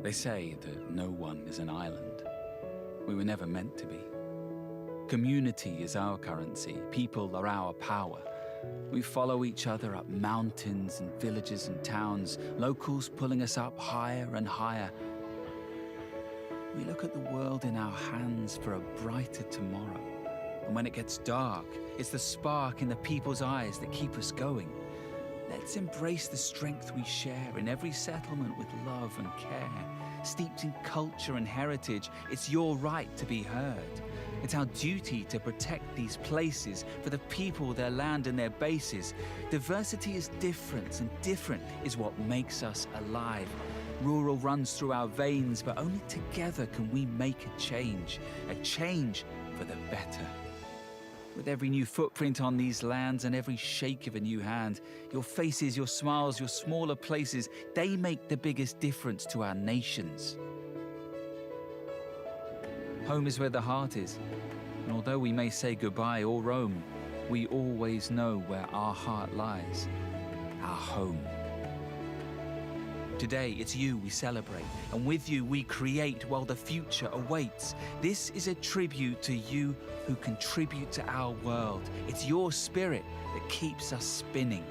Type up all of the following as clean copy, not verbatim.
They say that no one is an island. We were never meant to be. Community is our currency. People are our power. We follow each other up mountains and villages and towns, locals pulling us up higher and higher. We look at the world in our hands for a brighter tomorrow. And when it gets dark, it's the spark in the people's eyes that keep us going. Let's embrace the strength we share in every settlement with love and care. Steeped in culture and heritage, it's your right to be heard. It's our duty to protect these places for the people, their land and their bases. Diversity is difference, and different is what makes us alive. Rural runs through our veins, but only together can we make a change for the better. With every new footprint on these lands and every shake of a new hand, your faces, your smiles, your smaller places, they make the biggest difference to our nations. Home is where the heart is, and although we may say goodbye or roam, we always know where our heart lies, our home. Today, it's you we celebrate, and with you we create while the future awaits. This is a tribute to you who contribute to our world. It's your spirit that keeps us spinning.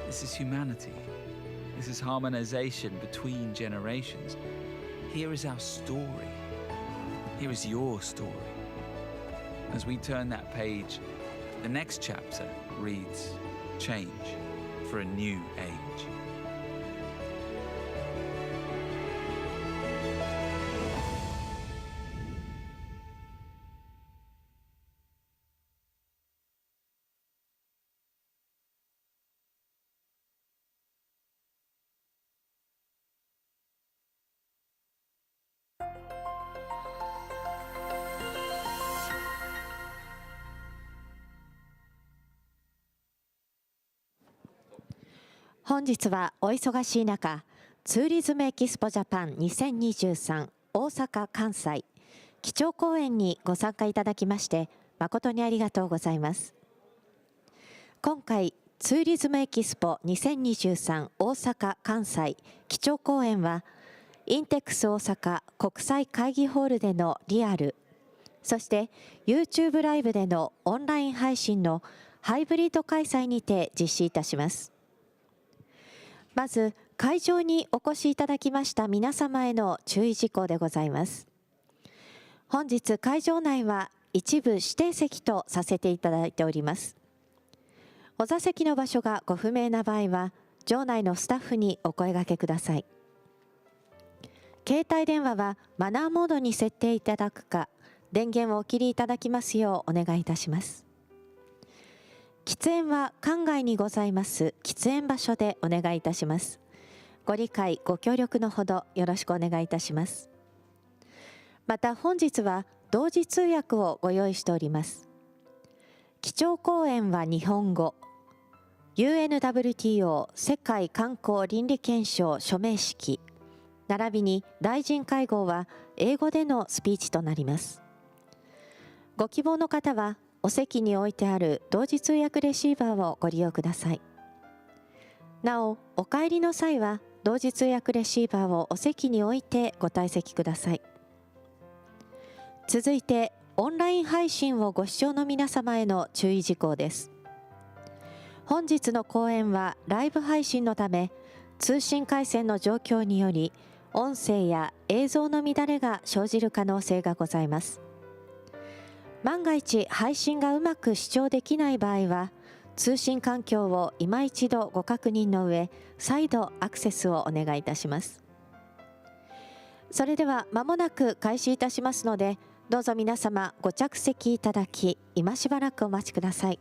This is humanity. This is harmonization between generations. Here is our story. Here is your story. As we turn that page, the next chapter reads, Change for a New Age.本日はお忙しい中、ツーリズムエキスポジャパン2023大阪・関西基調講演にご参加いただきまして誠にありがとうございます。今回ツーリズムエキスポ2023大阪・関西基調講演はインテックス大阪国際会議ホールでのリアル、そして YouTube ライブでのオンライン配信のハイブリッド開催にて実施いたします。まず会場にお越しいただきました皆様への注意事項でございます。本日会場内は一部指定席とさせていただいております。お座席の場所がご不明な場合は場内のスタッフにお声掛けください。携帯電話はマナーモードに設定いただくか、電源をお切りいただきますようお願いいたします。喫煙は館外にございます喫煙場所でお願いいたします。ご理解、ご協力のほどよろしくお願いいたします。また本日は同時通訳をご用意しております。基調講演は日本語、UNWTO 世界観光倫理憲章署名式、並びに大臣会合は英語でのスピーチとなります。ご希望の方はお席に置いてある同時通訳レシーバーをご利用ください。なお、お帰りの際は同時通訳レシーバーをお席に置いてご退席ください。続いて、オンライン配信をご視聴の皆様への注意事項です。本日の講演はライブ配信のため、通信回線の状況により、音声や映像の乱れが生じる可能性がございます。万が一配信がうまく視聴できない場合は、通信環境を今一度ご確認の上、再度アクセスをお願いいたします。それでは間もなく開始いたしますので、どうぞ皆様ご着席いただき、今しばらくお待ちください。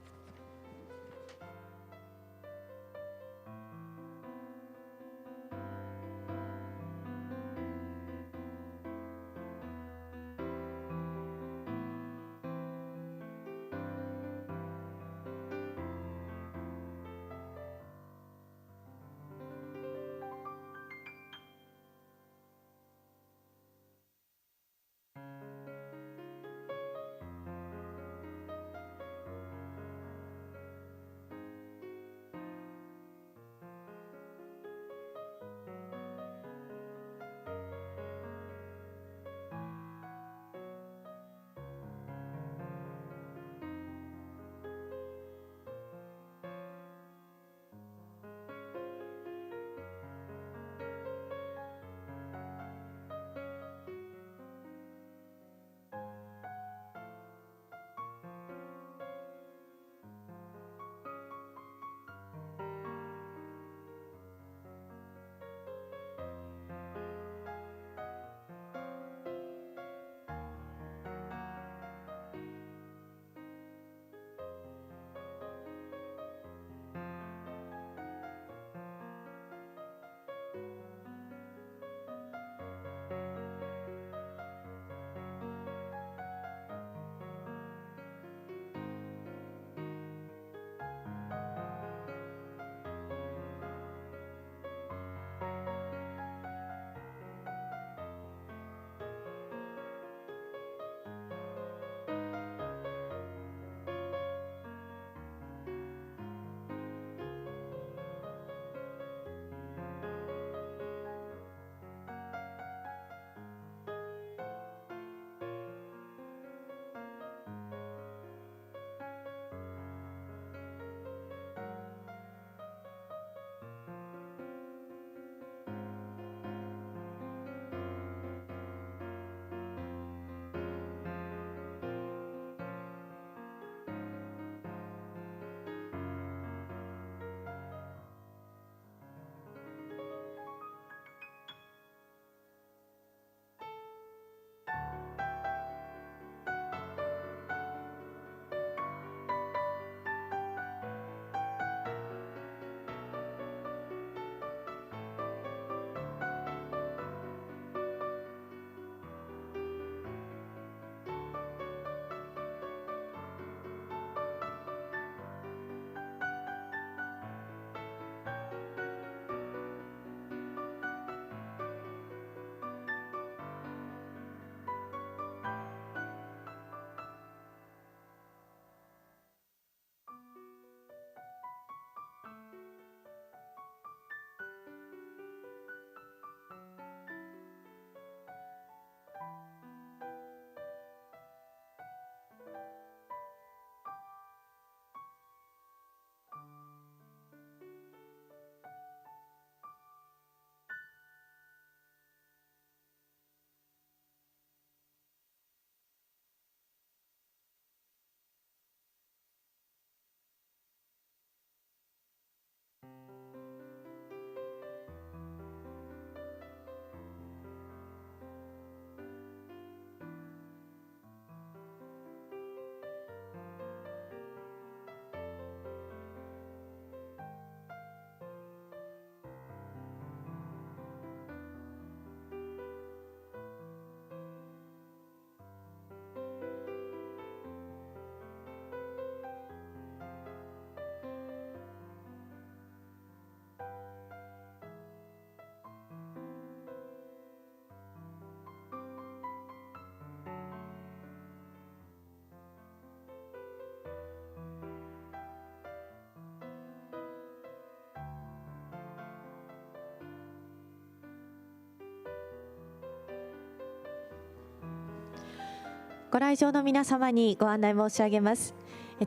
ご来場の皆様にご案内申し上げます。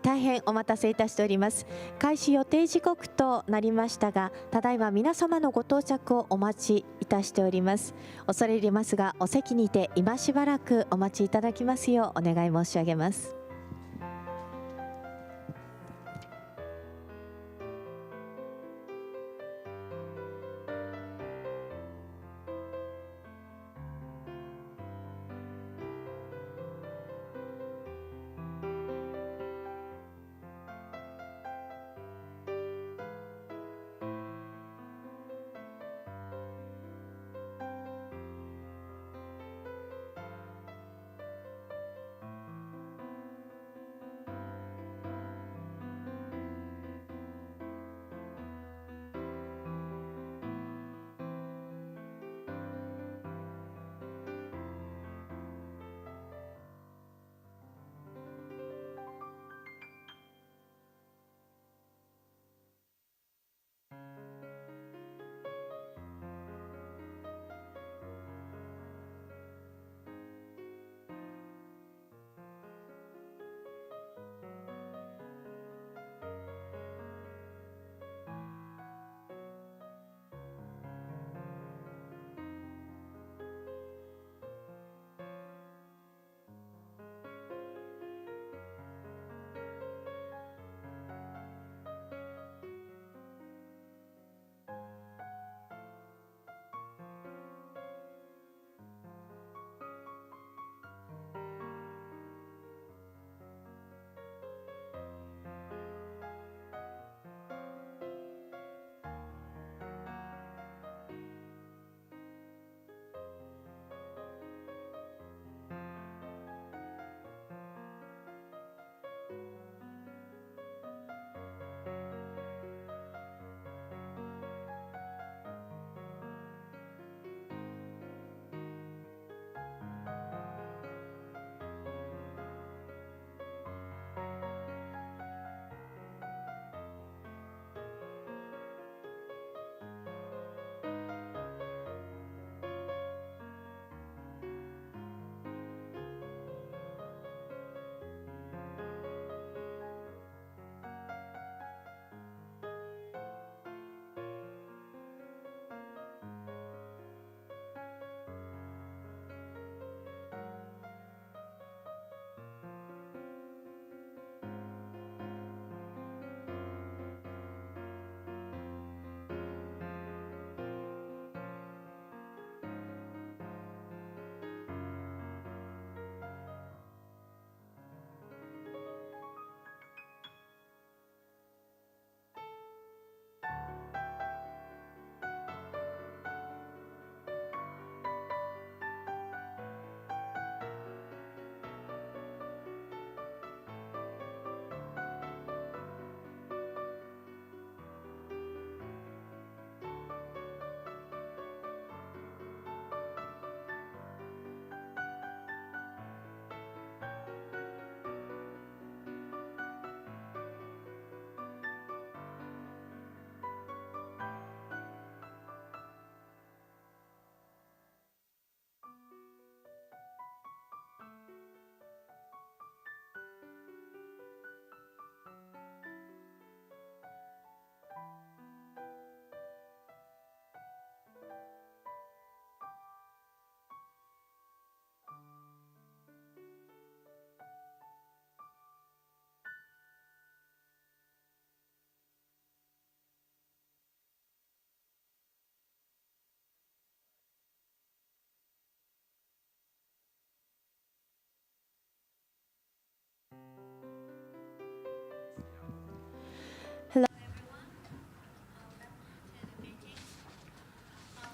大変お待たせいたしております。開始予定時刻となりましたが、ただいま皆様のご到着をお待ちいたしております。恐れ入りますが、お席にて今しばらくお待ちいただきますようお願い申し上げます。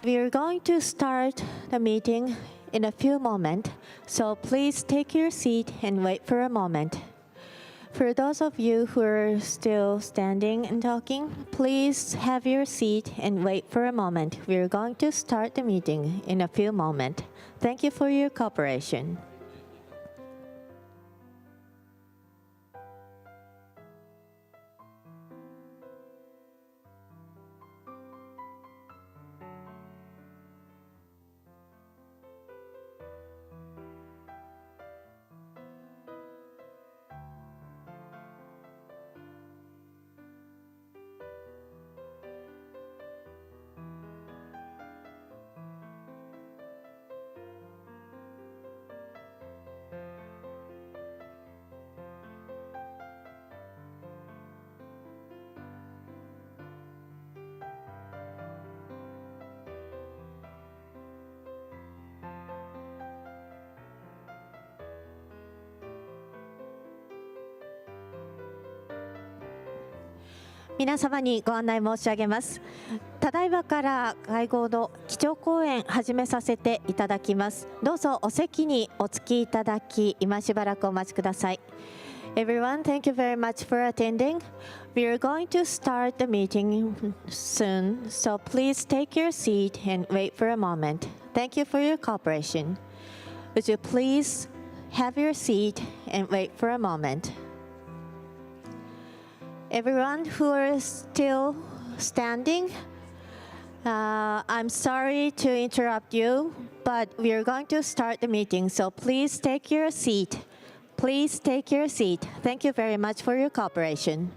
We are going to start the meeting in a few moments, so please take your seat and wait for a moment. For those of you who are still standing and talking, please have your seat and wait for a moment. We are going to start the meeting in a few moments. Thank you for your cooperation. 皆様にご案内申し上げます。ただいまから会合の基調講演始めさせていただきます。どうぞお席にお着きいただき、今しばらくお待ちください。Everyone, thank you very much for attending. We are going to start the meeting soon, so please take your seat and wait for a moment. Thank you for your cooperation. Would you please have your seat and wait for a moment? Everyone who is still standing, I'm sorry to interrupt you, but we are going to start the meeting, so please take your seat. Please take your seat. Thank you very much for your cooperation.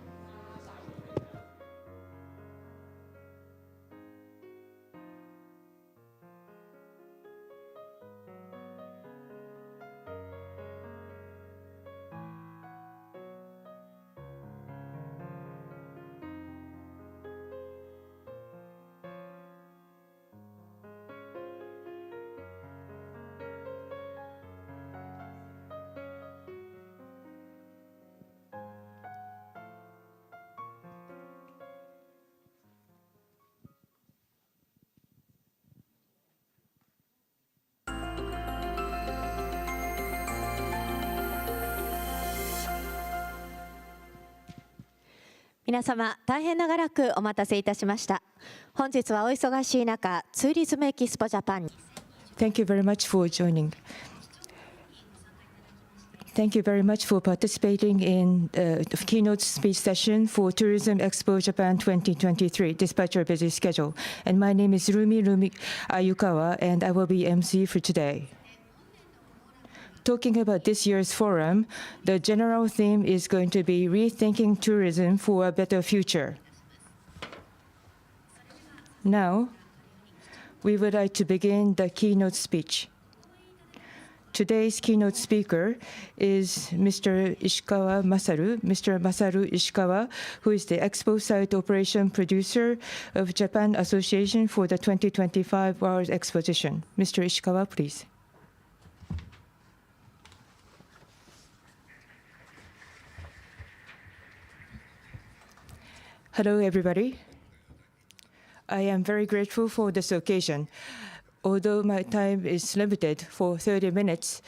皆様、大変長らくお待たせいたしました。本日はお忙しい中、ツーリズムエキスポジャパンに。Thank you very much for joining. Thank you very much for participating in the keynote speech session for Tourism Expo Japan 2023, despite your busy schedule. And my name is Rumi Ayukawa, and I will be MC for today. Talking about this year's forum, the general theme is going to be Rethinking Tourism for a Better Future. Now, we would like to begin the keynote speech. Today's keynote speaker is Mr. Masaru Ishikawa, who is the Expo Site Operation Producer of Japan Association for the 2025 World Exposition. Mr. Ishikawa, please. Hello, everybody. I am very grateful for this occasion. Although my time is limited for 30 minutes,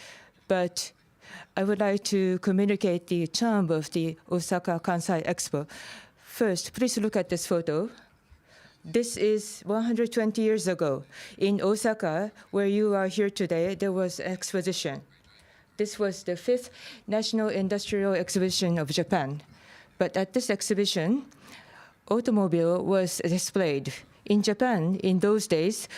but I would like to communicate the charm of the Osaka Kansai Expo. First, please look at this photo. This is 120 years ago. In Osaka, where you are here today, there was an exposition. This was the 5th National Industrial Exhibition of Japan. But at this exhibition, automobile was displayed. In Japan, in those days,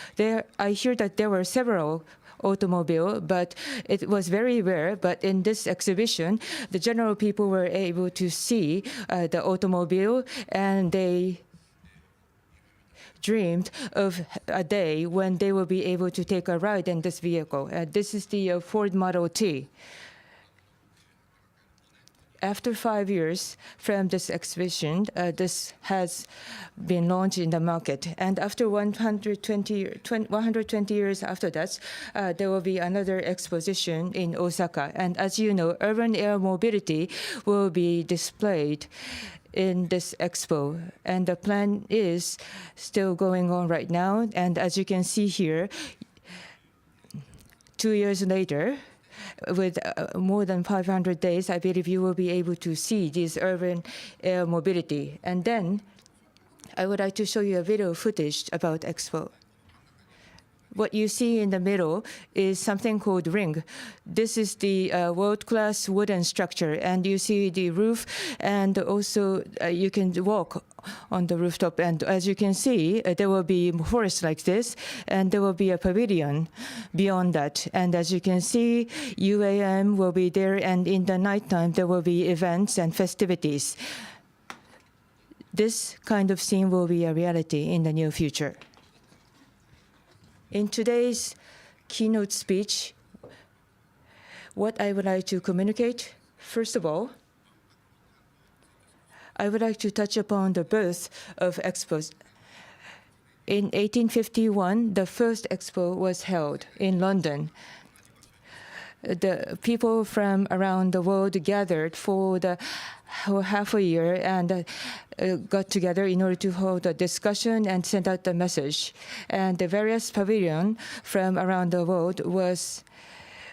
I hear that there were several automobile, but it was very rare. But in this exhibition, the general people were able to see the automobile, and they dreamed of a day when they will be able to take a ride in this vehicle. This is the Ford Model T. After 5 years from this exhibition, this has been launched in the market. And after 120 years after that, there will be another exposition in Osaka. And as you know, urban air mobility will be displayed in this expo. And the plan is still going on right now. And as you can see here, 2 years later, with more than 500 days, I believe you will be able to see this urban air mobility. And then I would like to show you a video footage about Expo. What you see in the middle is something called ring. This is the world-class wooden structure, and you see the roof, and also you can walk on the rooftop. And as you can see, there will be forest like this, and there will be a pavilion beyond that. And as you can see, UAM will be there, and in the nighttime there will be events and festivities. This kind of scene will be a reality in the near future. In today's keynote speech, what I would like to communicate, first of all, I would like to touch upon the birth of Expos. In 1851, the first Expo was held in London. the people from around the world gathered for the half a year and got together in order to hold a discussion and send out the message. And the various pavilion from around the world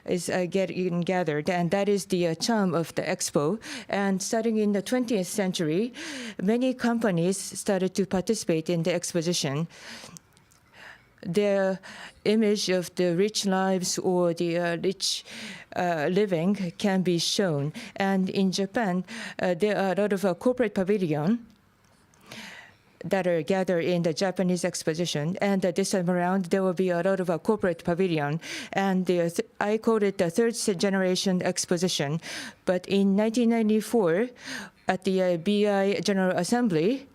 is getting gathered, and that is the charm of the Expo. And starting in the 20th century, many companies started to participate in the exposition. Their image of the rich lives or the rich living can be shown. And in Japan, there are a lot of corporate pavilion that are gathered in the Japanese exposition. And this time around, there will be a lot of corporate pavilion. And I call it the third generation exposition. But in 1994, at the BI General Assembly,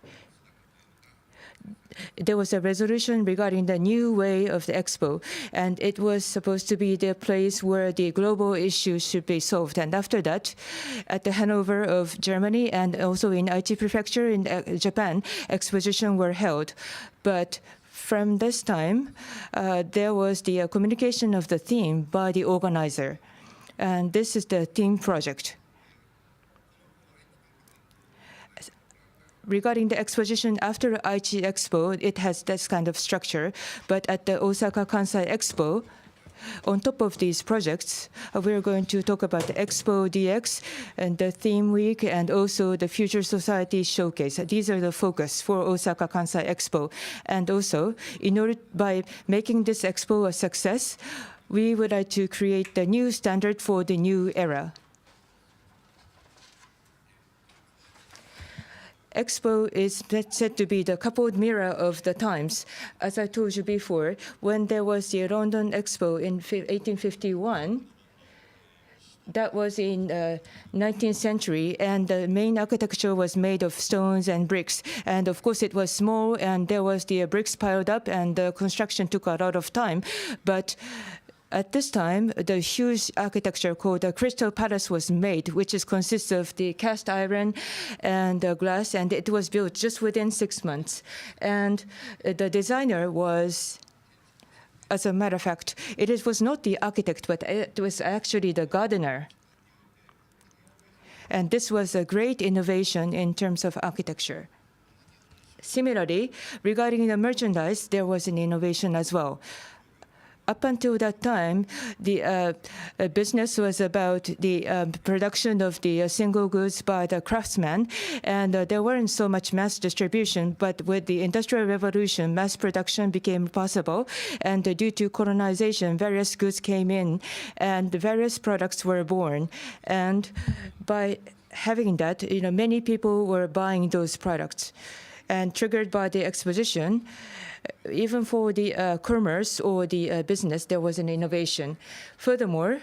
there was a resolution regarding the new way of the Expo, and it was supposed to be the place where the global issues should be solved. And after that, at the Hanover of Germany and also in Aichi Prefecture in Japan, exposition were held. But from this time, there was the communication of the theme by the organizer. And this is the theme project. Regarding the exposition after Aichi Expo, it has this kind of structure. But at the Osaka Kansai Expo, on top of these projects, we're going to talk about the Expo DX and the theme week and also the Future Society Showcase. These are the focus for Osaka Kansai Expo. And also, by making this Expo a success, we would like to create the new standard for the new era. Expo is said to be the coupled mirror of the times. As I told you before, when there was the London Expo in 1851, that was in 19th century, and the main architecture was made of stones and bricks. And of course, it was small, and there was the bricks piled up, and the construction took a lot of time. But at this time, the huge architecture called the Crystal Palace was made, which consists of the cast iron and glass, and it was built just within 6 months. And the designer was, as a matter of fact, it was not the architect, but it was actually the gardener. And this was a great innovation in terms of architecture. Similarly, regarding the merchandise, there was an innovation as well. Up until that time, the business was about the production of the single goods by the craftsmen, and there weren't so much mass distribution. But with the Industrial Revolution, mass production became possible, and due to colonization, various goods came in, and various products were born. And by having that, many people were buying those products. And triggered by the exposition, even for the commerce or the business, there was an innovation. Furthermore,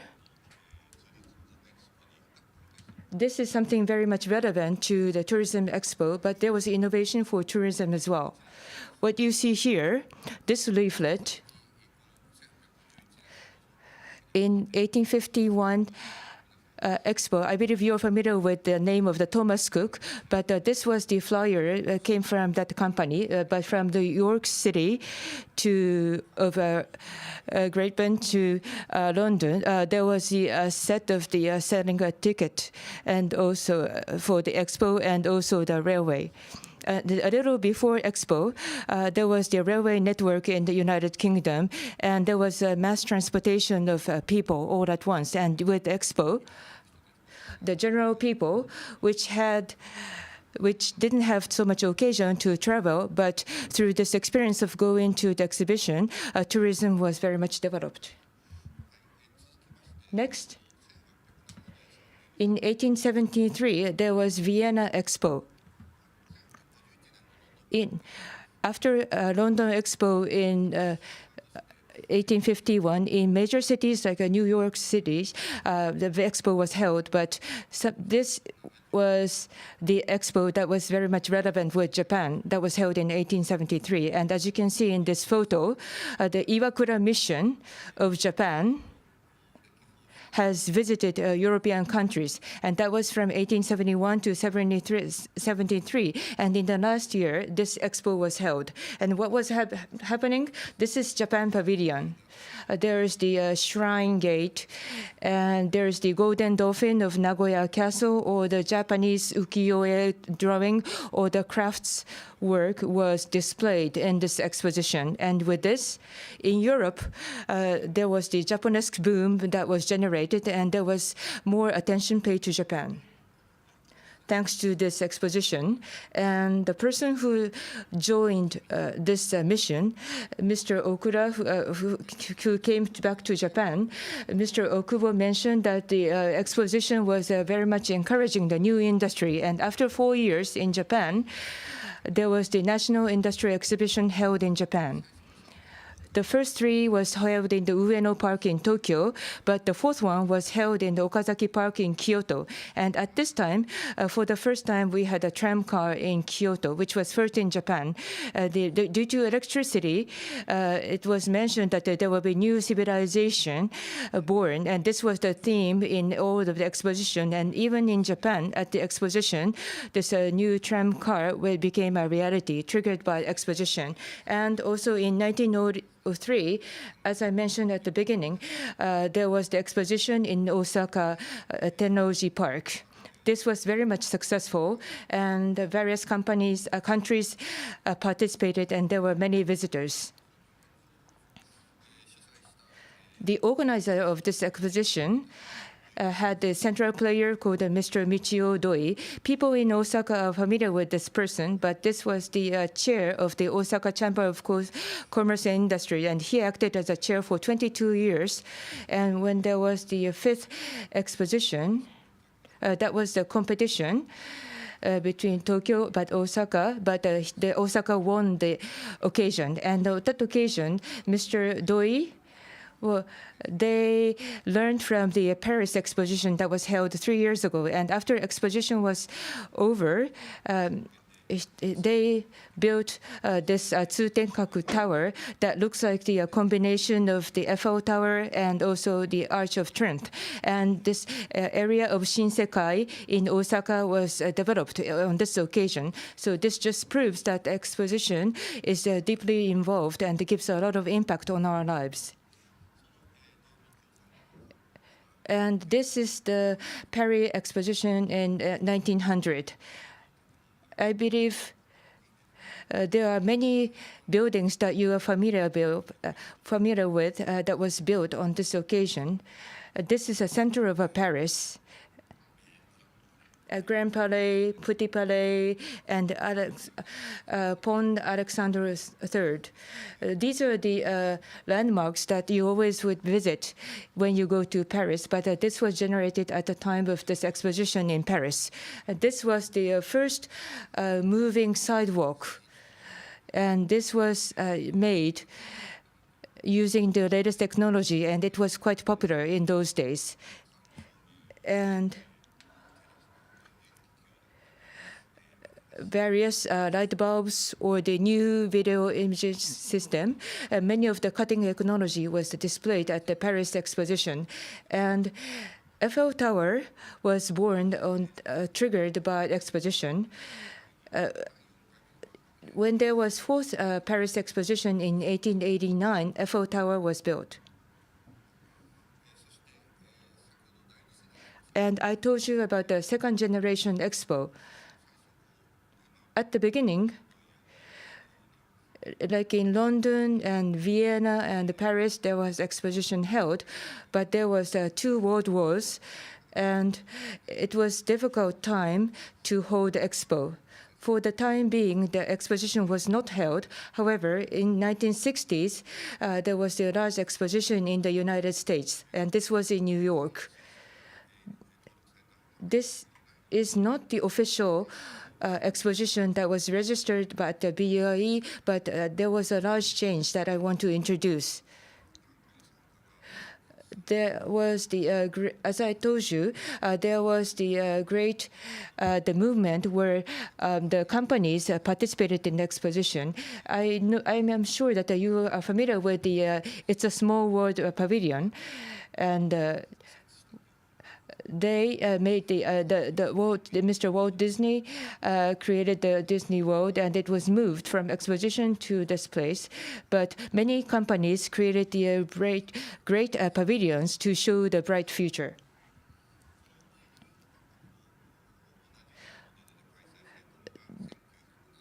this is something very much relevant to the Tourism Expo, but there was innovation for tourism as well. What you see here, this leaflet, in 1851, Expo. I believe you're familiar with the name of the Thomas Cook, but this was the flyer came from that company. But from the York City of Great Britain to London, there was a set of the selling a ticket, and also for the Expo and also the railway. A little before Expo, there was the railway network in the United Kingdom, and there was a mass transportation of people all at once. And with Expo, the general people, which didn't have so much occasion to travel, but through this experience of going to the exhibition, tourism was very much developed. Next. In 1873, there was Vienna Expo. After London Expo in 1851, in major cities like New York City, the Expo was held, but this was the Expo that was very much relevant with Japan, that was held in 1873. And as you can see in this photo, the Iwakura mission of Japan has visited European countries, and that was from 1871 to 73. And in the last year, this expo was held. And what was happening? This is Japan Pavilion. There is the Shrine Gate, and there is the Golden Dolphin of Nagoya Castle, or the Japanese ukiyo-e drawing, or the crafts work was displayed in this exposition. And with this, in Europe, there was the Japanesque boom that was generated, and there was more attention paid to Japan, thanks to this exposition. And the person who joined this mission, Mr. Okura, who came back to Japan, Mr. Okubo mentioned that the exposition was very much encouraging the new industry. And after 4 years in Japan, there was the National Industry Exhibition held in Japan. The first 3 was held in the Ueno Park in Tokyo, but the 4th one was held in the Okazaki Park in Kyoto. And at this time, for the first time, we had a tram car in Kyoto, which was first in Japan. Due to electricity, it was mentioned that there will be new civilization born, and this was the theme in all of the exposition. And even in Japan, at the exposition, this new tram car became a reality, triggered by exposition. And also in 1903, as I mentioned at the beginning, there was the exposition in Osaka Tennoji Park. This was very much successful, and various countries participated, and there were many visitors. The organizer of this exposition had a central player called Mr. Michio Doi. People in Osaka are familiar with this person, but this was the chair of the Osaka Chamber of Commerce and Industry, and he acted as a chair for 22 years. And when there was the 5th exposition, that was the competition between Tokyo but Osaka, but the Osaka won the occasion. And on that occasion, Mr. Doi, well, they learned from the Paris exposition that was held 3 years ago. And after exposition was over, they built this Tsutenkaku Tower that looks like the combination of the Eiffel Tower and also the Arch of Triumph. And this area of Shinsekai in Osaka was developed on this occasion. So this just proves that the exposition is deeply involved and gives a lot of impact on our lives. And this is the Paris exposition in 1900. I believe there are many buildings that you are familiar with that was built on this occasion. This is a center of Paris. Grand Palais, Petit Palais, and Pont Alexandre III. These are the landmarks that you always would visit when you go to Paris, but this was generated at the time of this exposition in Paris. This was the first moving sidewalk, and this was made using the latest technology, and it was quite popular in those days. And various light bulbs or the new video imaging system, many of the cutting technology was displayed at the Paris exposition. And Eiffel Tower was born triggered by exposition. When there was 4th Paris exposition in 1889, Eiffel Tower was built. And I told you about the 2nd generation Expo. At the beginning, like in London and Vienna and Paris, there was exposition held, but there was 2 world wars, and it was difficult time to hold the Expo. For the time being, the exposition was not held. However, in 1960s, there was a large exposition in the United States, and this was in New York. This is not the official exposition that was registered by the BIE, but there was a large change that I want to introduce. There was the, as I told you, there was the great the movement where the companies participated in the exposition. I am sure that you are familiar with the It's a Small World pavilion, and they made Mr. Walt Disney created the Disney World, and it was moved from Exposition to this place. But many companies created the great pavilions to show the bright future.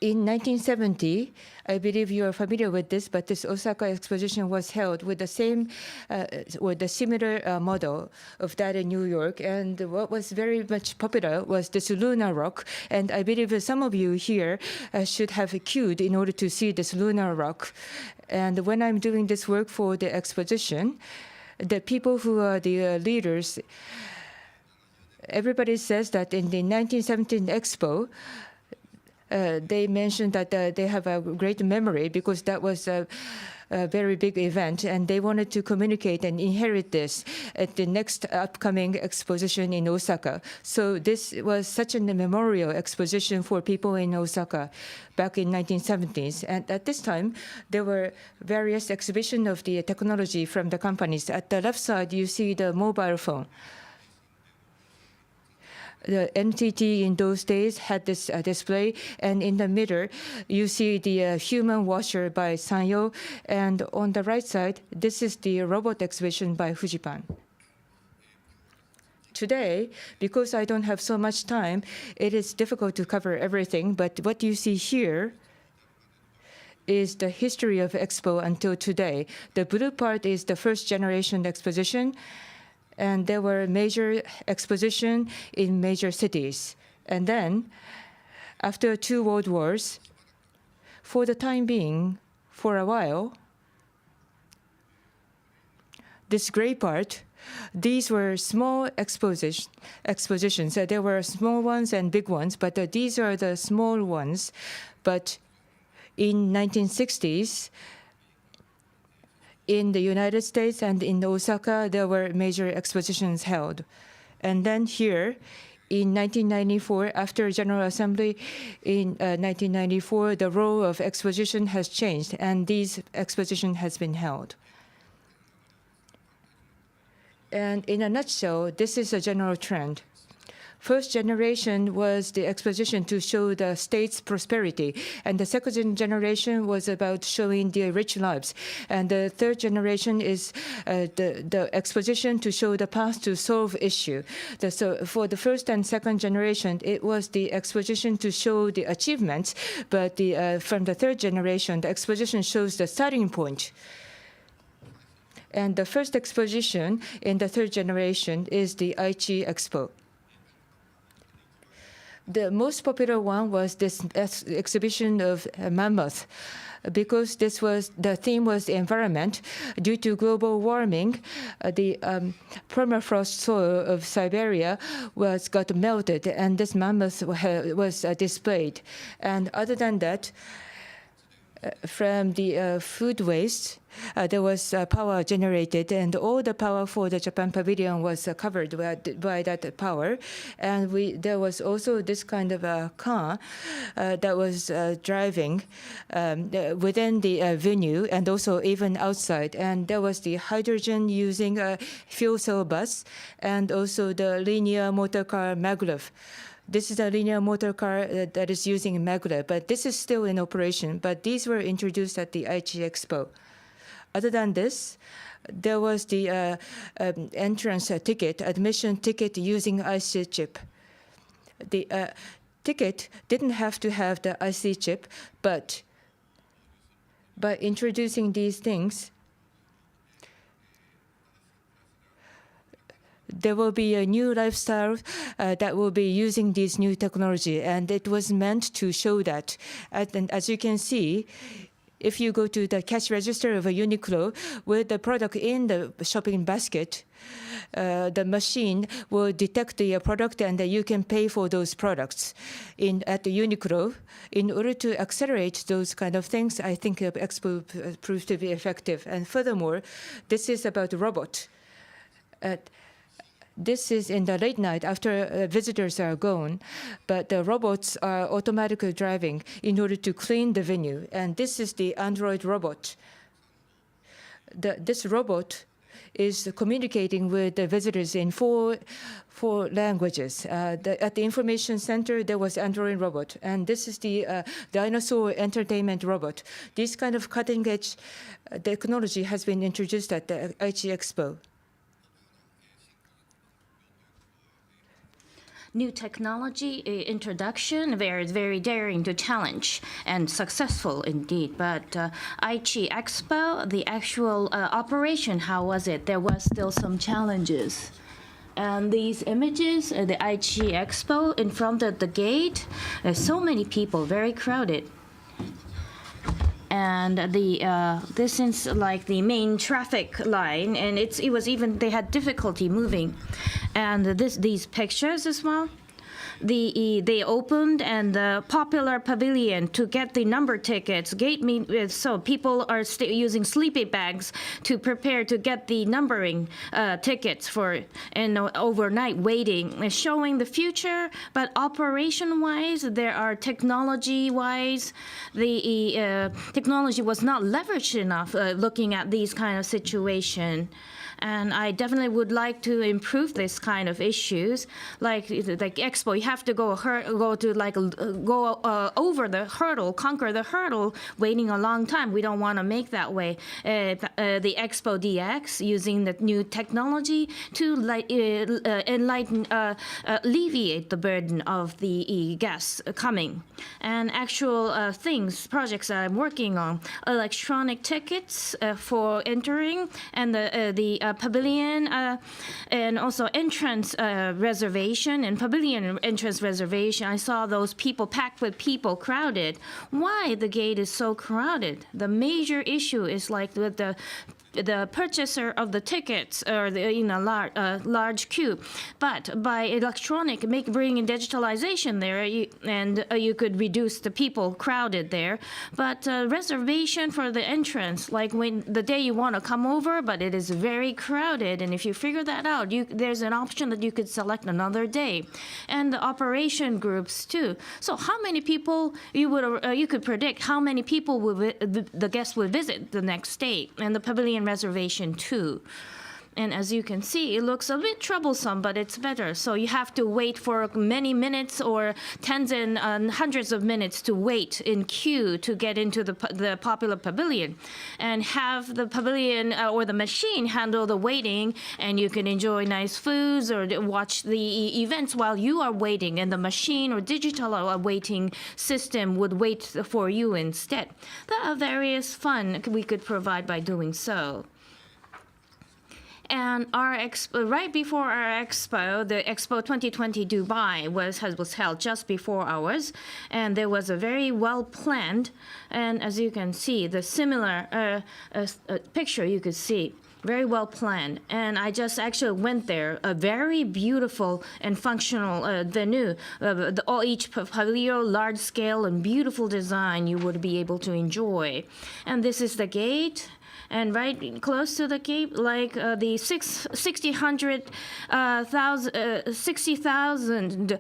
In 1970, I believe you are familiar with this, but this Osaka Exposition was held with the same, with a similar model of that in New York. And what was very much popular was this lunar rock. And I believe some of you here should have queued in order to see this lunar rock. And when I'm doing this work for the exposition, the people who are the leaders, everybody says that in the 1917 Expo, they mentioned that they have a great memory because that was a very big event, and they wanted to communicate and inherit this at the next upcoming exposition in Osaka. So this was such a memorial exposition for people in Osaka back in 1970s. And at this time, there were various exhibitions of the technology from the companies. At the left side, you see the mobile phone. The NTT in those days had this display, and in the middle, you see the human washer by Sanyo, and on the right side, this is the robot exhibition by Fujipan. Today, because I don't have so much time, it is difficult to cover everything, but what you see here is the history of Expo until today. The blue part is the first generation exposition, and there were major expositions in major cities. And then, after 2 world wars, for the time being, for a while, this gray part, these were small expositions. There were small ones and big ones, but these are the small ones. But in 1960s, in the United States and in Osaka, there were major expositions held. And then here, in 1994, after General Assembly in 1994, the role of exposition has changed, and this exposition has been held. And in a nutshell, this is a general trend. First generation was the exposition to show the state's prosperity, and the second generation was about showing the rich lives, and the third generation is the exposition to show the path to solve issue. So for the first and second generation, it was the exposition to show the achievements, but from the third generation, the exposition shows the starting point. And the first exposition in the third generation is the Aichi Expo. The most popular one was this exhibition of mammoth, because the theme was the environment. Due to global warming, the permafrost soil of Siberia got melted, and this mammoth was displayed. And other than that, from the food waste, there was power generated, and all the power for the Japan Pavilion was covered by that power. And there was also this kind of a car that was driving within the venue and also even outside. And there was the hydrogen using a fuel cell bus, and also the linear motor car maglev. This is a linear motor car that is using maglev, but this is still in operation. But these were introduced at the Aichi Expo. Other than this, there was the entrance ticket, admission ticket using IC chip. The ticket didn't have to have the IC chip, but by introducing these things, there will be a new lifestyle that will be using this new technology, and it was meant to show that. And as you can see, if you go to the cash register of a Uniqlo with the product in the shopping basket, the machine will detect the product, and you can pay for those products at the Uniqlo. In order to accelerate those kind of things, I think Expo proved to be effective. And furthermore, this is about robot. This is in the late night after visitors are gone, but the robots are automatically driving in order to clean the venue. And this is the Android robot. This robot is communicating with the visitors in four languages. At the information center, there was Android robot, and this is the dinosaur entertainment robot. This kind of cutting-edge technology has been introduced at the Aichi Expo. New technology introduction, very daring to challenge and successful indeed. But Aichi Expo, the actual operation, how was it? There was still some challenges. And these images, the Aichi Expo in front of the gate, there's so many people, very crowded. And this is like the main traffic line, and it was even, they had difficulty moving. And these pictures as well. They opened and the popular pavilion to get the number tickets. So people are using sleeping bags to prepare to get the numbering tickets and overnight waiting, showing the future. But operation-wise, there are technology-wise, the technology was not leveraged enough. Looking at these kind of situation. And I definitely would like to improve this kind of issues. Like Expo, you have to go over the hurdle, conquer the hurdle, waiting a long time. We don't want to make that way. The Expo DX using the new technology to alleviate the burden of the guests coming. And actual projects that I'm working on, electronic tickets for entering, and the pavilion and also entrance reservation and pavilion entrance reservation. I saw those people packed with people, crowded. Why the gate is so crowded? The major issue is like with the purchaser of the tickets or large queue, but by electronic bringing digitalization there, you could reduce the people crowded there. But reservation for the entrance, like when the day you want to come over, but it is very crowded, and if you figure that out, there's an option that you could select another day, and the operation groups too. So how many people you could predict how many people the guests would visit the next day, and the pavilion reservation too. And as you can see, it looks a bit troublesome, but it's better. So you have to wait for many minutes or tens and hundreds of minutes to wait in queue to get into the popular pavilion, and have the pavilion or the machine handle the waiting, and you can enjoy nice foods or watch the events while you are waiting, and the machine or digital waiting system would wait for you instead. There are various fun we could provide by doing so. And our expo, right before our expo, the Expo 2020 Dubai was held just before ours, and there was a very well planned, and as you can see, the similar picture you could see. Very well planned, and I just actually went there. A very beautiful and functional venue. Each pavilion, large scale and beautiful design you would be able to enjoy. And this is the gate. And right close to the gate, like the 60,000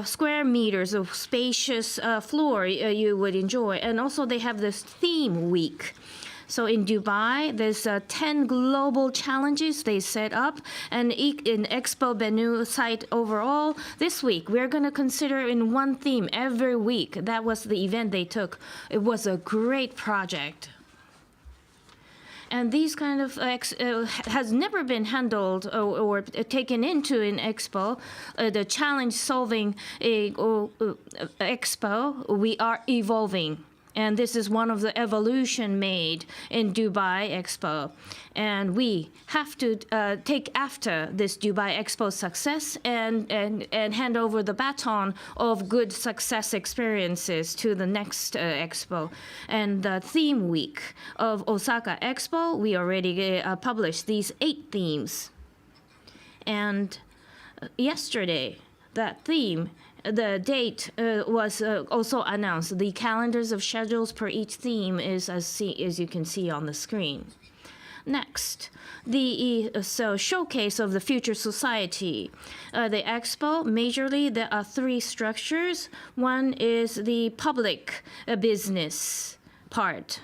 square meters of spacious floor you would enjoy. And also they have this theme week. So in Dubai, there's 10 global challenges they set up, and in Expo Benue site overall, this week, we're going to consider in one theme every week. That was the event they took. It was a great project. And these kind of has never been handled or taken into in Expo. The challenge solving Expo, we are evolving. And this is one of the evolution made in Dubai Expo. And we have to take after this Dubai Expo success and hand over the baton of good success experiences to the next Expo. And the theme week of Osaka Expo, we already published these 8 themes. And yesterday, that theme, the date was also announced. The calendars of schedules per each theme is as you can see on the screen. Next, the showcase of the future society. The Expo, majorly there are 3 structures. One is the public business part.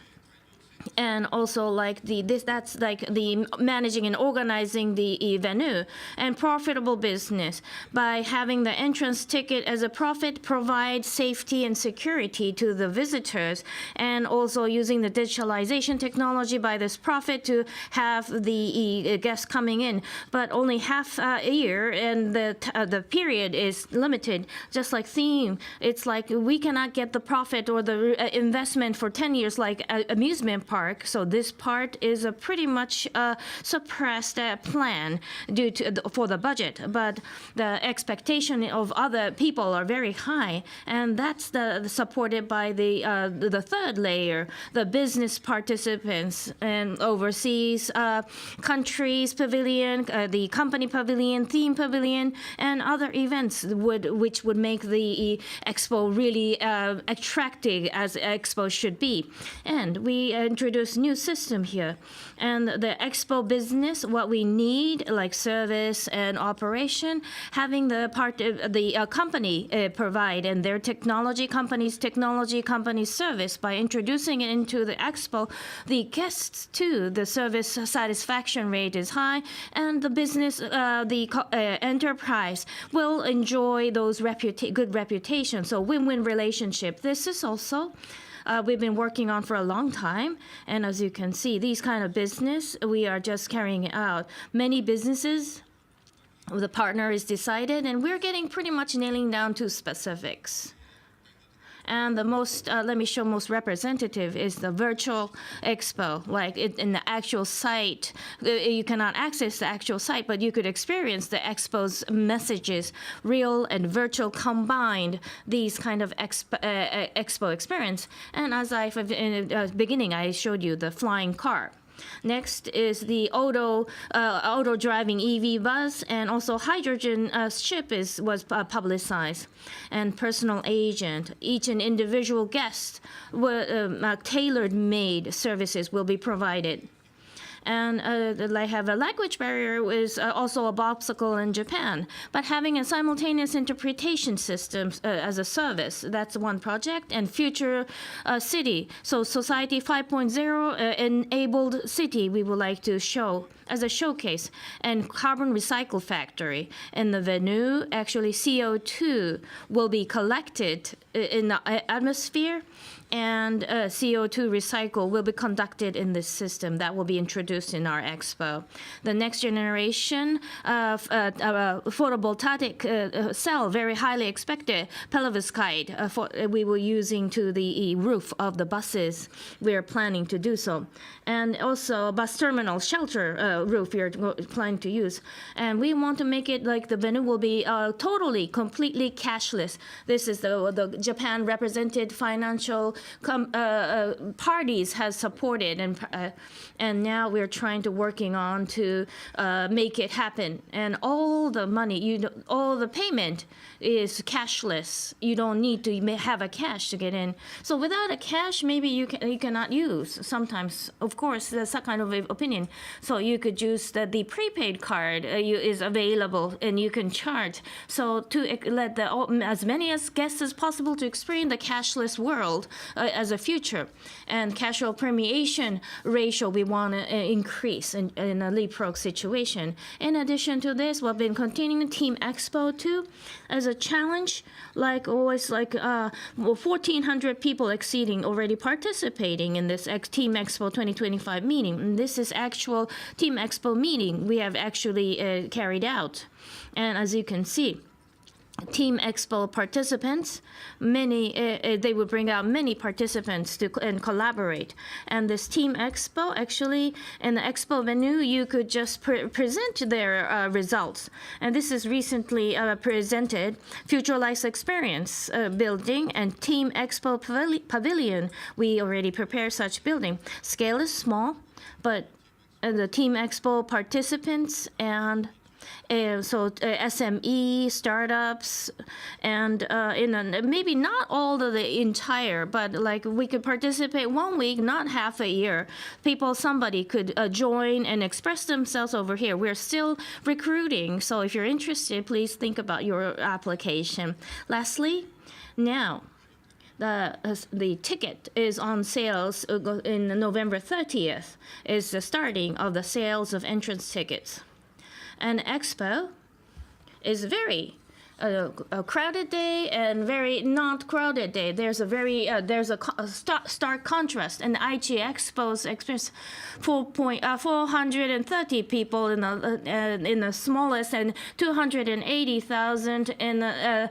and also like that's like the managing and organizing the venue, and profitable business by having the entrance ticket as a profit provide safety and security to the visitors, and also using the digitalization technology by this profit to have the guests coming in, but only half a year, and the period is limited. Just like theme, it's like we cannot get the profit or the investment for 10 years like amusement park. So this part is a pretty much suppressed plan due to for the budget, but the expectation of other people are very high, and that's supported by the third layer, the business participants and overseas countries pavilion, the company pavilion, theme pavilion, and other events which would make the Expo really attractive as Expo should be. And we introduce new system here, and the Expo business, what we need like service and operation, having the part of the company provide, and their technology companies service by introducing it into the Expo, the guests too, the service satisfaction rate is high, and the business enterprise will enjoy those good reputation. So win-win relationship. This is also we've been working on for a long time, and as you can see, these kind of business we are just carrying out. Many businesses, the partner is decided, and we're getting pretty much nailing down to specifics. And the most, let me show most representative is the virtual expo, like in the actual site. You cannot access the actual site, but you could experience the expo's messages, real and virtual combined, these kind of expo experience. And as in the beginning, I showed you the flying car. Next is the auto driving EV bus, and also hydrogen ship was publicized, and personal agent. Each and individual guest tailor-made services will be provided. And they have a language barrier is also an obstacle in Japan. But having a simultaneous interpretation system as a service, that's one project. And future city, so Society 5.0 enabled city, we would like to show as a showcase. And carbon recycle factory. In the venue, actually CO2 will be collected in the atmosphere, and CO2 recycle will be conducted in this system that will be introduced in our expo. The next generation photovoltaic cell, very highly expected, perovskite, we will using to the roof of the buses. We are planning to do so. And also bus terminal shelter roof we are planning to use. And we want to make it like the venue will be totally, completely cashless. This is the Japan represented financial parties has supported, and now we're trying to working on to make it happen. And all the money, all the payment is cashless. You don't need to have a cash to get in. So without a cash, maybe you cannot use. Sometimes, of course, that's that kind of opinion. So you could use the prepaid card is available, and you can charge. So to let as many guests as possible to experience the cashless world as a future. And casual permeation ratio we want to increase in a leapfrog situation. In addition to this, we've been continuing Team Expo too as a challenge, like always, like 1,400 people exceeding already participating in this Team Expo 2025 meeting. And this is actual Team Expo meeting we have actually carried out. And as you can see, Team Expo participants, many they would bring out many participants to and collaborate. And this Team Expo, actually, in the Expo venue, you could just present their results. And this is recently presented, Future Life Experience building and Team Expo Pavilion. We already prepared such building. Scale is small, but the Team Expo participants and SME startups, and maybe not all of the entire, but like we could participate 1 week, not half a year. Somebody could join and express themselves over here. We're still recruiting, so if you're interested, please think about your application. Lastly, now, the ticket is on sales in November 30th, is the starting of the sales of entrance tickets. And Expo is very a crowded day and very not crowded day. There's a stark contrast. And Aichi Expo's experience 430 people in the smallest and 280,000 in the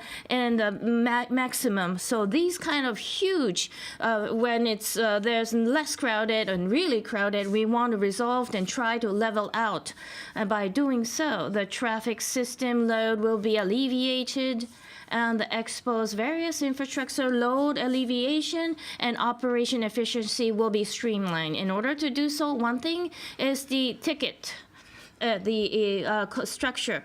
maximum. So these kind of huge, when it's there's less crowded and really crowded, we want to resolve and try to level out. And by doing so, the traffic system load will be alleviated, and the Expo's various infrastructure load alleviation and operation efficiency will be streamlined. In order to do so, one thing is the ticket, structure.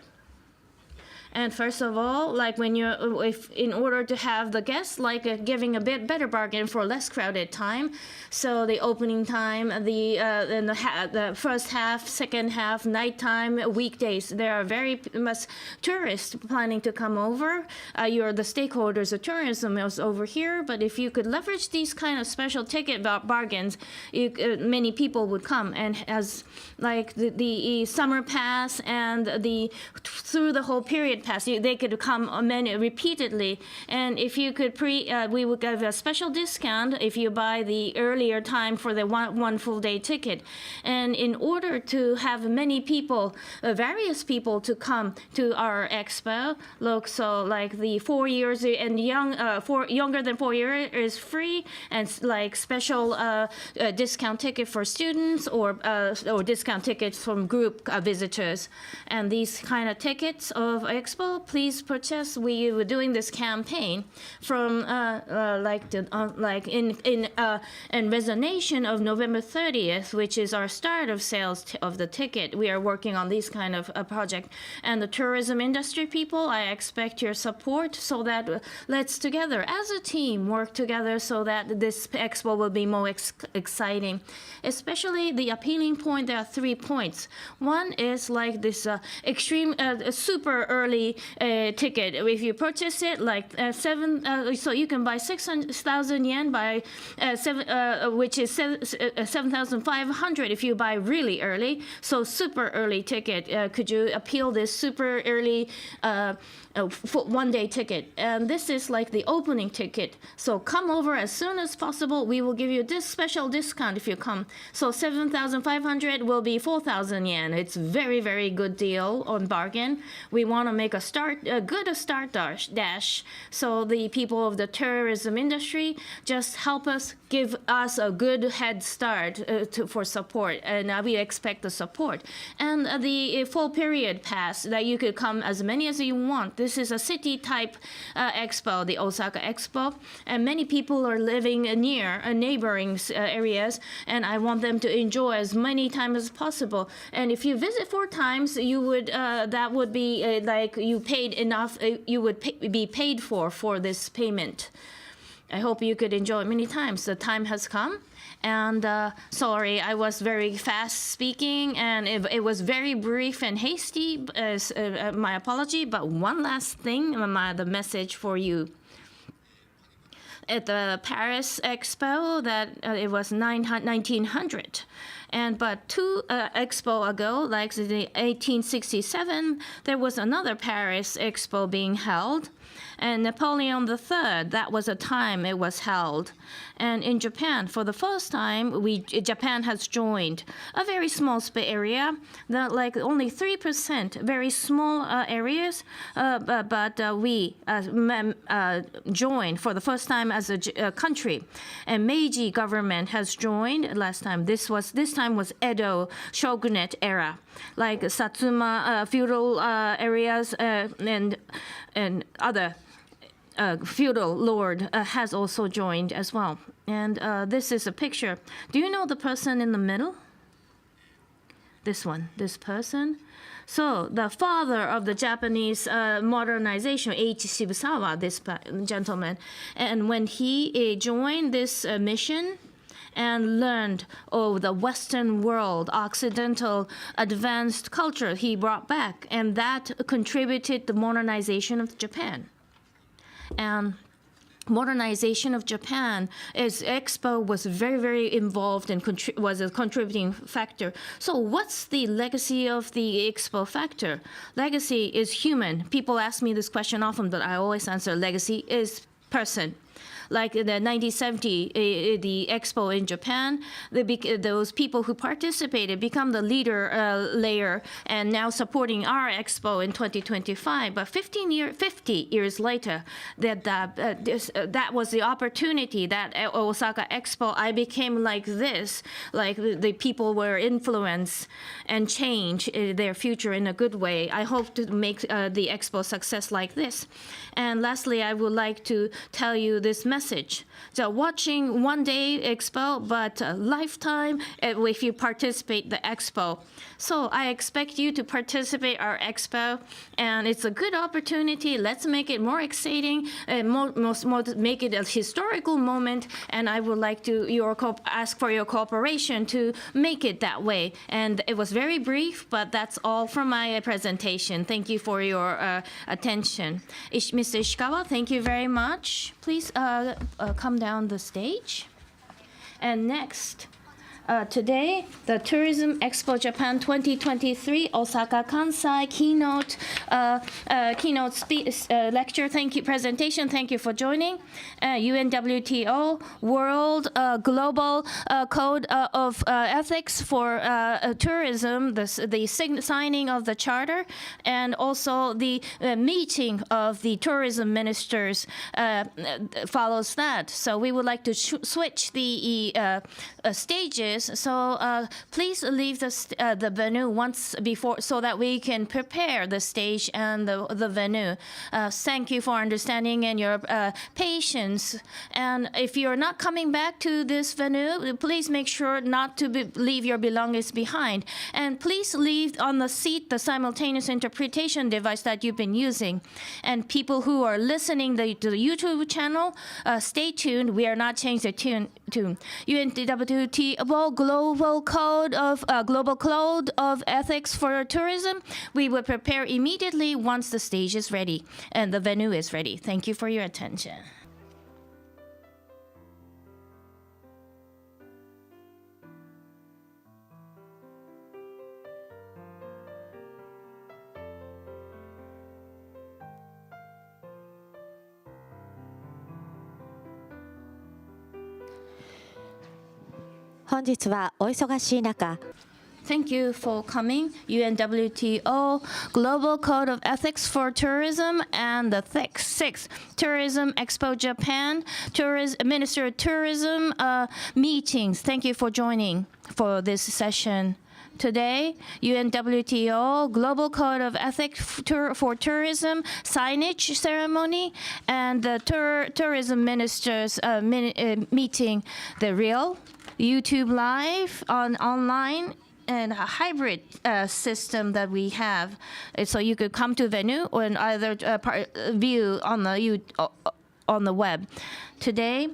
And first of all, like when in order to have the guests, like giving a bit better bargain for less crowded time. So the opening time, the first half, second half, nighttime, weekdays, there are very much tourists planning to come over. You're the stakeholders of tourism is over here, but if you could leverage these kind of special ticket bargains, many people would come. And as like the summer pass and through the whole period pass, they could come repeatedly. And if you could we would give a special discount if you buy the earlier time for the one full day ticket. And in order to have many people, various people to come to our expo, look, so like the 4 years and younger than 4 years is free, and like special discount ticket for students or discount tickets from group visitors. And these kind of tickets of Expo, please purchase. We were doing this campaign from in resignation of November 30th, which is our start of sales of the ticket. We are working on these kind of project. And the tourism industry people, I expect your support so that let's together as a team work together so that this Expo will be more exciting. Especially the appealing point, there are 3 points. One is like this extreme super early ticket. If you purchase it like so you can buy 600,000 yen by which is 7,500 if you buy really early. So super early ticket. Could you appeal this super early one-day ticket? And this is like the opening ticket. So come over as soon as possible. We will give you this special discount if you come. So 7,500 will be 4,000 yen. It's very, very good deal on bargain. We want to make a good start dash. So the people of the tourism industry just help us, give us a good head start for support. And we expect the support. And the full period pass that you could come as many as you want. This is a city-type expo, the Osaka Expo, and many people are living near neighboring areas, and I want them to enjoy as many times as possible. And if you visit 4 times, you would that would be like you paid enough. You would be paid for this payment. I hope you could enjoy it many times. The time has come. And sorry, I was very fast speaking, and it was very brief and hasty. My apology. But one last thing, the message for you. At the Paris Expo, that it was 1900. But 2 Expo ago, like the 1867, there was another Paris Expo being held. And Napoleon III, that was a time it was held. And in Japan, for the first time, Japan has joined a very small area, that like only 3%, very small areas, but we joined for the first time as a country. And Meiji government has joined last time. This time was Edo shogunate era, like Satsuma feudal areas and other feudal lord has also joined as well. And this is a picture. Do you know the person in the middle? This one, this person. So the father of the Japanese modernization, H. Shibusawa, this gentleman. And when he joined this mission and learned the Western world, Occidental advanced culture, he brought back. And that contributed the modernization of Japan. And modernization of Japan, is Expo was very involved and was a contributing factor. So what's the legacy of the Expo factor? Legacy is human. People ask me this question often, but I always answer legacy is person. Like in the 1970, the Expo in Japan, those people who participated become the leader layer and now supporting our Expo in 2025. But 50 years later, that was the opportunity that Osaka Expo, I became like this, like the people were influenced and change their future in a good way. I hope to make the Expo success like this. And lastly, I would like to tell you this message. So watching one day Expo, but a lifetime if you participate the Expo. So I expect you to participate our Expo, and it's a good opportunity. Let's make it more exciting, make it a historical moment, and I would like to ask for your cooperation to make it that way. And it was very brief, but that's all from my presentation. Thank you for your attention. Mr. Ishikawa, thank you very much. Please come down the stage. And next, today, the Tourism Expo Japan 2023 Osaka Kansai keynote speech lecture. Thank you, presentation. Thank you for joining. UNWTO World Global Code of Ethics for Tourism, the signing of the charter, and also the meeting of the tourism ministers follows that. So we would like to switch the stages. So please leave the venue once before so that we can prepare the stage and the venue. Thank you for understanding and your patience. And if you're not coming back to this venue, please make sure not to leave your belongings behind. And please leave on the seat the simultaneous interpretation device that you've been using. And people who are listening to the YouTube channel, stay tuned. We are not changing the tune. UNWTO Global Code of Ethics for Tourism. We will prepare immediately once the stage is ready and the venue is ready. Thank you for your attention. Thank you for coming. UNWTO Global Code of Ethics for Tourism and the sixth Tourism Expo Japan Minister of Tourism meetings. Thank you for joining for this session. Today, UNWTO Global Code of Ethics for Tourism signage ceremony and the tourism ministers meeting, the real YouTube live online and a hybrid system that we have. So you could come to venue or either view on the web. Today,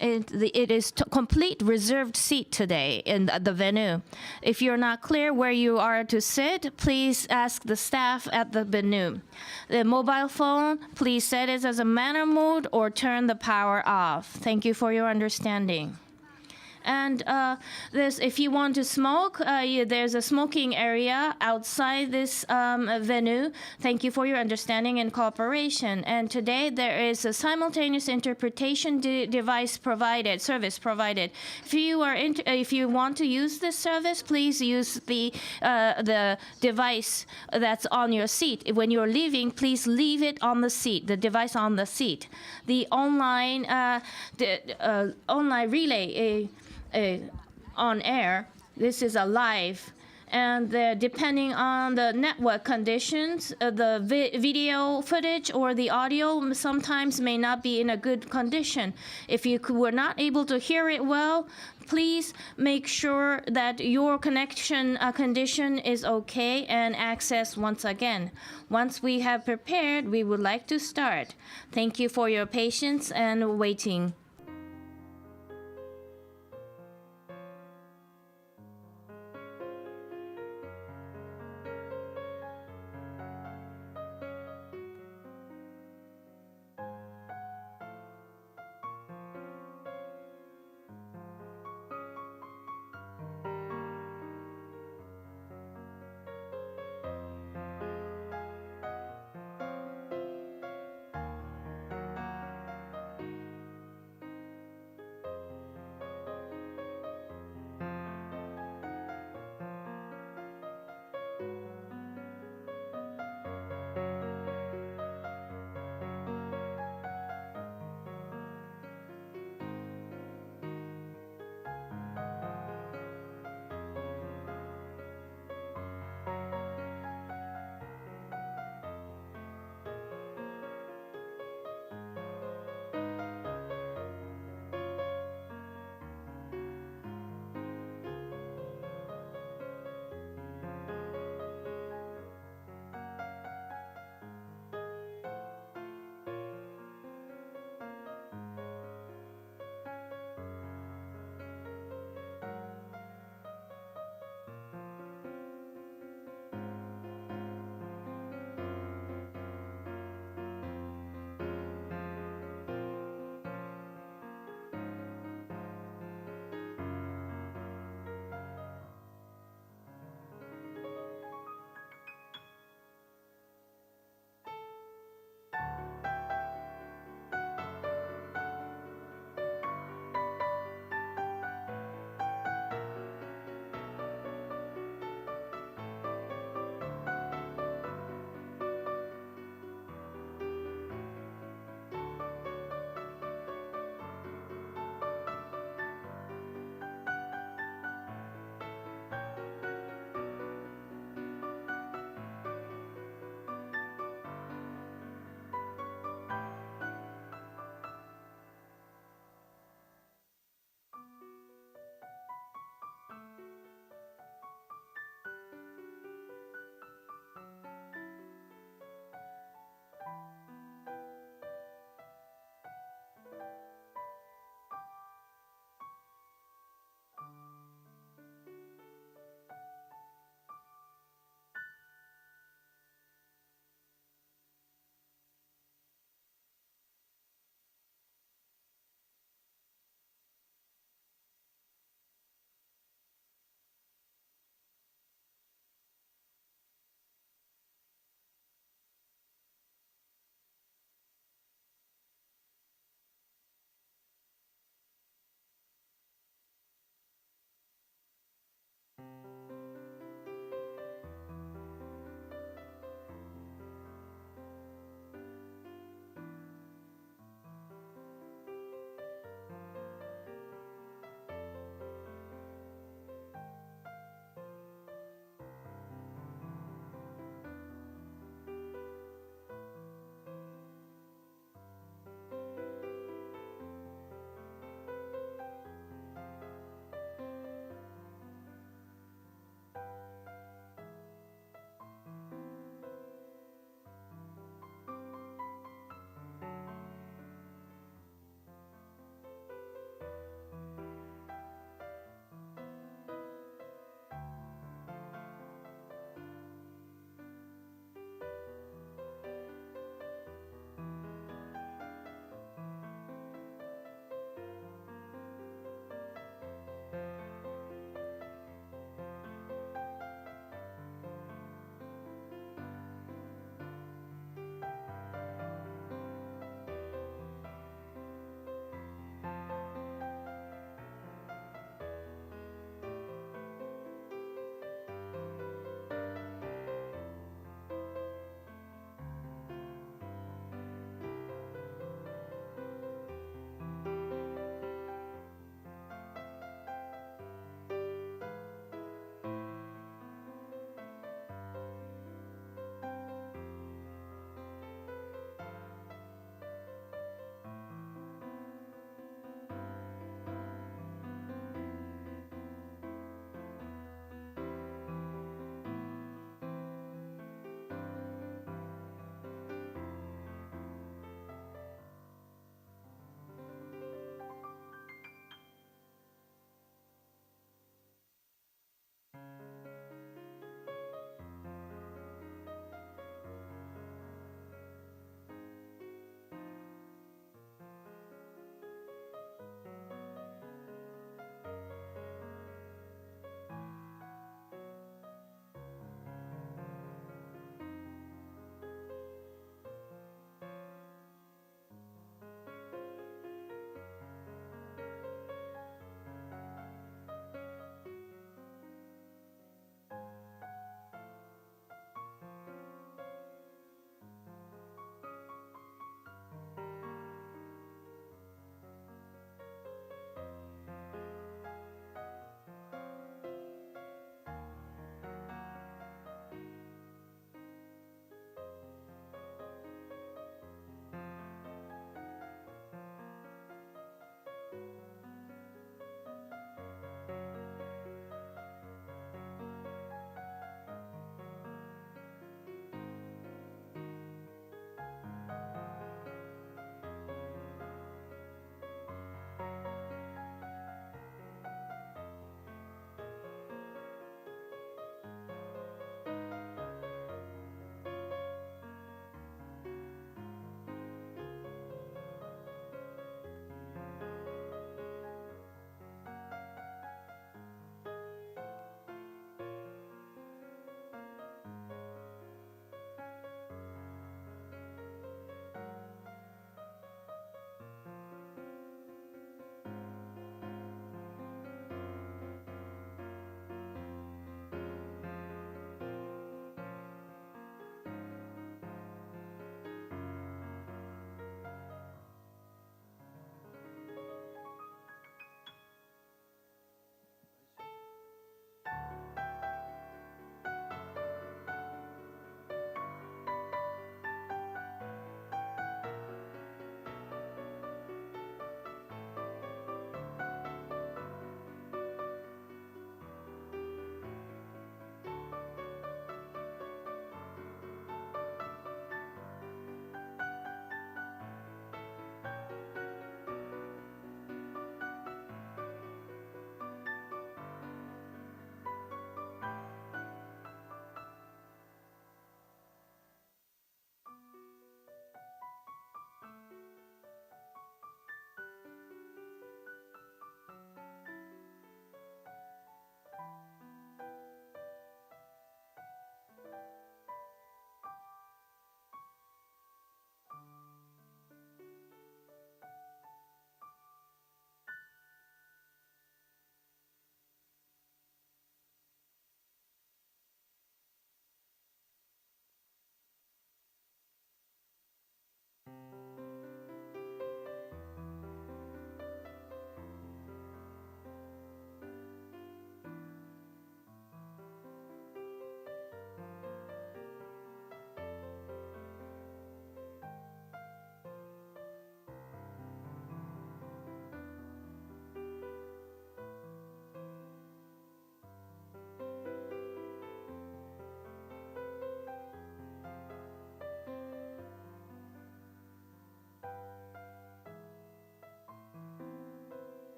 it is complete reserved seat today in the venue. If you're not clear where you are to sit, please ask the staff at the venue. The mobile phone, please set it as a manner mode or turn the power off. Thank you for your understanding. And if you want to smoke, there's a smoking area outside this venue. Thank you for your understanding and cooperation. And today there is a simultaneous interpretation device service provided. If you want to use this service, please use the device that's on your seat. When you're leaving, please leave it on the seat, the device on the seat. The online relay on air. This is a live, and depending on the network conditions, the video footage or the audio sometimes may not be in a good condition. If you were not able to hear it well, please make sure that your connection condition is okay and access once again. Once we have prepared, we would like to start. Thank you for your patience and waiting.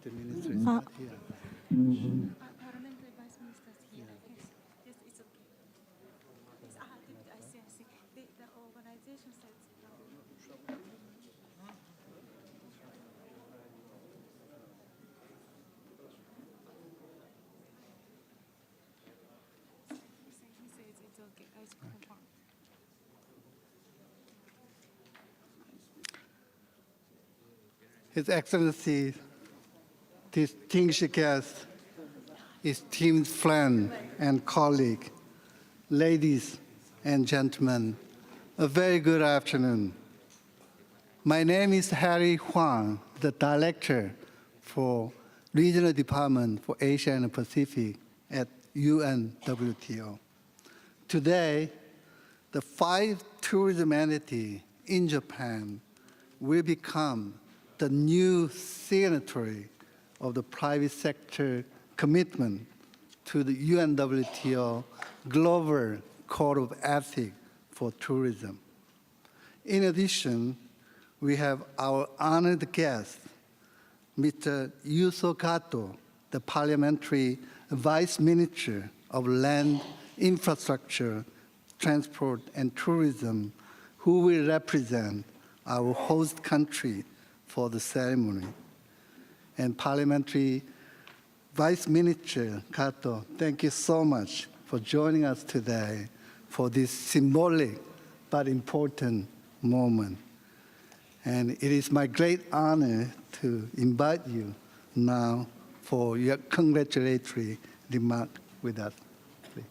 The minister is not here. Parliamentary Vice Minister here. Yes, it's okay. I see. The organization says. He says it's okay. I confirm. His Excellency, distinguished guests, esteemed friend and colleague, ladies and gentlemen, a very good afternoon. My name is Harry Huang, the Director for Regional Department for Asia and the Pacific at UNWTO. Today, the 5 tourism entities in Japan will become the new signatory of the private sector commitment to the UNWTO Global Code of Ethics for Tourism. In addition, we have our honored guest, Mr. Yuzo Kato, the Parliamentary Vice Minister of Land, Infrastructure, Transport, and Tourism, who will represent our host country for the ceremony. And Parliamentary Vice Minister Kato, thank you so much for joining us today for this symbolic but important moment. And it is my great honor to invite you now for your congratulatory remark with us. Please.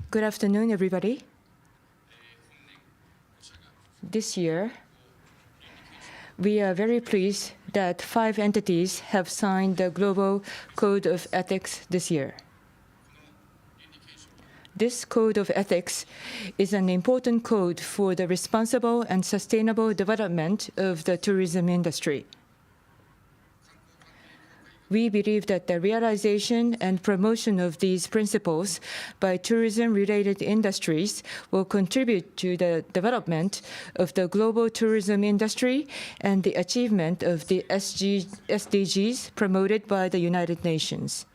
Good afternoon, everybody. This year, we are very pleased that 5 entities have signed the Global Code of Ethics this year. This Code of Ethics is an important code for the responsible and sustainable development of the tourism industry. We believe that the realization and promotion of these principles by tourism-related industries will contribute to the development of the global tourism industry and the achievement of the SDGs promoted by the United Nations.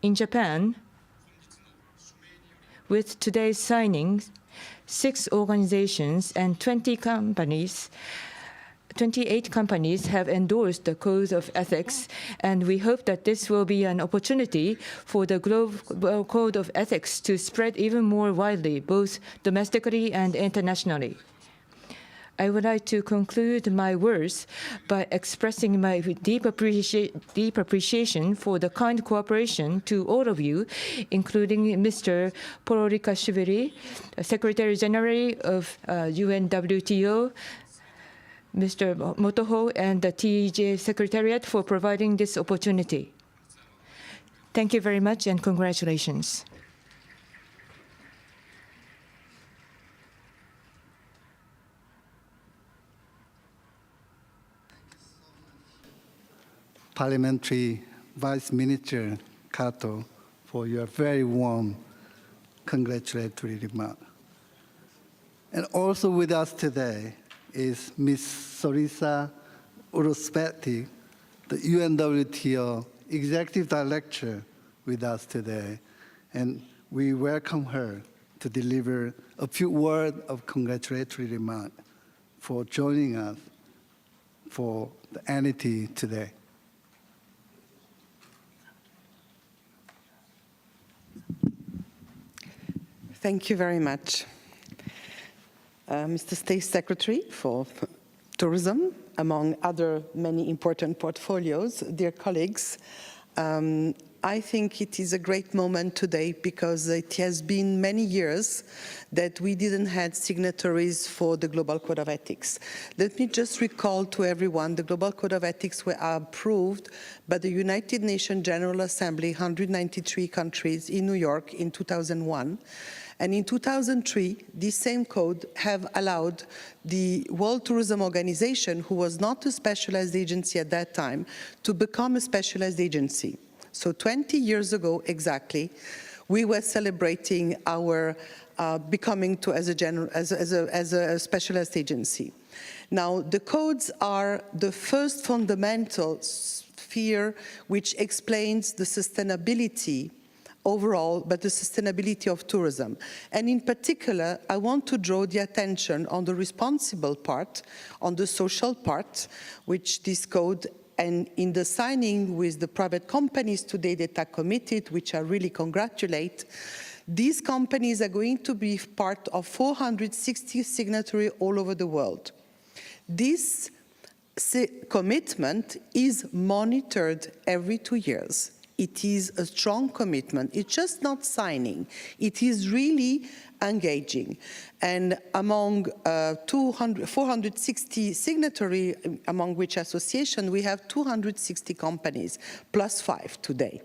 In Japan, with today's signing, 6 organizations and 28 companies have endorsed the Code of Ethics, and we hope that this will be an opportunity for the Global Code of Ethics to spread even more widely, both domestically and internationally. I would like to conclude my words by expressing my deep appreciation for the kind cooperation to all of you, including Mr. Pororikashvili, Secretary General of UNWTO, Mr. Motoho, and the TEJ Secretariat for providing this opportunity. Thank you very much and congratulations. Parliamentary Vice Minister Kato, for your very warm congratulatory remark. And also with us today is Ms. Sorisa Urospetti, the UNWTO Executive Director, with us today. And we welcome her to deliver a few words of congratulatory remark for joining us for the entity today. Thank you very much. Mr. State Secretary for Tourism, among other many important portfolios, dear colleagues, I think it is a great moment today because it has been many years that we didn't have signatories for the Global Code of Ethics. Let me just recall to everyone, the Global Code of Ethics were approved by the United Nations General Assembly, 193 countries in New York in 2001. And in 2003, this same code have allowed the World Tourism Organization, who was not a specialized agency at that time, to become a specialized agency. So 20 years ago exactly, we were celebrating our becoming as a specialized agency. Now, the codes are the first fundamental sphere which explains the sustainability overall, but the sustainability of tourism. And in particular, I want to draw the attention on the responsible part, on the social part, which this code, and in the signing with the private companies today that are committed, which I really congratulate, these companies are going to be part of 460 signatories all over the world. This commitment is monitored every 2 years. It is a strong commitment. It's just not signing. It is really engaging. And among 460 signatories, among which association, we have 260 companies, plus 5 today.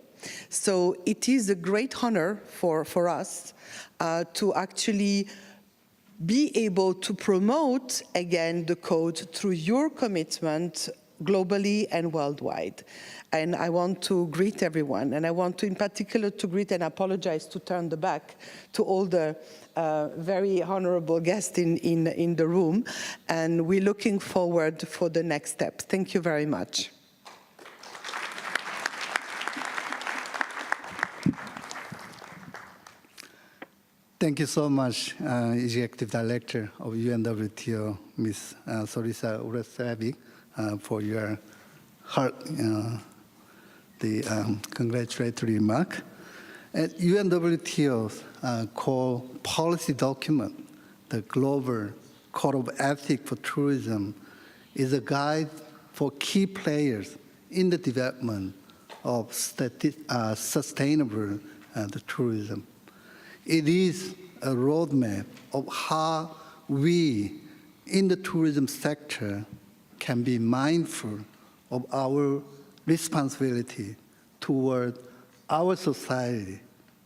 So it is a great honor for us to actually be able to promote, again, the code through your commitment globally and worldwide. And I want to greet everyone, and I want to in particular to greet and apologize to turn the back to all the very honorable guests in the room, and we're looking forward for the next step. Thank you very much. Thank you so much, Executive Director of UNWTO, Ms. Sorisa Urasavi, for your heart, the congratulatory remark. At UNWTO's core policy document, the Global Code of Ethics for Tourism is a guide for key players in the development of sustainable tourism. It is a roadmap of how we in the tourism sector can be mindful of our responsibility toward our society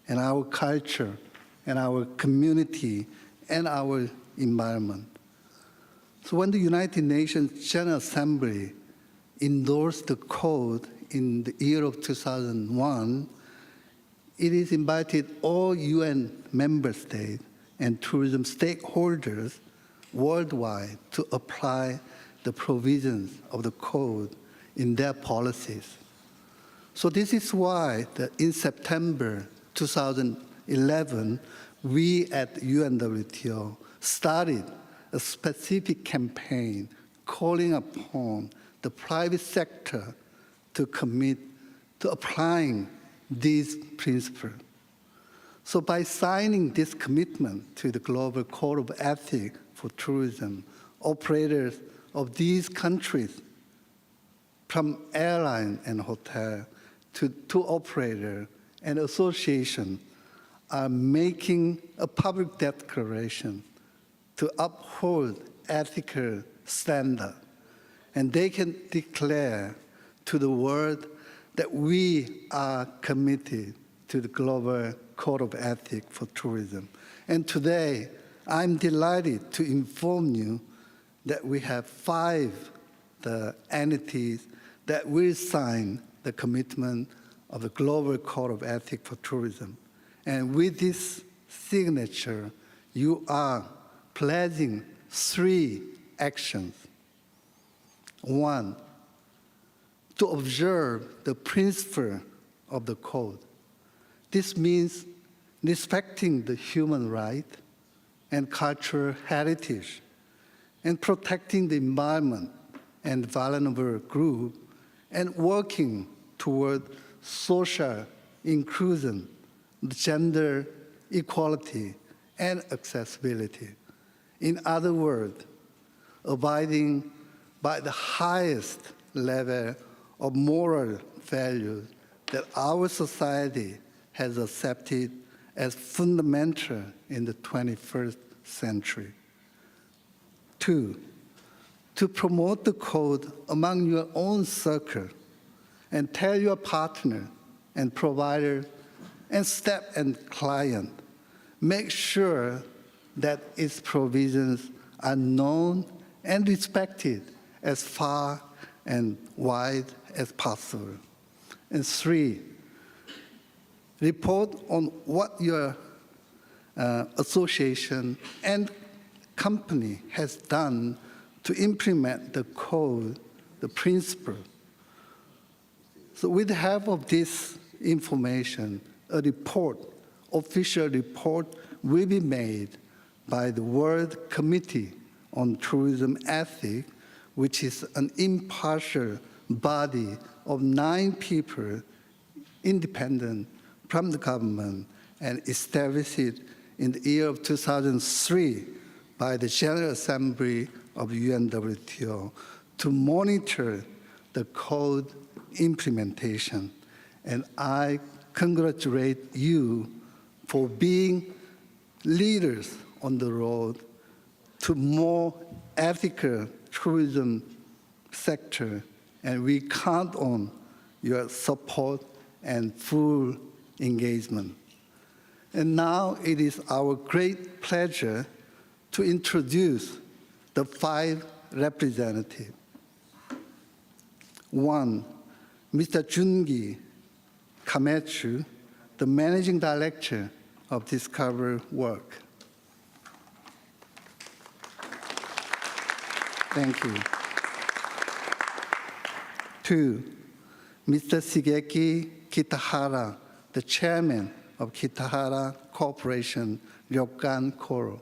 and our culture and our community and our environment. So when the United Nations General Assembly endorsed the code in the year of 2001, it is invited all UN member states and tourism stakeholders worldwide to apply the provisions of the code in their policies. So this is why in September 2011, we at UNWTO started a specific campaign calling upon the private sector to commit to applying these principles. So by signing this commitment to the Global Code of Ethics for Tourism, operators of these countries, from airline and hotel to operator and association, are making a public declaration to uphold ethical standard. And they can declare to the world that we are committed to the Global Code of Ethics for Tourism. And today, I'm delighted to inform you that we have 5 entities that will sign the commitment of the Global Code of Ethics for Tourism. And with this signature, you are pledging 3 actions. 1, to observe the principle of the code. This means respecting the human right and cultural heritage and protecting the environment and vulnerable group and working toward social inclusion, gender equality, and accessibility. In other words, abiding by the highest level of moral values that our society has accepted as fundamental in the 21st century. 2, to promote the code among your own circle and tell your partner and provider and staff and client, make sure that its provisions are known and respected as far and wide as possible. And 3, report on what your association and company has done to implement the code, the principle. So with the help of this information, a report, official report, will be made by the World Committee on Tourism Ethics, which is an impartial body of 9 people, independent from the government, and established in the year of 2003 by the General Assembly of UNWTO to monitor the code implementation. And I congratulate you for being leaders on the road to more ethical tourism sector, and we count on your support and full engagement. And now it is our great pleasure to introduce the 5 representatives. 1, Mr. Jungi Kamechu, the Managing Director of Discover Work. Thank you. 2, Mr. Shigeki Kitahara, the Chairman of Kitahara Corporation, Ryokan Koro.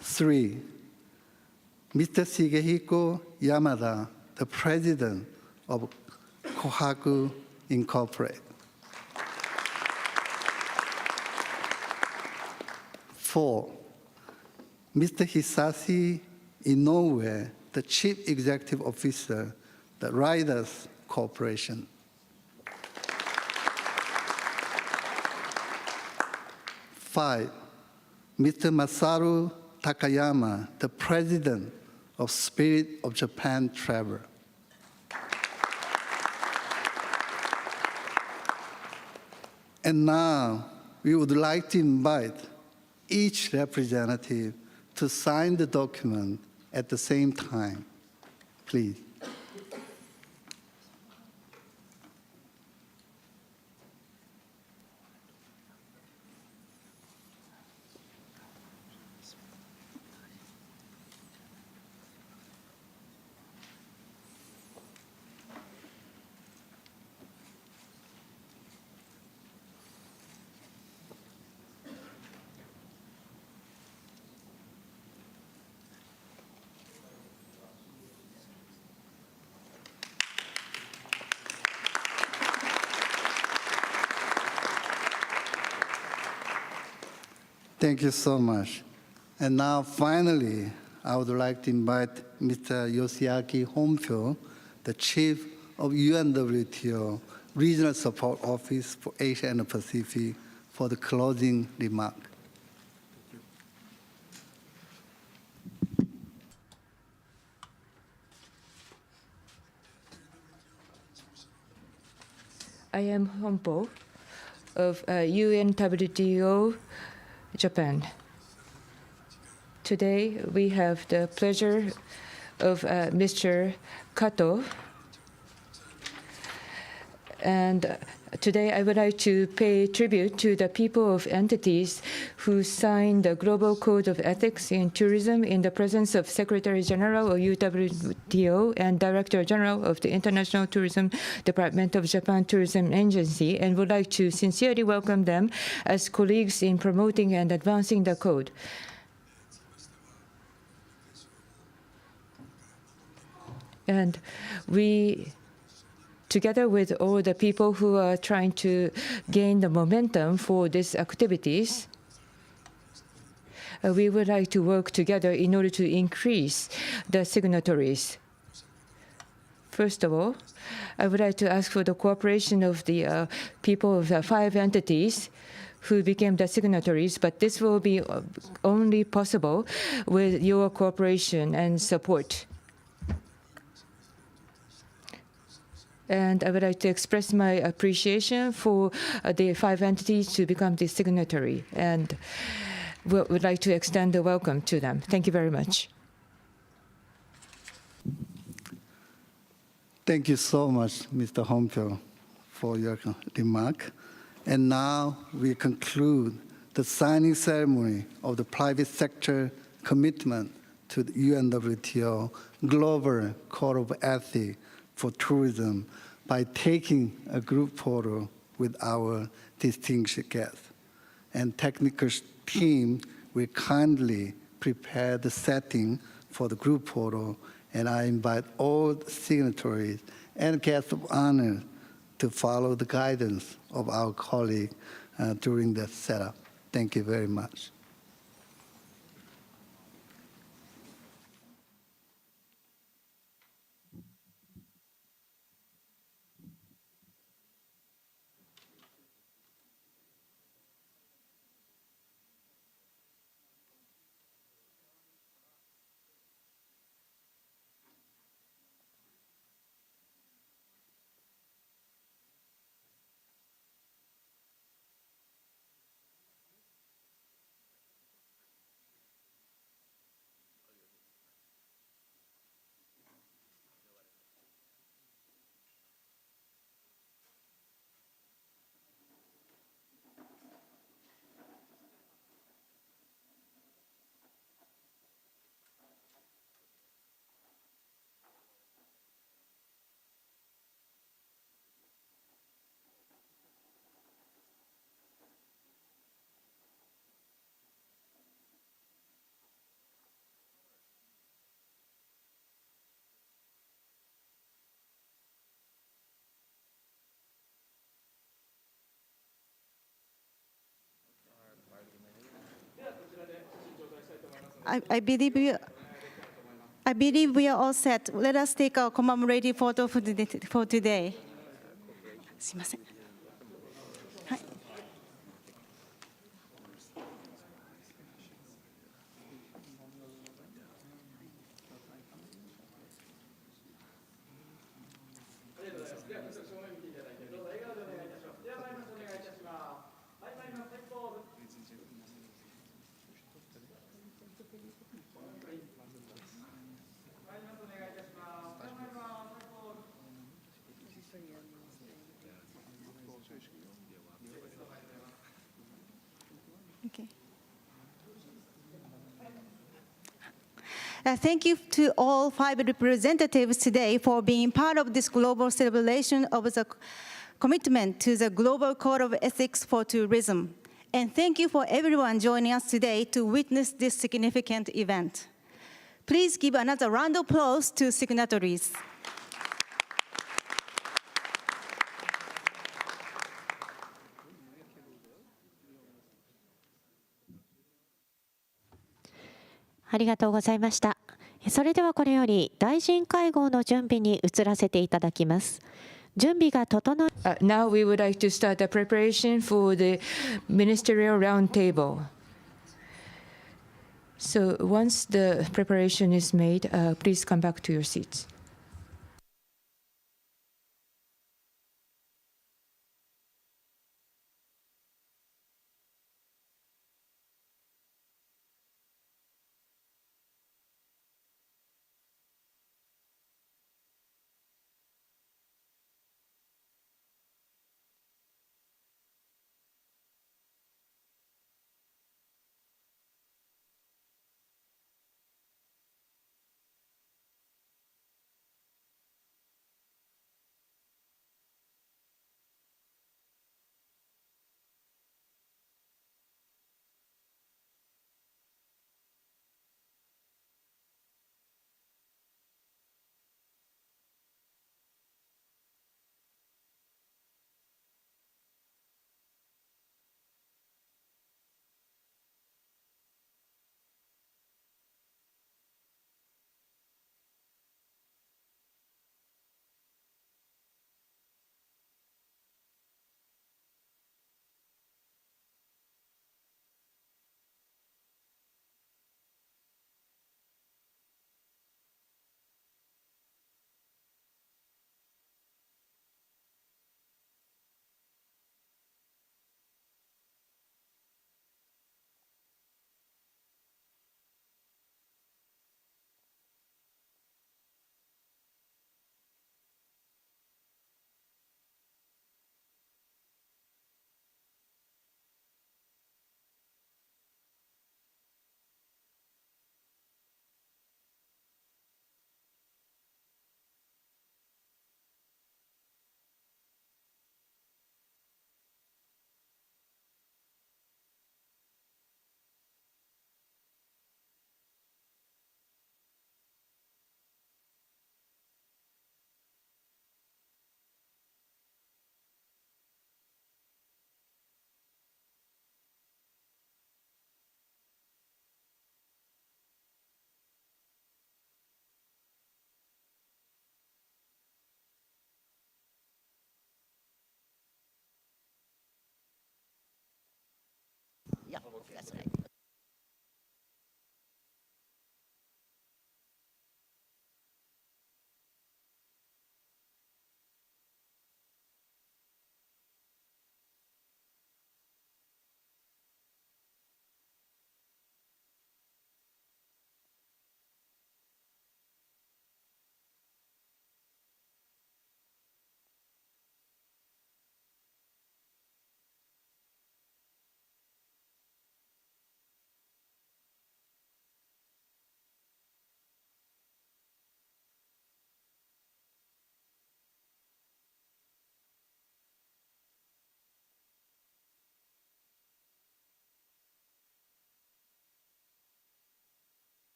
3, Mr. Shigehiko Yamada, the President of Kohaku Incorporated. 4, Mr. Hisashi Inoue, the Chief Executive Officer, the Riders Corporation. 5, Mr. Masaru Takayama, the President of Spirit of Japan Travel. And now we would like to invite each representative to sign the document at the same time, please. Thank you so much. And now, finally, I would like to invite Mr. Yoshiaki Homfyo, the Chief of UNWTO Regional Support Office for Asia and the Pacific, for the closing remark. I am Hompo of UNWTO Japan. Today, we have the pleasure of Mr. Kato. And today, I would like to pay tribute to the people of entities who signed the Global Code of Ethics in Tourism in the presence of Secretary General of UNWTO and Director General of the International Tourism Department of Japan Tourism Agency, and would like to sincerely welcome them as colleagues in promoting and advancing the code. And we, together with all the people who are trying to gain the momentum for these activities, we would like to work together in order to increase the signatories First of all, I would like to ask for the cooperation of the people of the 5 entities who became the signatories, but this will be only possible with your cooperation and support. And I would like to express my appreciation for the 5 entities to become the signatory, and would like to extend a welcome to them. Thank you very much. Thank you so much, Mr. Hompel, for your remark. And now we conclude the signing ceremony of the private sector commitment to the UNWTO Global Code of Ethics for Tourism by taking a group photo with our distinguished guests. And technical team will kindly prepare the setting for the group photo, and I invite all signatories and guests of honor to follow the guidance of our colleague during the setup. Thank you very much. I believe we are all set. Let us take a commemorative photo for today. すいません。はい。Okay. Thank you to all 5 representatives today for being part of this global celebration of the commitment to the Global Code of Ethics for Tourism. And thank you for everyone joining us today to witness this significant event. Please give another round of applause to signatories.「ありがとうございました。それではこれより大臣会合の準備に移らせていただきます。準備が整い Now we would like to start the preparation for the Ministerial Roundtable. So once the preparation is made, please come back to your seats.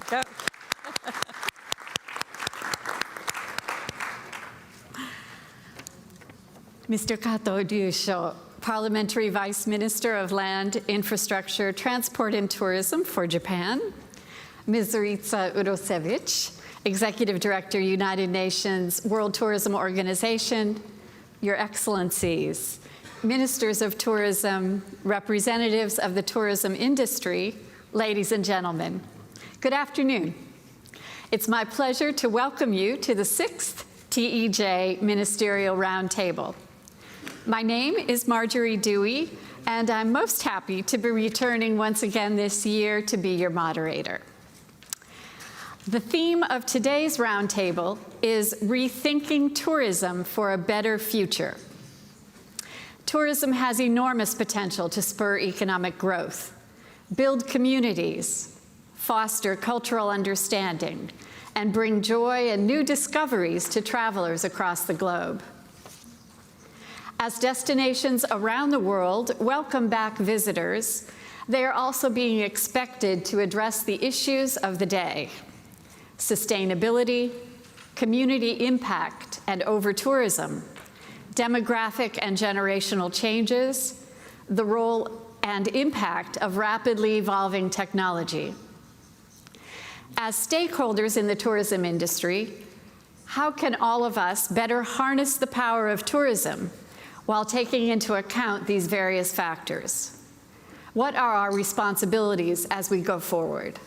Go. Mr. Kato Ryusho, Parliamentary Vice Minister of Land, Infrastructure, Transport and Tourism for Japan. Ms. Zorica Urosevich, Executive Director, United Nations World Tourism Organization. Your Excellencies, Ministers of Tourism, representatives of the tourism industry, ladies and gentlemen, good afternoon. It's my pleasure to welcome you to the 6th TEJ Ministerial Roundtable. My name is Marjorie Dewey, and I'm most happy to be returning once again this year to be your moderator. The theme of today's roundtable is Rethinking Tourism for a Better Future. Tourism has enormous potential to spur economic growth, build communities, foster cultural understanding, and bring joy and new discoveries to travelers across the globe. As destinations around the world welcome back visitors, they are also being expected to address the issues of the day: sustainability, community impact and over-tourism, demographic and generational changes, the role and impact of rapidly evolving technology. As stakeholders in the tourism industry, how can all of us better harness the power of tourism while taking into account these various factors? What are our responsibilities as we go forward?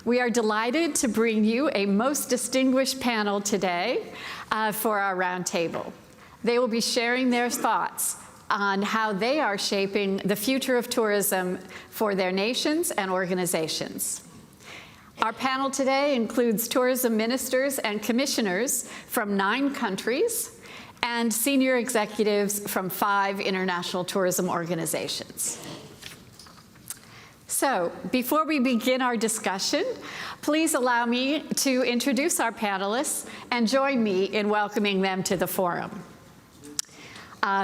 We are delighted to bring you a most distinguished panel today for our roundtable. They will be sharing their thoughts on how they are shaping the future of tourism for their nations and organizations. Our panel today includes tourism ministers and commissioners from 9 countries and senior executives from 5 international tourism organizations. So, before we begin our discussion, please allow me to introduce our panelists and join me in welcoming them to the forum.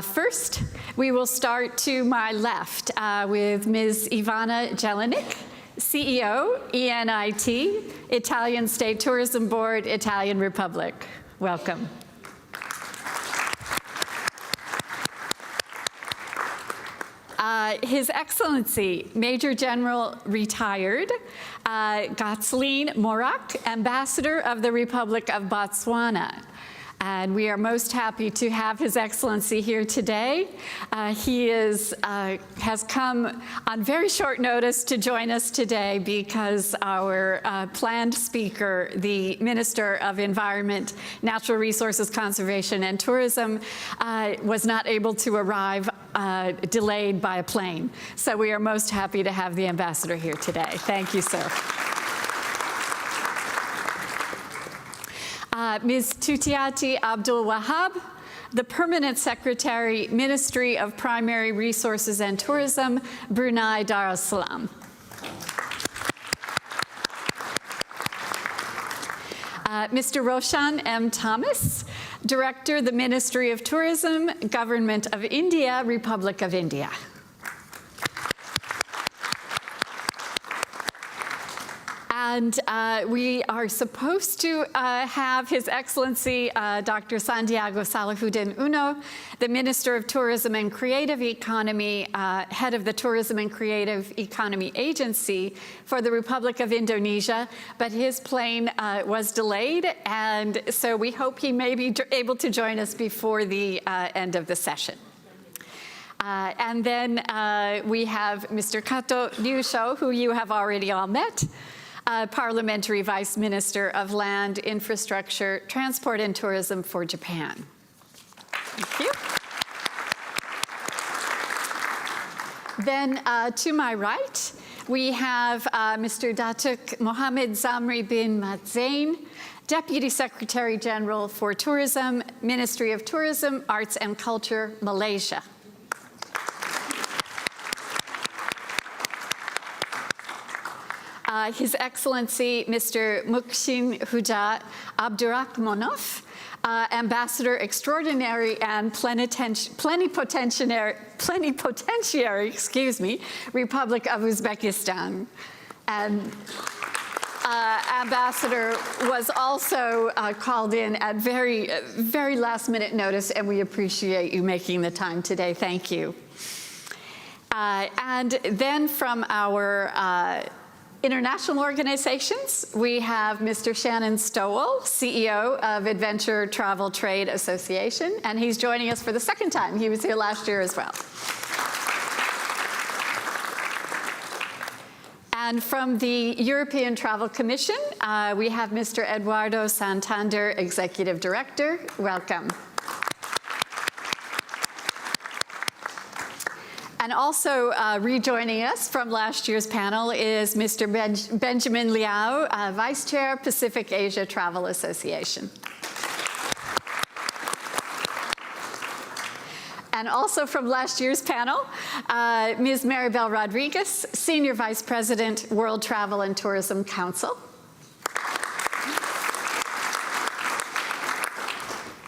First, we will start to my left with Ms. Ivana Jelinek, CEO, ENIT, Italian State Tourism Board, Italian Republic. Welcome. His Excellency, Major General Retired Gotselin Morak, Ambassador of the Republic of Botswana. And we are most happy to have His Excellency here today. He has come on very short notice to join us today because our planned speaker, the Minister of Environment, Natural Resources Conservation and Tourism, was not able to arrive, delayed by a plane. So we are most happy to have the Ambassador here today. Thank you, sir. Ms. Tutiaty Abdul Wahab, the Permanent Secretary, Ministry of Primary Resources and Tourism, Brunei Darussalam. Mr. Roshan M. Thomas, Director, the Ministry of Tourism, Government of India, Republic of India. And we are supposed to have His Excellency Dr. Santiago Salahuddin Uno, the Minister of Tourism and Creative Economy, head of the Tourism and Creative Economy Agency for the Republic of Indonesia, but his plane was delayed, and so we hope he may be able to join us before the end of the session. And then we have Mr. Kato Ryusho, who you have already all met, Parliamentary Vice Minister of Land, Infrastructure, Transport and Tourism for Japan. Thank you. Then to my right, we have Mr. Datuk Mohammed Zamri bin Madzain, Deputy Secretary General for Tourism, Ministry of Tourism, Arts and Culture, Malaysia. His Excellency Mr. Mukhsin Huja Abdurrahmanov, Ambassador Extraordinary and Plenipotentiary, Republic of Uzbekistan. And Ambassador was also called in at very last minute notice, and we appreciate you making the time today. Thank you. And then from our international organizations, we have Mr. Shannon Stowell, CEO of Adventure Travel Trade Association, and he's joining us for the second time. He was here last year as well. And from the European Travel Commission, we have Mr. Eduardo Santander, Executive Director. Welcome. And also rejoining us from last year's panel is Mr. Benjamin Liao, Vice Chair, Pacific Asia Travel Association. And also from last year's panel, Ms. Maribel Rodriguez, Senior Vice President, World Travel and Tourism Council.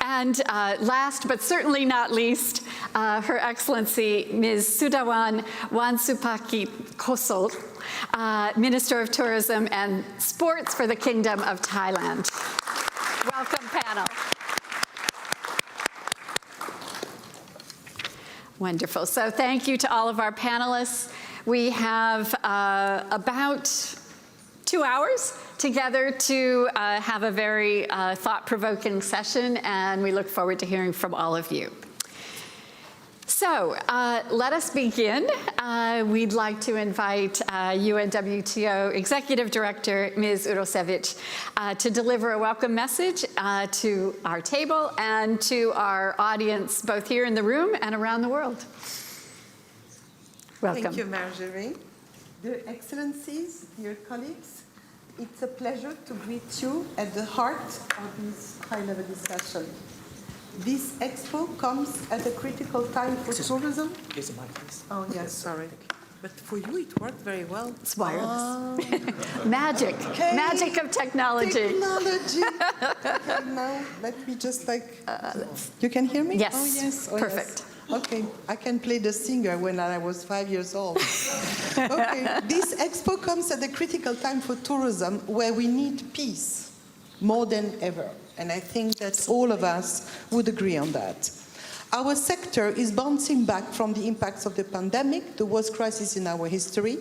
And last but certainly not least, Her Excellency Ms. Sudawan Wansupaki Kosol, Minister of Tourism and Sports for the Kingdom of Thailand. Welcome, panel. Wonderful. So thank you to all of our panelists. We have about 2 hours together to have a very thought-provoking session, and we look forward to hearing from all of you. So let us begin. We'd like to invite UNWTO Executive Director Ms. Urošević to deliver a welcome message to our table and to our audience, both here in the room and around the world. Welcome. Thank you, Marjorie. Dear Excellencies, dear colleagues, it's a pleasure to greet you at the heart of this high-level discussion. This Expo comes at a critical time for tourism. Here's a mic, please. Oh, yes, sorry. But for you, it worked very well. It's wireless. Magic. Okay. Magic of technology. Technology. Okay, now let me just you can hear me? Yes. Oh, yes. Oh, perfect. Yes. Okay, I can play the singer when I was 5 years old. Okay, this Expo comes at a critical time for tourism where we need peace more than ever. And I think that all of us would agree on that. Our sector is bouncing back from the impacts of the pandemic, the worst crisis in our history,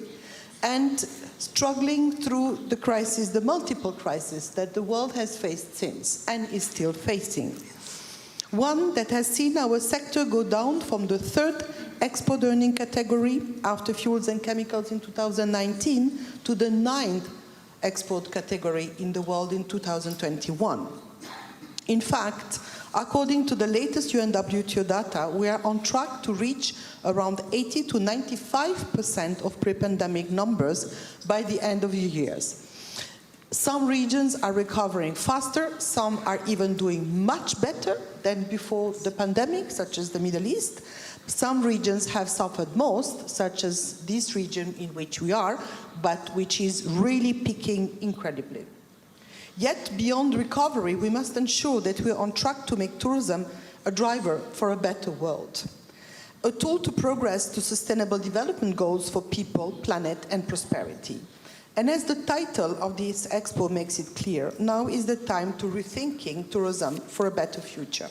and struggling through the crisis, the multiple crises that the world has faced since and is still facing. One that has seen our sector go down from the 3rd export earning category after fuels and chemicals in 2019 to the 9th export category in the world in 2021. In fact, according to the latest UNWTO data, we are on track to reach around 80 to 95% of pre-pandemic numbers by the end of the years. Some regions are recovering faster, some are even doing much better than before the pandemic, such as the Middle East. Some regions have suffered most, such as this region in which we are, but which is really peaking incredibly. Yet, beyond recovery, we must ensure that we are on track to make tourism a driver for a better world, a tool to progress to sustainable development goals for people, planet, and prosperity. And as the title of this Expo makes it clear, now is the time to rethinking tourism for a better future.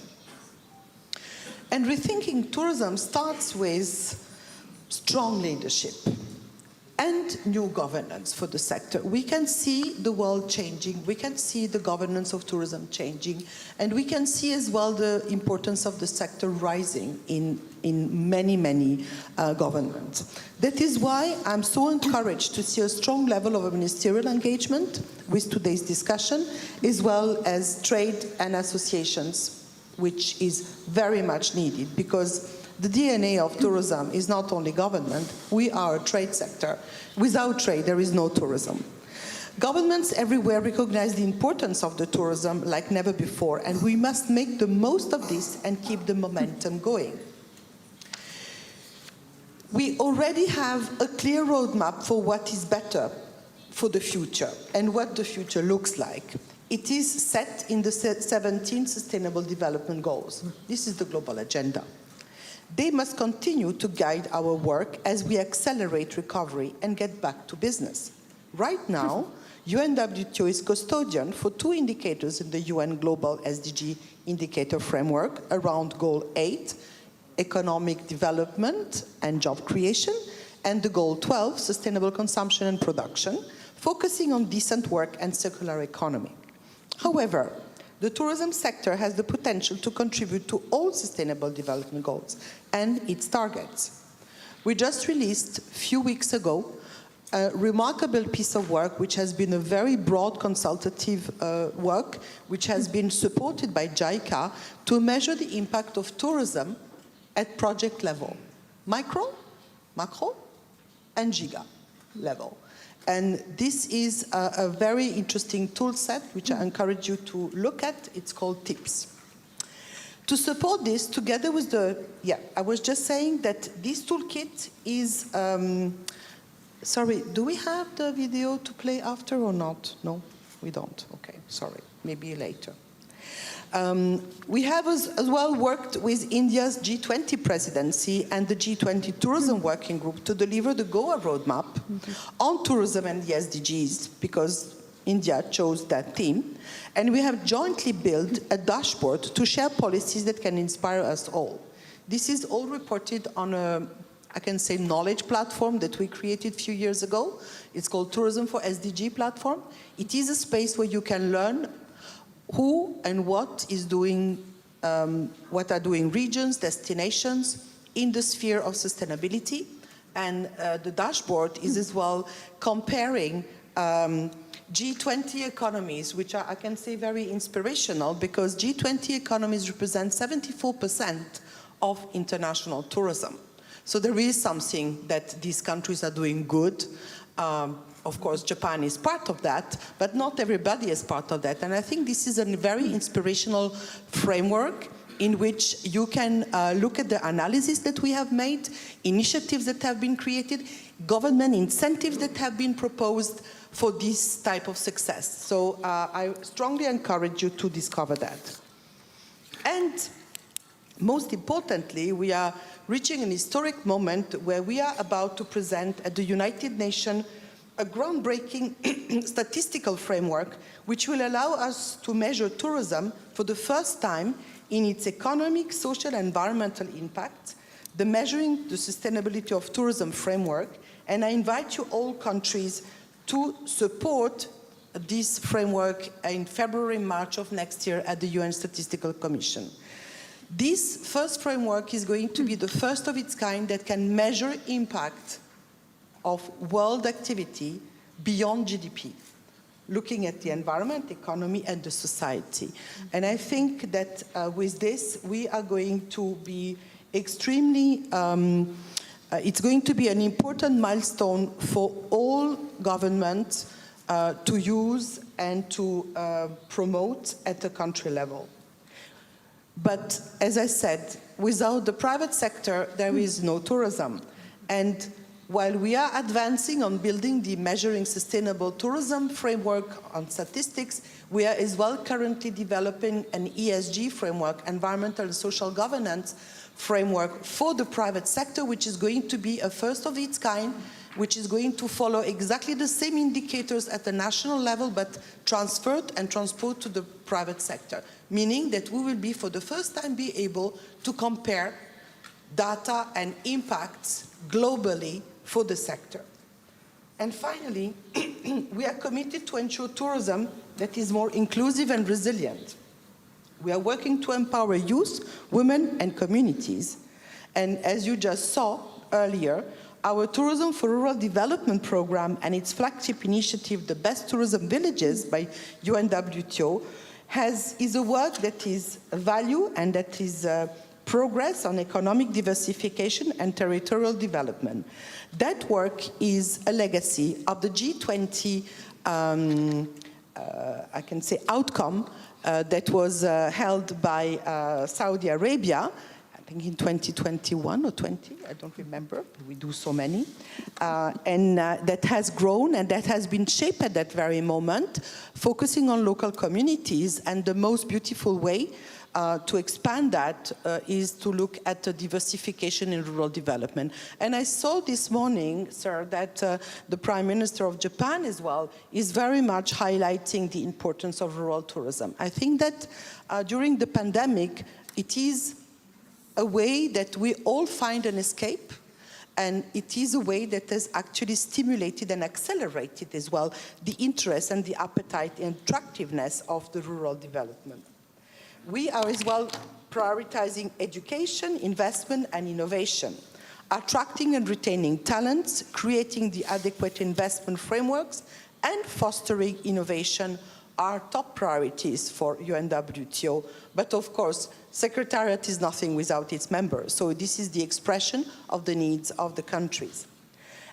And rethinking tourism starts with strong leadership and new governance for the sector. We can see the world changing, we can see the governance of tourism changing, and we can see as well the importance of the sector rising in many governments. That is why I'm so encouraged to see a strong level of ministerial engagement with today's discussion, as well as trade and associations, which is very much needed, because the DNA of tourism is not only government, we are a trade sector. Without trade, there is no tourism. Governments everywhere recognize the importance of the tourism like never before, and we must make the most of this and keep the momentum going. We already have a clear roadmap for what is better for the future and what the future looks like. It is set in the 17 Sustainable Development Goals. This is the global agenda. They must continue to guide our work as we accelerate recovery and get back to business. Right now, UNWTO is custodian for 2 indicators in the UN Global SDG Indicator Framework around Goal 8, economic development and job creation, and the Goal 12, sustainable consumption and production, focusing on decent work and circular economy. However, the tourism sector has the potential to contribute to all sustainable development goals and its targets. We just released a few weeks ago a remarkable piece of work, which has been a very broad consultative work, which has been supported by JICA to measure the impact of tourism at project level, micro, macro, and giga level. And this is a very interesting tool set, which I encourage you to look at. It's called TIPS. To support this, together with I was just saying that this toolkit is, sorry, do we have the video to play after or not? No, we don't. Okay, sorry, maybe later. We have as well worked with India's G20 presidency and the G20 Tourism Working Group to deliver the Goa roadmap on tourism and the SDGs, because India chose that theme. And we have jointly built a dashboard to share policies that can inspire us all. This is all reported on a, I can say, knowledge platform that we created a few years ago. It's called Tourism for SDG platform. It is a space where you can learn who and what is doing, what are doing regions, destinations in the sphere of sustainability. And the dashboard is as well comparing G20 economies, which are, I can say, very inspirational, because G20 economies represent 74% of international tourism. So there is something that these countries are doing good. Of course, Japan is part of that, but not everybody is part of that. And I think this is a very inspirational framework in which you can look at the analysis that we have made, initiatives that have been created, government incentives that have been proposed for this type of success. So I strongly encourage you to discover that. And most importantly, we are reaching an historic moment where we are about to present at the United Nations a groundbreaking statistical framework which will allow us to measure tourism for the first time in its economic, social, and environmental impact, the Measuring the Sustainability of Tourism framework. And I invite you all countries to support this framework in February, March of next year at the UN Statistical Commission. This first framework is going to be the first of its kind that can measure impact of world activity beyond GDP, looking at the environment, economy, and the society. And I think that with this, we are going to be extremely, it's going to be an important milestone for all governments to use and to promote at the country level. But as I said, without the private sector, there is no tourism. And while we are advancing on building the Measuring Sustainable Tourism framework on statistics, we are as well currently developing an ESG framework, environmental and social governance framework for the private sector, which is going to be a first of its kind, which is going to follow exactly the same indicators at the national level, but transferred and transported to the private sector, meaning that we will be, for the first time, be able to compare data and impacts globally for the sector. And finally, we are committed to ensure tourism that is more inclusive and resilient. We are working to empower youth, women, and communities. And as you just saw earlier, our Tourism for Rural Development program and its flagship initiative, the Best Tourism Villages by UNWTO, is a work that is a value and that is progress on economic diversification and territorial development. That work is a legacy of the G20, I can say, outcome that was held by Saudi Arabia, think in 2021 or 20, I don't remember, we do so many, and that has grown and that has been shaped at that very moment, focusing on local communities, and the most beautiful way to expand that is to look at the diversification in rural development. And I saw this morning, sir, that the Prime Minister of Japan as well is very much highlighting the importance of rural tourism. I think that during the pandemic, it is a way that we all find an escape, and it is a way that has actually stimulated and accelerated as well the interest and the appetite and attractiveness of the rural development. We are as well prioritizing education, investment, and innovation, attracting and retaining talents, creating the adequate investment frameworks, and fostering innovation are top priorities for UNWTO. But of course, Secretariat is nothing without its members, so this is the expression of the needs of the countries.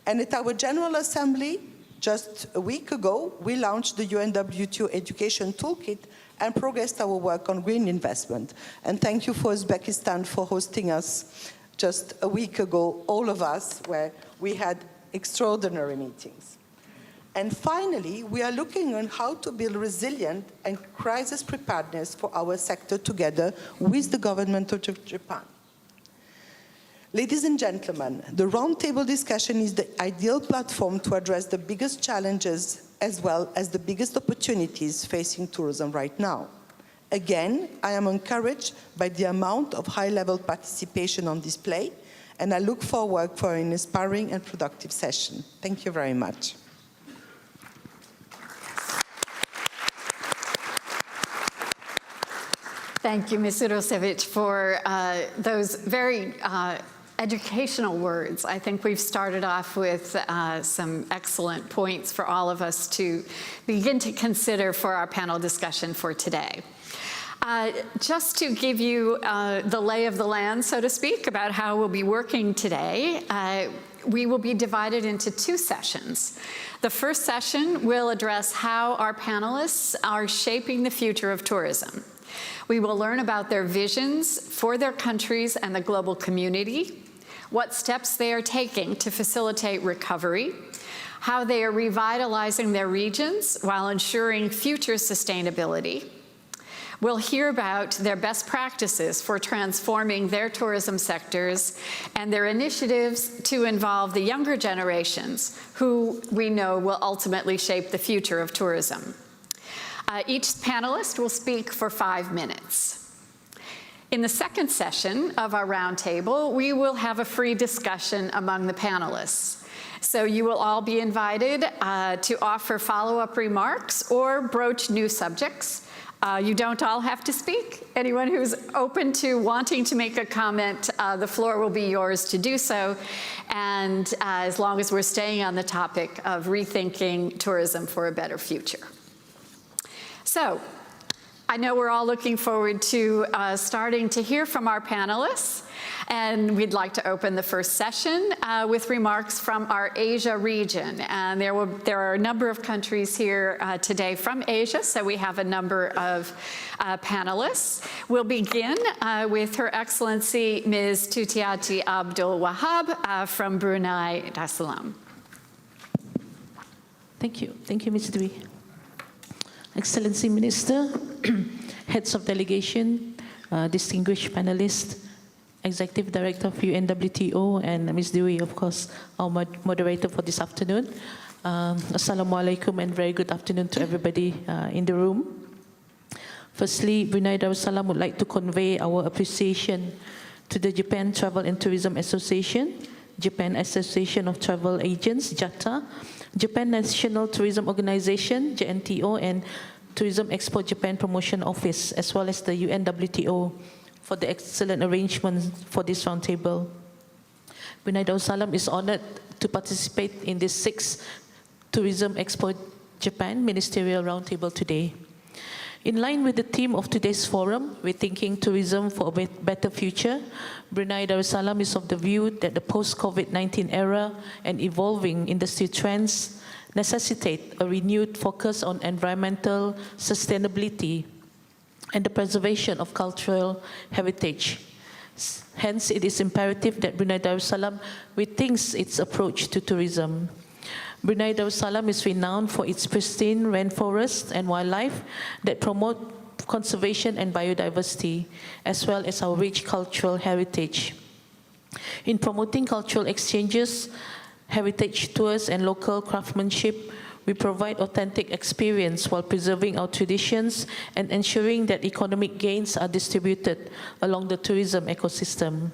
And at our General Assembly, just a week ago, we launched the UNWTO Education Toolkit and progressed our work on green investment. And thank you for Uzbekistan for hosting us just a week ago, all of us, where we had extraordinary meetings. And finally, we are looking on how to build resilient and crisis preparedness for our sector together with the government of Japan. Ladies and gentlemen, the roundtable discussion is the ideal platform to address the biggest challenges as well as the biggest opportunities facing tourism right now. Again, I am encouraged by the amount of high-level participation on display, and I look forward for an inspiring and productive session. Thank you very much. Thank you, Ms. Urošević, for those very educational words. I think we've started off with some excellent points for all of us to begin to consider for our panel discussion for today. Just to give you the lay of the land, so to speak, about how we'll be working today, we will be divided into two sessions. The first session will address how our panelists are shaping the future of tourism. We will learn about their visions for their countries and the global community, what steps they are taking to facilitate recovery, how they are revitalizing their regions while ensuring future sustainability. We'll hear about their best practices for transforming their tourism sectors and their initiatives to involve the younger generations, who we know will ultimately shape the future of tourism. Each panelist will speak for 5 minutes. In the second session of our roundtable, we will have a free discussion among the panelists. So you will all be invited to offer follow-up remarks or broach new subjects. You don't all have to speak. Anyone who's open to wanting to make a comment, the floor will be yours to do so. And as long as we're staying on the topic of rethinking tourism for a better future. So, I know we're all looking forward to starting to hear from our panelists, and we'd like to open the first session with remarks from our Asia region. And there are a number of countries here today from Asia, so we have a number of panelists. We'll begin with Her Excellency Ms. Tutiaty Abdul Wahab from Brunei Darussalam. Thank you, Ms. Dewey. Excellency Minister, heads of delegation, distinguished panelists, Executive Director of UNWTO, and Ms. Dewey, of course, our moderator for this afternoon. Assalamu alaikum and very good afternoon to everybody in the room. Firstly, Brunei Darussalam would like to convey our appreciation to the Japan Travel and Tourism Association, Japan Association of Travel Agents, JATA, Japan National Tourism Organization, JNTO, and Tourism Expo Japan Promotion Office, as well as the UNWTO for the excellent arrangements for this roundtable. Brunei Darussalam is honored to participate in this 6th Tourism Expo Japan Ministerial Roundtable today. In line with the theme of today's forum, Rethinking Tourism for a Better Future, Brunei Darussalam is of the view that the post-COVID-19 era and evolving industry trends necessitate a renewed focus on environmental sustainability and the preservation of cultural heritage. Hence, it is imperative that Brunei Darussalam rethinks its approach to tourism. Brunei Darussalam is renowned for its pristine rainforests and wildlife that promote conservation and biodiversity, as well as our rich cultural heritage. In promoting cultural exchanges, heritage tours, and local craftsmanship, we provide authentic experience while preserving our traditions and ensuring that economic gains are distributed along the tourism ecosystem.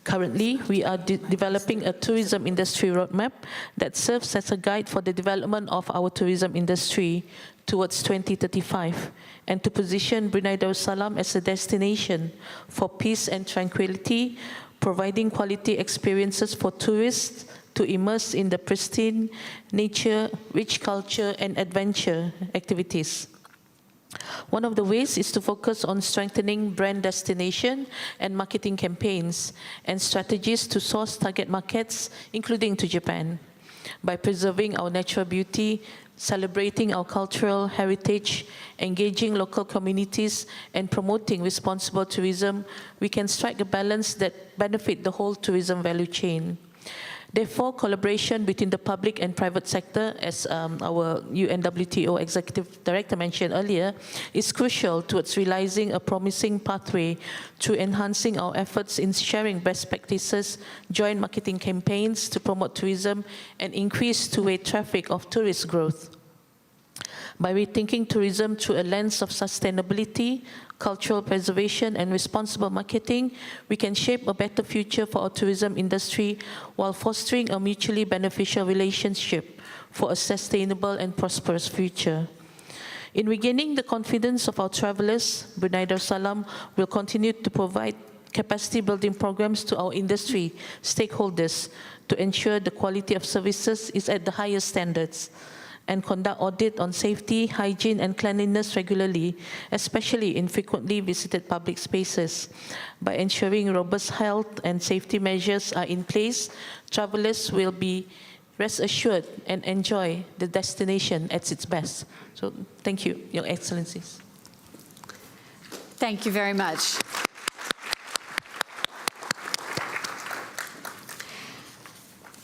Currently, we are developing a tourism industry roadmap that serves as a guide for the development of our tourism industry towards 2035, and to position Brunei Darussalam as a destination for peace and tranquility, providing quality experiences for tourists to immerse in the pristine nature, rich culture, and adventure activities. One of the ways is to focus on strengthening brand destination and marketing campaigns and strategies to source target markets, including to Japan. By preserving our natural beauty, celebrating our cultural heritage, engaging local communities, and promoting responsible tourism, we can strike a balance that benefits the whole tourism value chain. Therefore, collaboration between the public and private sector, as our UNWTO Executive Director mentioned earlier, is crucial towards realizing a promising pathway to enhancing our efforts in sharing best practices, joint marketing campaigns to promote tourism, and increase two-way traffic of tourist growth. By rethinking tourism through a lens of sustainability, cultural preservation, and responsible marketing, we can shape a better future for our tourism industry while fostering a mutually beneficial relationship for a sustainable and prosperous future. In regaining the confidence of our travelers, Brunei Darussalam will continue to provide capacity building programs to our industry stakeholders to ensure the quality of services is at the highest standards, and conduct audit on safety, hygiene, and cleanliness regularly, especially in frequently visited public spaces. By ensuring robust health and safety measures are in place, travelers will be rest assured and enjoy the destination at its best. So thank you, Your Excellencies. Thank you very much.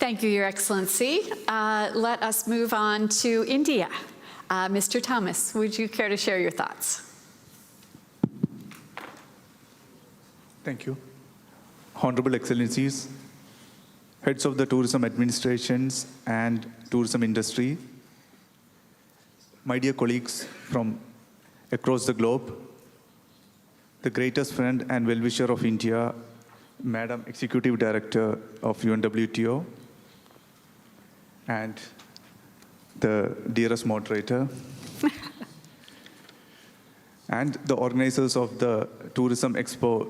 Thank you, Your Excellency. Let us move on to India. Mr. Thomas, would you care to share your thoughts? Thank you. Honorable Excellencies, heads of the tourism administrations and tourism industry, my dear colleagues from across the globe, the greatest friend and well-wisher of India, Madam Executive Director of UNWTO, and the dearest moderator, and the organizers of the Tourism Expo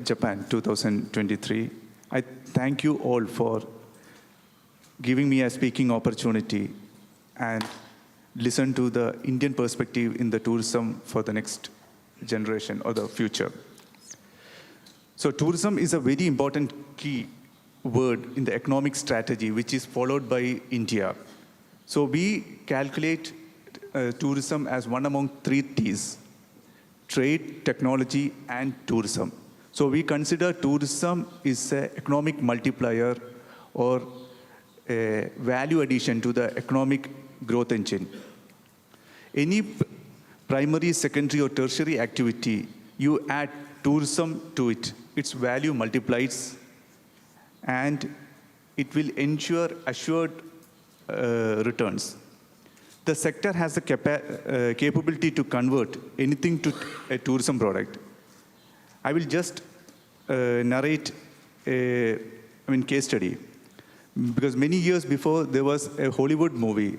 Japan 2023. I thank you all for giving me a speaking opportunity and listen to the Indian perspective in the tourism for the next generation or the future. So tourism is a very important key word in the economic strategy which is followed by India. So we calculate tourism as one among 3 T's: trade, technology, and tourism. So we consider tourism is an economic multiplier or a value addition to the economic growth engine. Any primary, secondary, or tertiary activity, you add tourism to it, its value multiplies, and it will ensure assured returns. The sector has the capability to convert anything to a tourism product. I will just narrate a case study. Because many years before, there was a Hollywood movie,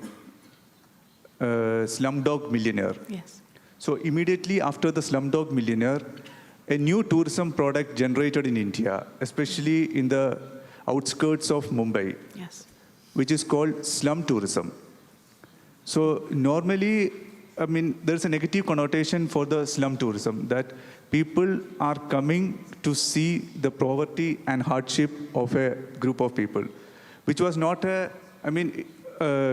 Slumdog Millionaire. Yes. So immediately after the Slumdog Millionaire, a new tourism product generated in India, especially in the outskirts of Mumbai, Yes. which is called slum tourism. So normally, there's a negative connotation for the slum tourism, that people are coming to see the poverty and hardship of a group of people, which was not a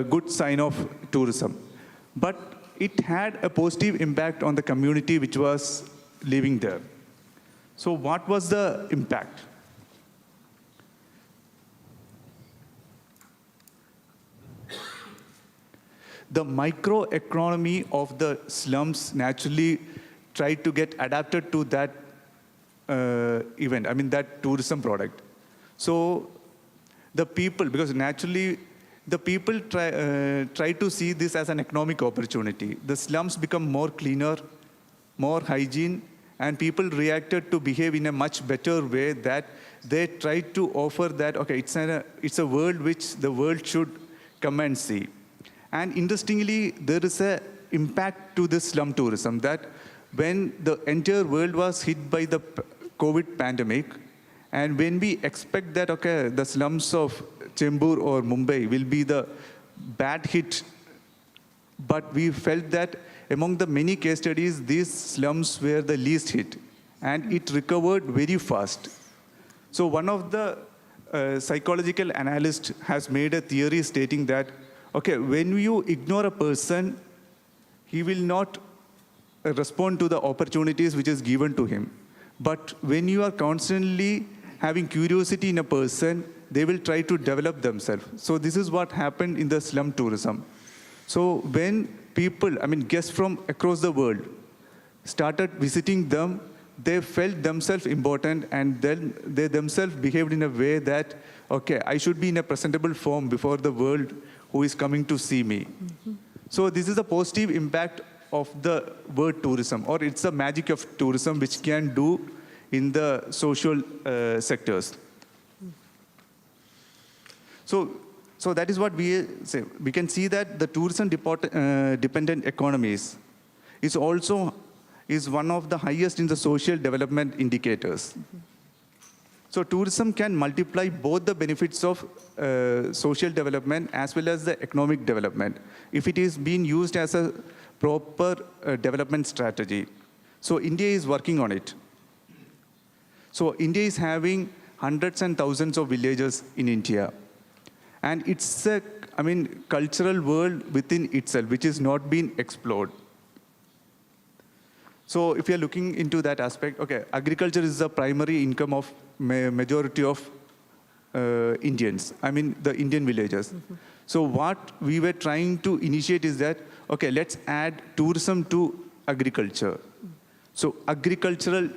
good sign of tourism. But it had a positive impact on the community which was living there. So what was the impact? The microeconomy of the slums naturally tried to get adapted to that event, I mean that tourism product. So the people, because naturally the people try to see this as an economic opportunity. The slums become more cleaner, more hygiene, and people reacted to behave in a much better way that they tried to offer that, okay, it's a world which the world should come and see. And interestingly, there is an impact to this slum tourism that when the entire world was hit by the COVID pandemic, and when we expect that, okay, the slums of Chembur or Mumbai will be the bad hit, but we felt that among the many case studies, these slums were the least hit, and it recovered very fast. So one of the psychological analysts has made a theory stating that, okay, when you ignore a person, he will not respond to the opportunities which is given to him. But when you are constantly having curiosity in a person, they will try to develop themselves. So this is what happened in the slum tourism. So when people, I mean guests from across the world, started visiting them, they felt themselves important, and then they themselves behaved in a way that, okay, I should be in a presentable form before the world who is coming to see me. Mm-hmm. So this is a positive impact of the word tourism, or it's a magic of tourism which can do in the social sectors. So that is what we say. We can see that the tourism dependent economies is also one of the highest in the social development indicators. Mm-hmm. So tourism can multiply both the benefits of social development as well as the economic development if it is being used as a proper development strategy. So India is working on it. So India is having hundreds and thousands of villages in India. And it's a, cultural world within itself, which is not being explored. So if you're looking into that aspect, okay, agriculture is the primary income of majority of Indians, the Indian villagers. Mm-hmm. So what we were trying to initiate is that, okay, let's add tourism to agriculture. So agricultural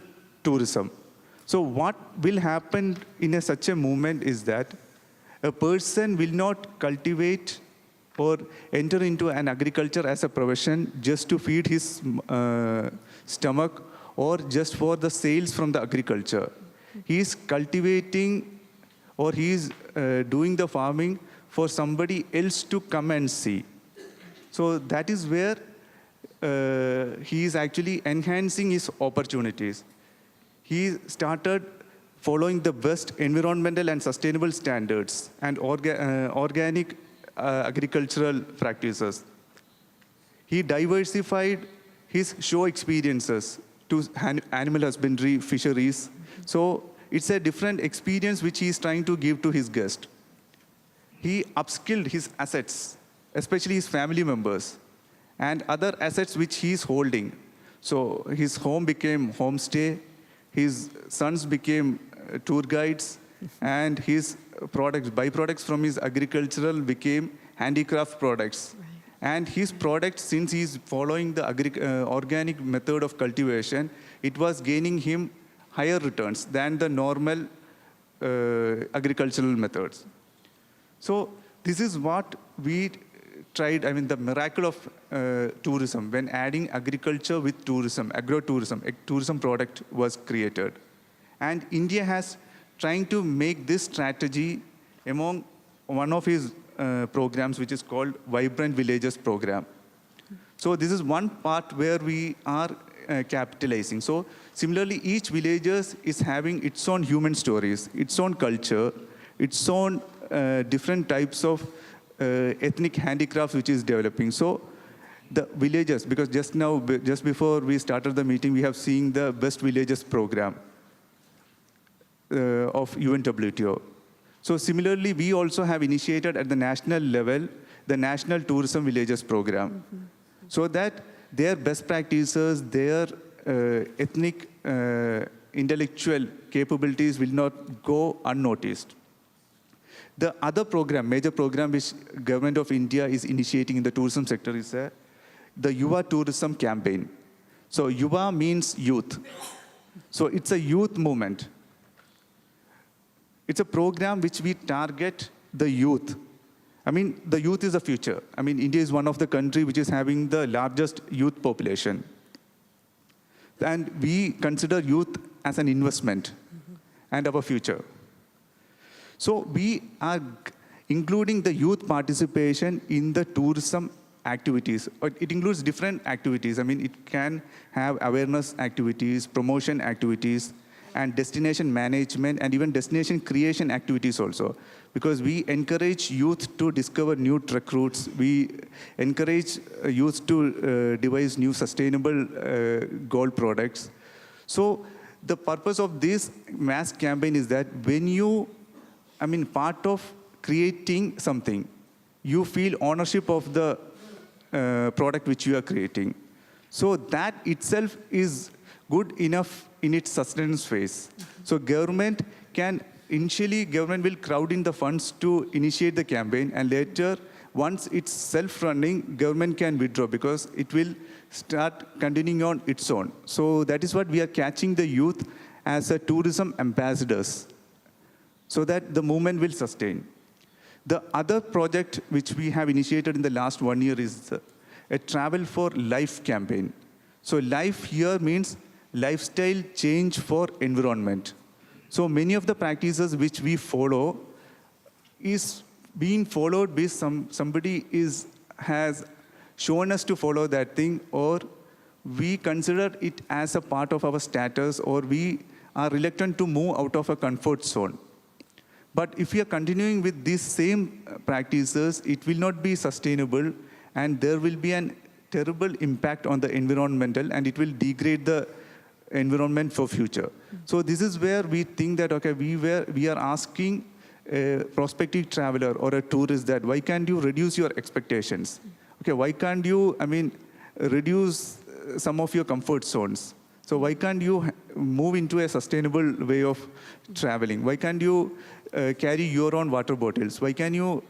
tourism. So what will happen in such a movement is that a person will not cultivate or enter into an agriculture as a profession just to feed his stomach or just for the sales from the agriculture. He is cultivating or he is doing the farming for somebody else to come and see. So that is where he is actually enhancing his opportunities. He started following the best environmental and sustainable standards and organic agricultural practices. He diversified his show experiences to animal husbandry, fisheries. So it's a different experience which he is trying to give to his guest. He upskilled his assets, especially his family members, and other assets which he is holding. So his home became homestay, his sons became tour guides, and his byproducts from his agricultural became handicraft products. Right. And his products, since he's following the organic method of cultivation, it was gaining him higher returns than the normal agricultural methods. So this is what we tried, the miracle of tourism, when adding agriculture with tourism, agrotourism, a tourism product was created. And India has trying to make this strategy among one of his programs, which is called Vibrant Villages Program. So this is one part where we are capitalizing. So similarly, each villages is having its own human stories, its own culture, its own different types of ethnic handicrafts which is developing. So the villages, because just before we started the meeting, we have seen the Best Villages Program of UNWTO. So similarly, we also have initiated at the national level the National Tourism Villages Program, mm-hmm. so that their best practices, their ethnic intellectual capabilities will not go unnoticed. The other program, major program which Government of India is initiating in the tourism sector is the Yuva Tourism campaign. So Yuva means youth. So it's a youth movement. It's a program which we target the youth. I mean, the youth is the future. I mean, India is one of the countries which is having the largest youth population. And we consider youth as an investment and our future. So we are including the youth participation in the tourism activities. It includes different activities. I mean, it can have awareness activities, promotion activities, and destination management, and even destination creation activities also. Because we encourage youth to discover new trek routes. We encourage youth to devise new sustainable gold products. So the purpose of this mass campaign is that when you, part of creating something, you feel ownership of the product which you are creating. So that itself is good enough in its sustenance phase. So government will crowd in the funds to initiate the campaign, and later, once it's self-running, government can withdraw because it will start continuing on its own. So that is what we are catching the youth as a tourism ambassadors, so that the movement will sustain. The other project which we have initiated in the last 1 year is a Travel for Life campaign. So life here means lifestyle change for environment. So many of the practices which we follow is being followed by somebody has shown us to follow that thing, or we consider it as a part of our status, or we are reluctant to move out of a comfort zone. But if we are continuing with these same practices, it will not be sustainable, and there will be a terrible impact on the environmental, and it will degrade the environment for future. So this is where we think that, okay, we are asking a prospective traveler or a tourist that why can't you reduce your expectations? Okay, why can't you, reduce some of your comfort zones? So why can't you move into a sustainable way of traveling? Why can't you carry your own water bottles? Why can't you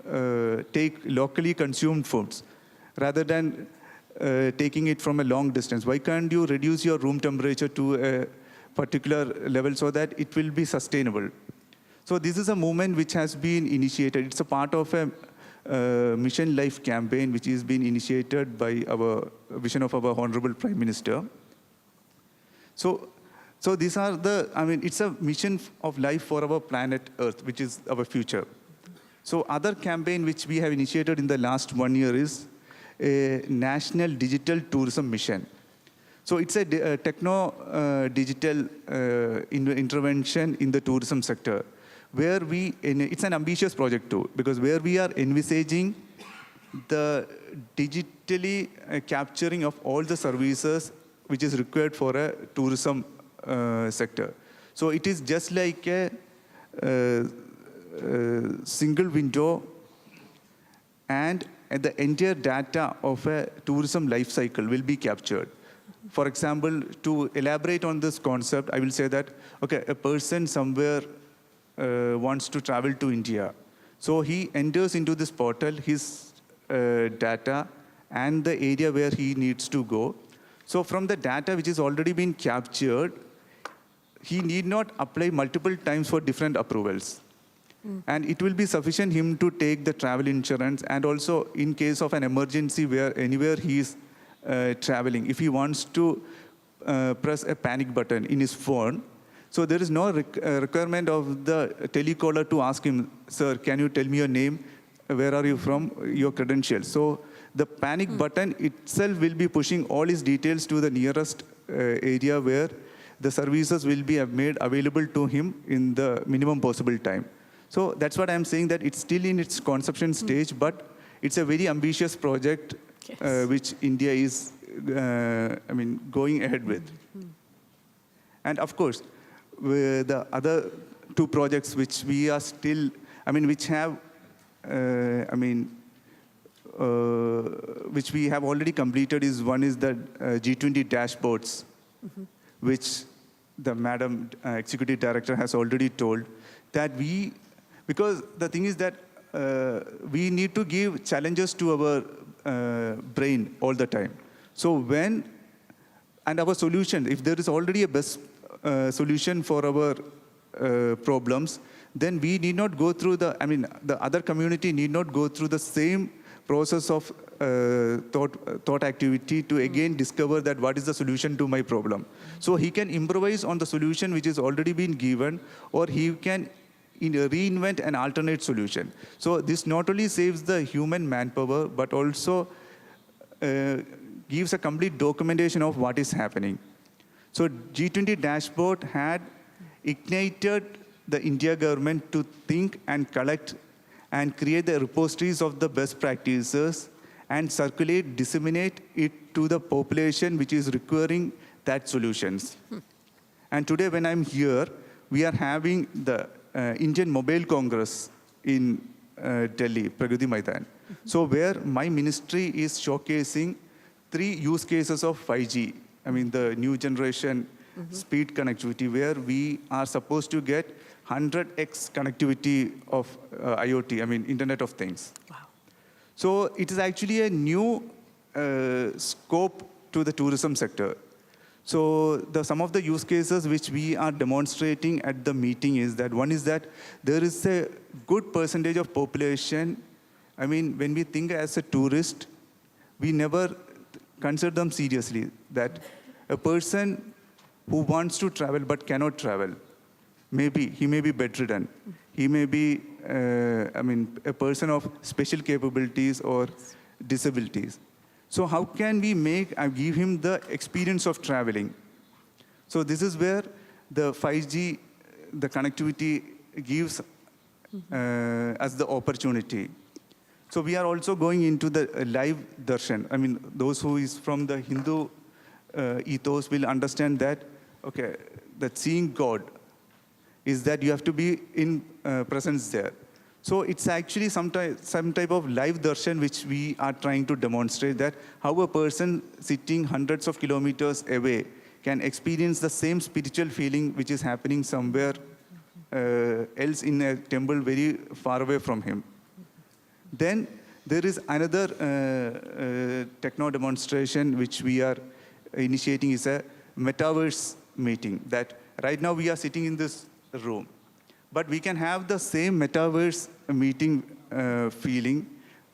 take locally consumed foods rather than taking it from a long distance? Why can't you reduce your room temperature to a particular level so that it will be sustainable? So this is a movement which has been initiated. It's a part of a Mission Life campaign which is being initiated by our vision of our Honorable Prime Minister. So these are it's a mission of life for our planet Earth, which is our future. So other campaign which we have initiated in the last 1 year is a National Digital Tourism Mission. So it's a techno-digital intervention in the tourism sector, where it's an ambitious project too, because where we are envisaging the digitally capturing of all the services which is required for a tourism sector. So it is just like a single window, and the entire data of a tourism life cycle will be captured. For example, to elaborate on this concept, I will say that, okay, a person somewhere wants to travel to India. So he enters into this portal his data and the area where he needs to go. So from the data which is already been captured, he need not apply multiple times for different approvals. And it will be sufficient him to take the travel insurance, and also in case of an emergency where anywhere he is traveling, if he wants to press a panic button in his phone, so there is no requirement of the telecaller to ask him, sir, can you tell me your name, where are you from, your credentials. So the panic button itself will be pushing all his details to the nearest area where the services will be made available to him in the minimum possible time. So that's what I'm saying, that it's still in its conception stage, but it's a very ambitious project which India is going ahead with. And of course, the other two projects which we are still, which have, which we have already completed is, one is the G20 dashboards, which the Madam Executive Director has already told, that because the thing is that we need to give challenges to our brain all the time. So and our solution, if there is already a best solution for our problems, then we need not go through the other community need not go through the same process of thought activity to again discover that what is the solution to my problem. So he can improvise on the solution which is already been given, or he can reinvent an alternate solution. So this not only saves the human manpower, but also gives a complete documentation of what is happening. So G20 dashboard had ignited the India government to think and collect and create the repositories of the best practices and circulate, disseminate it to the population which is requiring that solutions. And today when I'm here, we are having the Indian Mobile Congress in Delhi, Pragati Maidan. So where my ministry is showcasing 3 use cases of 5G, the new generation speed connectivity, where we are supposed to get 100x connectivity of IoT, Internet of Things. Wow. So it is actually a new scope to the tourism sector. So some of the use cases which we are demonstrating at the meeting is that one is that there is a good percentage of population. When we think as a tourist, we never consider them seriously. That a person who wants to travel but cannot travel, he may be bedridden. He may be, a person of special capabilities or disabilities. So how can we give him the experience of traveling? So this is where the 5G, the connectivity gives us the opportunity. So we are also going into the live darshan. Those who is from the Hindu ethos will understand that, that seeing God is that you have to be in presence there. So it's actually some type of live darshan which we are trying to demonstrate, that how a person sitting hundreds of kilometers away can experience the same spiritual feeling which is happening somewhere else in a temple very far away from him. Then there is another techno demonstration which we are initiating, is a metaverse meeting, that right now we are sitting in this room, but we can have the same metaverse meeting feeling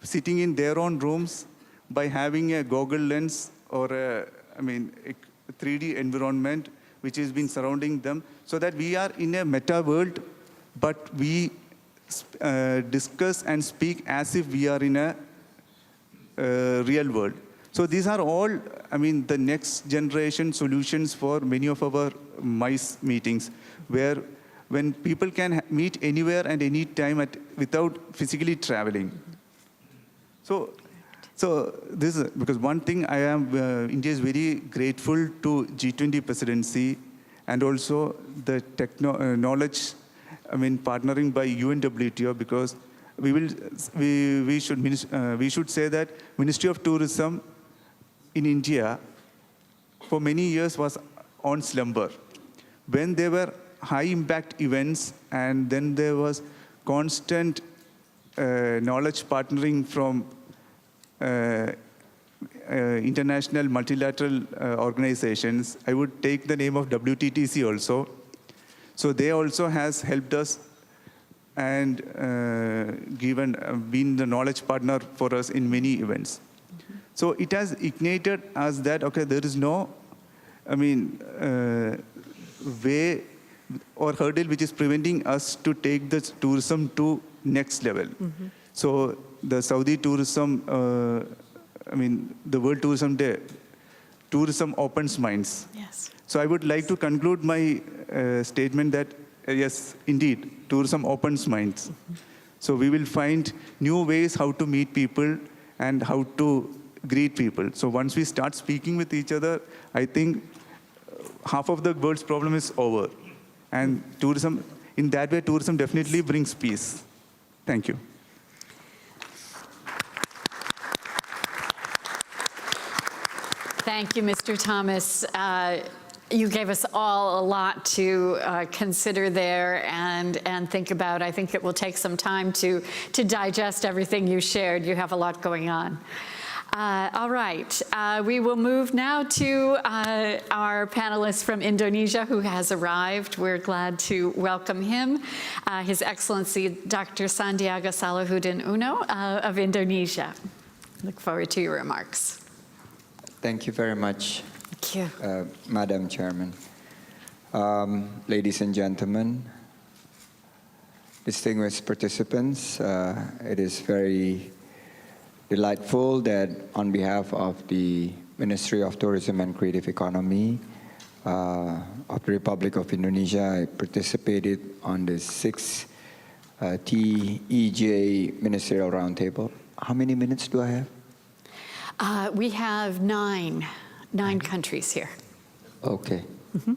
sitting in their own rooms by having a goggle lens or a 3D environment which has been surrounding them, so that we are in a meta world, but we discuss and speak as if we are in a real world. So these are all, the next generation solutions for many of our MICE meetings, where when people can meet anywhere and any time without physically traveling. So this is, because one thing India is very grateful to G20 presidency and also the knowledge, partnering by UNWTO, because we should say that Ministry of Tourism in India for many years was on slumber. When there were high impact events, and then there was constant knowledge partnering from international multilateral organizations. I would take the name of WTTC also. So they also has helped us and been the knowledge partner for us in many events. Mm-hmm. So it has ignited us that, there is no, way or hurdle which is preventing us to take the tourism to next level. Mm-hmm. So the Saudi tourism, the World Tourism Day, tourism opens minds. Yes. So I would like to conclude my statement that, yes, indeed, tourism opens minds. Mm-hmm. So we will find new ways how to meet people and how to greet people. So once we start speaking with each other, I think half of the world's problem is over. And tourism, in that way, tourism definitely brings peace. Thank you. Thank you, Mr. Thomas. You gave us all a lot to consider there and think about. I think it will take some time to digest everything you shared. You have a lot going on. All right, we will move now to our panelist from Indonesia who has arrived. We're glad to welcome him, His Excellency Dr. Sandiaga Salahuddin Uno of Indonesia. Look forward to your remarks. Thank you very much, Thank you. Madam Chairman. Ladies and gentlemen, distinguished participants, it is very delightful that on behalf of the Ministry of Tourism and Creative Economy of the Republic of Indonesia, I participated on the 6th TEJ Ministerial Roundtable. How many minutes do I have? We have nine countries here. Okay. Mm-hmm.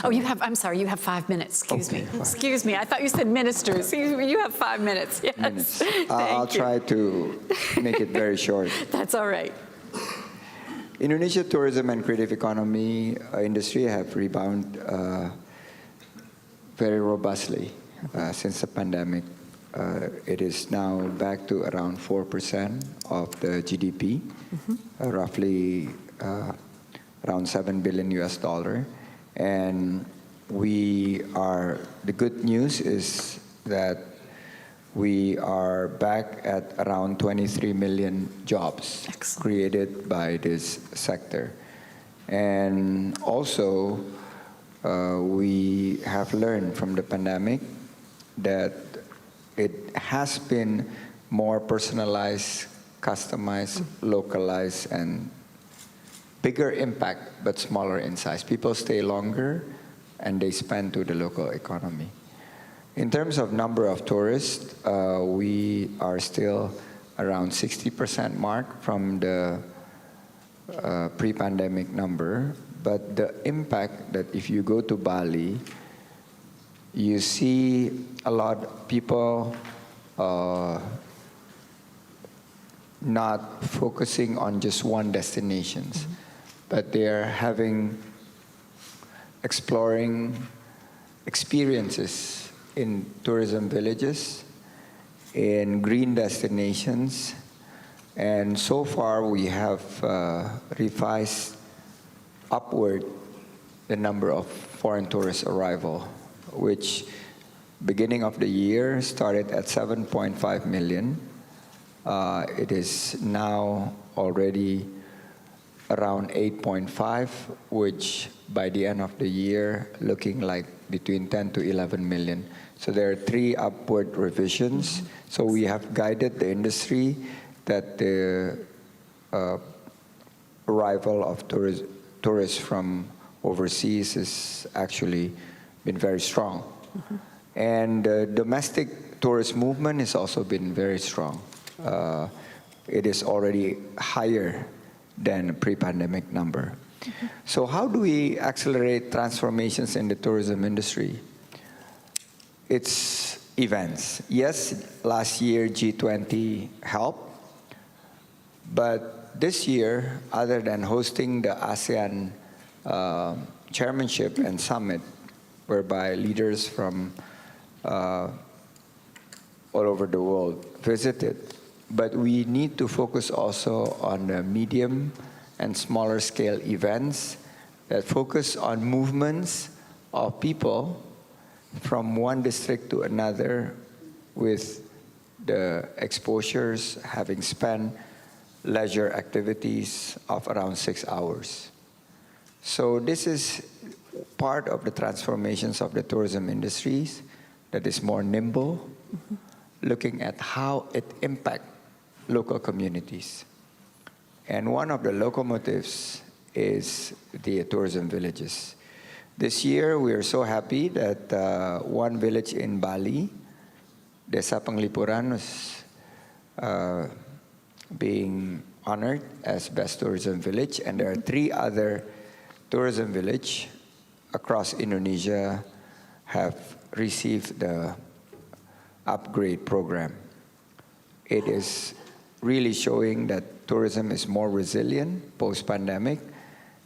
Oh, you have, I'm sorry, you have 5 minutes, excuse me. Fine. Excuse me, I thought you said ministers. You have 5 minutes, yes. Minutes. Thank I'll you. try to make it very short. That's all right. Indonesia tourism and creative economy industry have rebounded very robustly since the pandemic. It is now back to around 4% of the GDP, roughly around $7 billion US. And the good news is that we are back at around 23 million jobs created by this sector. And also, we have learned from the pandemic that it has been more personalized, customized, localized, and bigger impact, but smaller in size. People stay longer, and they spend to the local economy. In terms of number of tourists, we are still around 60% mark from the pre-pandemic number, but the impact that if you go to Bali, you see a lot of people not focusing on just one destinations, but they're exploring experiences in tourism villages, in green destinations, and so far we have revised upward the number of foreign tourist arrival, which beginning of the year started at 7.5 million. It is now already around 8.5, which by the end of the year, looking like between 10 to 11 million. So there are 3 upward revisions. So we have guided the industry that the arrival of tourists from overseas has actually been very strong. And the domestic tourist movement has also been very strong. It is already higher than pre-pandemic number. So how do we accelerate transformations in the tourism industry? It's events. Yes, last year G20 helped, but this year, other than hosting the ASEAN chairmanship and summit, whereby leaders from all over the world visited, but we need to focus also on the medium and smaller scale events that focus on movements of people from one district to another with the exposures having spent leisure activities of around 6 hours. So this is part of the transformations of the tourism industries that is more nimble, looking at how it impacts local communities. And one of the locomotives is the tourism villages. This year, we are so happy that one village in Bali, Desa Penglipuran, was being honored as Best Tourism Village, and there are 3 other tourism villages across Indonesia have received the upgrade program. It is really showing that tourism is more resilient post-pandemic,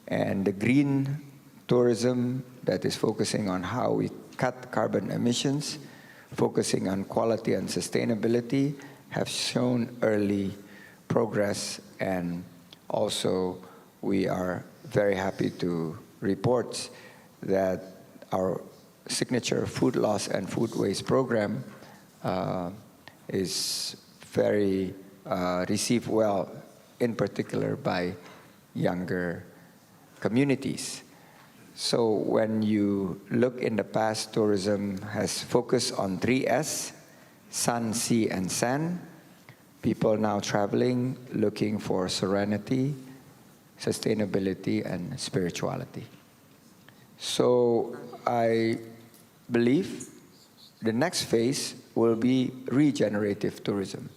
and the green tourism that is focusing on how we cut carbon emissions, focusing on quality and sustainability, have shown early progress, and also we are very happy to report that our signature food loss and food waste program is very received well, in particular by younger communities. So when you look in the past, tourism has focused on 3S, sun, sea, and sand. People now traveling, looking for serenity, sustainability, and spirituality. So I believe the next phase will be regenerative tourism.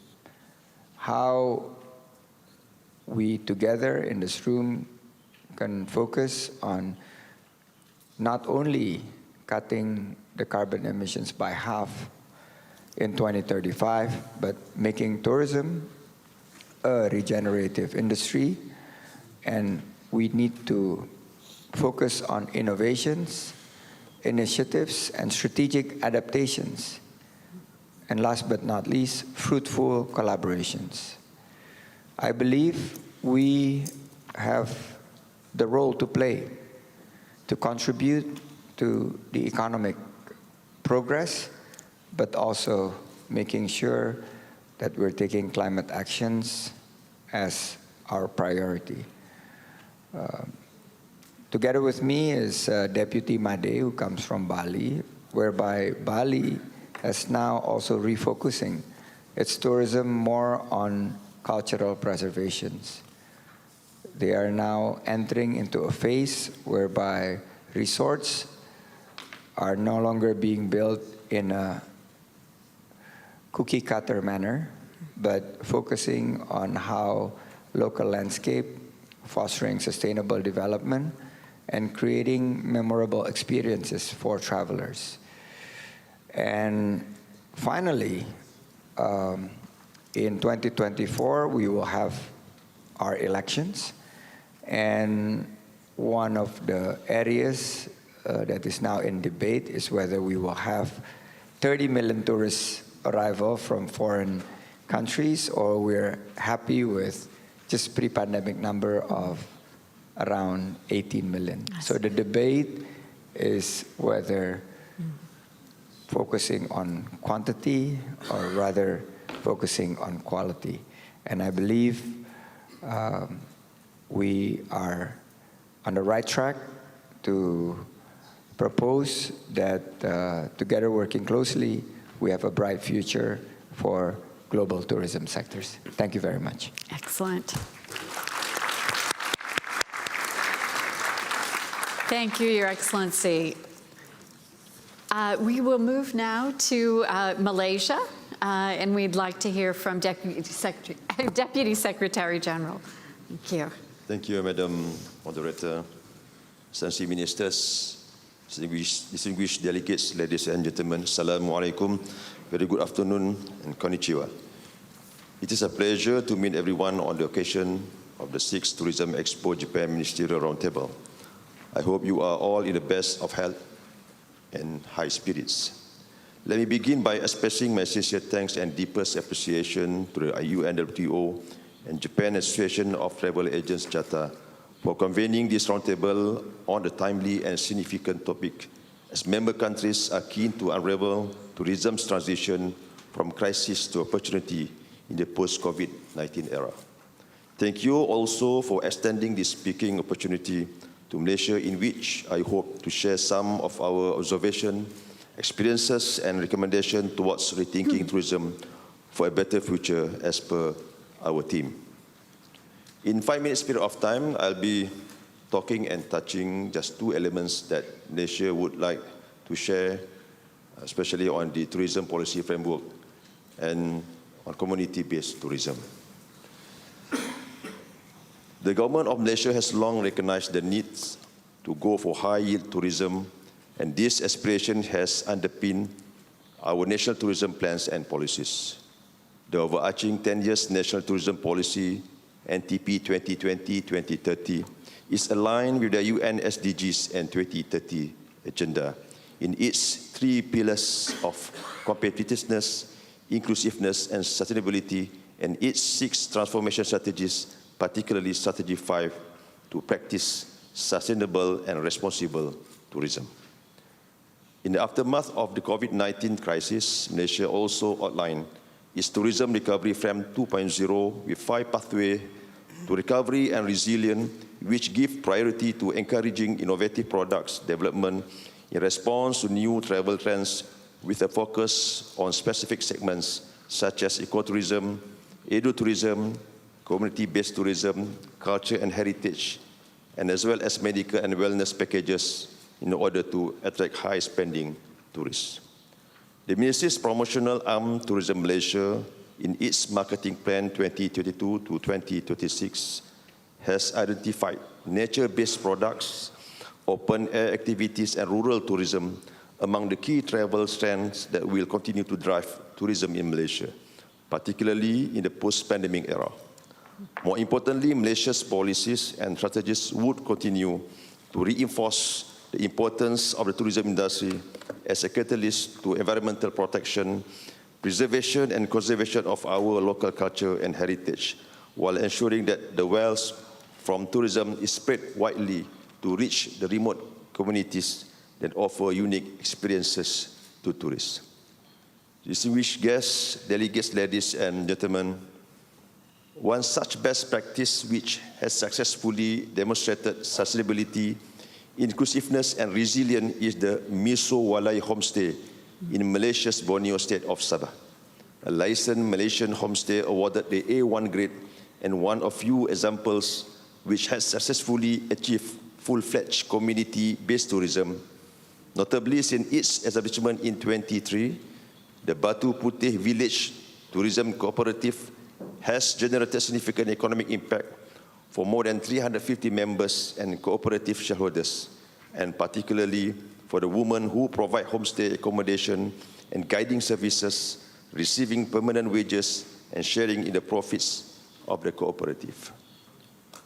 How we together in this room can focus on not only cutting the carbon emissions by half in 2035, but making tourism a regenerative industry. And we need to focus on innovations, initiatives, and strategic adaptations. And last but not least, fruitful collaborations. I believe we have the role to play to contribute to the economic progress, but also making sure that we're taking climate actions as our priority. Together with me is Deputy Made, who comes from Bali, whereby Bali is now also refocusing its tourism more on cultural preservations. They are now entering into a phase whereby resorts are no longer being built in a cookie-cutter manner, but focusing on how local landscape, fostering sustainable development, and creating memorable experiences for travelers. And finally, in 2024, we will have our elections. And one of the areas that is now in debate is whether we will have 30 million tourists arrival from foreign countries, or we're happy with just pre-pandemic number of around 18 million. So the debate is whether focusing on quantity or rather focusing on quality. And I believe we are on the right track to propose that together working closely, we have a bright future for global tourism sectors. Thank you very much. Excellent. Thank you, Your Excellency. We will move now to Malaysia, and we'd like to hear from Deputy Secretary General. Thank you. Thank you, Madam Moderator, Excellency Ministers, distinguished delegates, ladies and gentlemen. Assalamu alaikum. Very good afternoon and konnichiwa. It is a pleasure to meet everyone on the occasion of the 6th Tourism Expo Japan Ministerial Roundtable. I hope you are all in the best of health and high spirits. Let me begin by expressing my sincere thanks and deepest appreciation to the UNWTO and Japan Association of Travel Agents JATA for convening this roundtable on the timely and significant topic, as member countries are keen to unravel tourism's transition from crisis to opportunity in the post-COVID-19 era. Thank you also for extending this speaking opportunity to Malaysia, in which I hope to share some of our observations, experiences, and recommendations towards rethinking tourism for a better future as per our team. In 5 minutes period of time, I'll be talking and touching just 2 elements that Malaysia would like to share, especially on the tourism policy framework and on community-based tourism. The government of Malaysia has long recognized the need to go for high-yield tourism, and this aspiration has underpinned our national tourism plans and policies. The overarching 10 years National Tourism Policy, NTP 2020-2030, is aligned with the UN SDGs and 2030 agenda in its 3 pillars of competitiveness, inclusiveness, and sustainability, and its 6 transformation strategies, particularly Strategy 5, to practice sustainable and responsible tourism. In the aftermath of the COVID-19 crisis, Malaysia also outlined its tourism recovery frame 2.0 with 5 pathways to recovery and resilience, which give priority to encouraging innovative products development in response to new travel trends with a focus on specific segments such as ecotourism, edu-tourism, community-based tourism, culture and heritage, and as well as medical and wellness packages in order to attract high-spending tourists. The Ministry's promotional arm, Tourism Malaysia, in its marketing plan 2022 to 2026, has identified nature-based products, open-air activities, and rural tourism among the key travel strands that will continue to drive tourism in Malaysia, particularly in the post-pandemic era. More importantly, Malaysia's policies and strategies would continue to reinforce the importance of the tourism industry as a catalyst to environmental protection, preservation and conservation of our local culture and heritage, while ensuring that the wealth from tourism is spread widely to reach the remote communities that offer unique experiences to tourists. Distinguished guests, delegates, ladies and gentlemen, one such best practice which has successfully demonstrated sustainability, inclusiveness and resilience is the Miso Walai Homestay in Malaysia's Borneo state of Sabah. A licensed Malaysian homestay awarded the A1 grade and one of few examples which has successfully achieved full-fledged community-based tourism. Notably, since its establishment in 2003, the Batu Putih Village Tourism Cooperative has generated significant economic impact for more than 350 members and cooperative shareholders, and particularly for the women who provide homestay accommodation and guiding services, receiving permanent wages and sharing in the profits of the cooperative.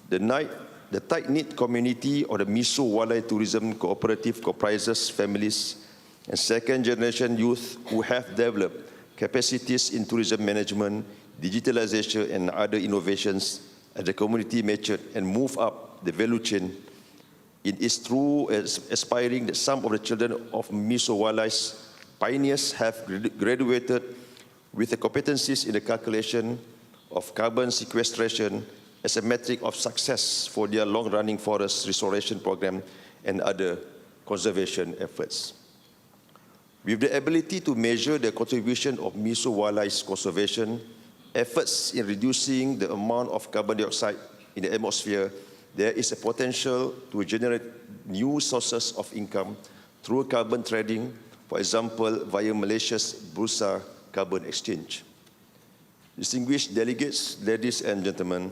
The tight-knit community of the Miso Walai Tourism Cooperative comprises families and second-generation youth who have developed capacities in tourism management, digitalization, and other innovations as the community matured and moved up the value chain. It is true as aspiring that some of the children of Miso Walai's pioneers have graduated with the competencies in the calculation of carbon sequestration as a metric of success for their long-running forest restoration program and other conservation efforts. With the ability to measure the contribution of Miso Walai's conservation efforts in reducing the amount of carbon dioxide in the atmosphere, there is a potential to generate new sources of income through carbon trading, for example, via Malaysia's Bursa Carbon Exchange. Distinguished delegates, ladies and gentlemen,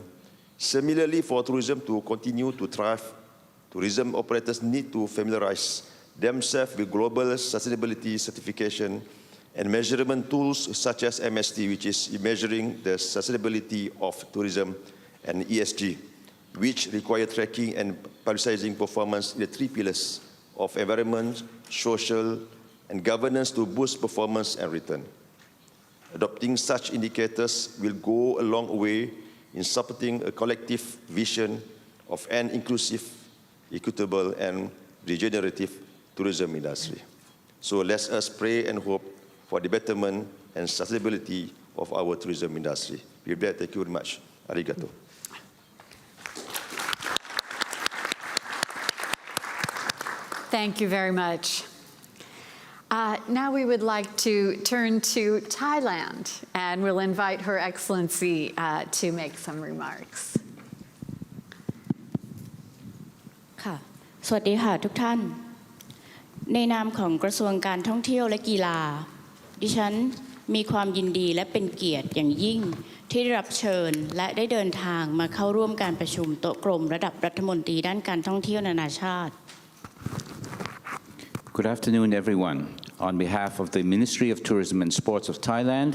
similarly, for tourism to continue to thrive, tourism operators need to familiarize themselves with global sustainability certification and measurement tools such as MST, which is measuring the sustainability of tourism, and ESG, which require tracking and publicizing performance in the 3 pillars of environment, social, and governance to boost performance and return. Adopting such indicators will go a long way in supporting a collective vision of an inclusive, equitable, and regenerative tourism industry. So let us pray and hope for the betterment and sustainability of our tourism industry. With that, thank you very much. Arigato. Thank you very much. Now we would like to turn to Thailand, and we'll invite Her Excellency to make some remarks. ค่ะ สวัสดีค่ะทุกท่าน ในนามของกระทรวงการท่องเที่ยวและกีฬา ดิฉันมีความยินดีและเป็นเกียรติอย่างยิ่งที่ได้รับเชิญและได้เดินทางมาเข้าร่วมการประชุมโต๊ะกลมระดับรัฐมนตรีด้านการท่องเที่ยวนานาชาติ Good afternoon, everyone. On behalf of the Ministry of Tourism and Sports of Thailand,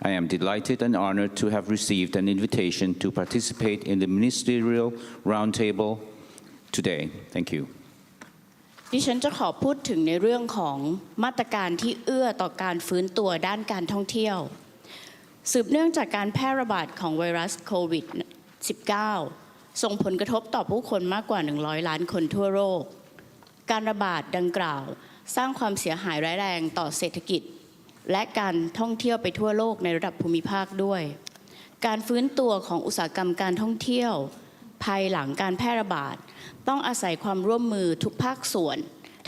I am delighted and honored to have received an invitation to participate in the Ministerial Roundtable today. Thank you. ดิฉันจะขอพูดถึงในเรื่องของมาตรการที่เอื้อต่อการฟื้นตัวด้านการท่องเที่ยวสืบเนื่องจากการแพร่ระบาดของไวรัสโควิด -19 ส่งผลกระทบต่อผู้คนมากกว่า100 ล้านคนทั่วโลกการระบาดดังกล่าวสร้างความเสียหายร้ายแรงต่อเศรษฐกิจและการท่องเที่ยวไปทั่วโลกในระดับภูมิภาคด้วยการฟื้นตัวของอุตสาหกรรมการท่องเที่ยวภายหลังการแพร่ระบาดต้องอาศัยความร่วมมือทุกภาคส่วน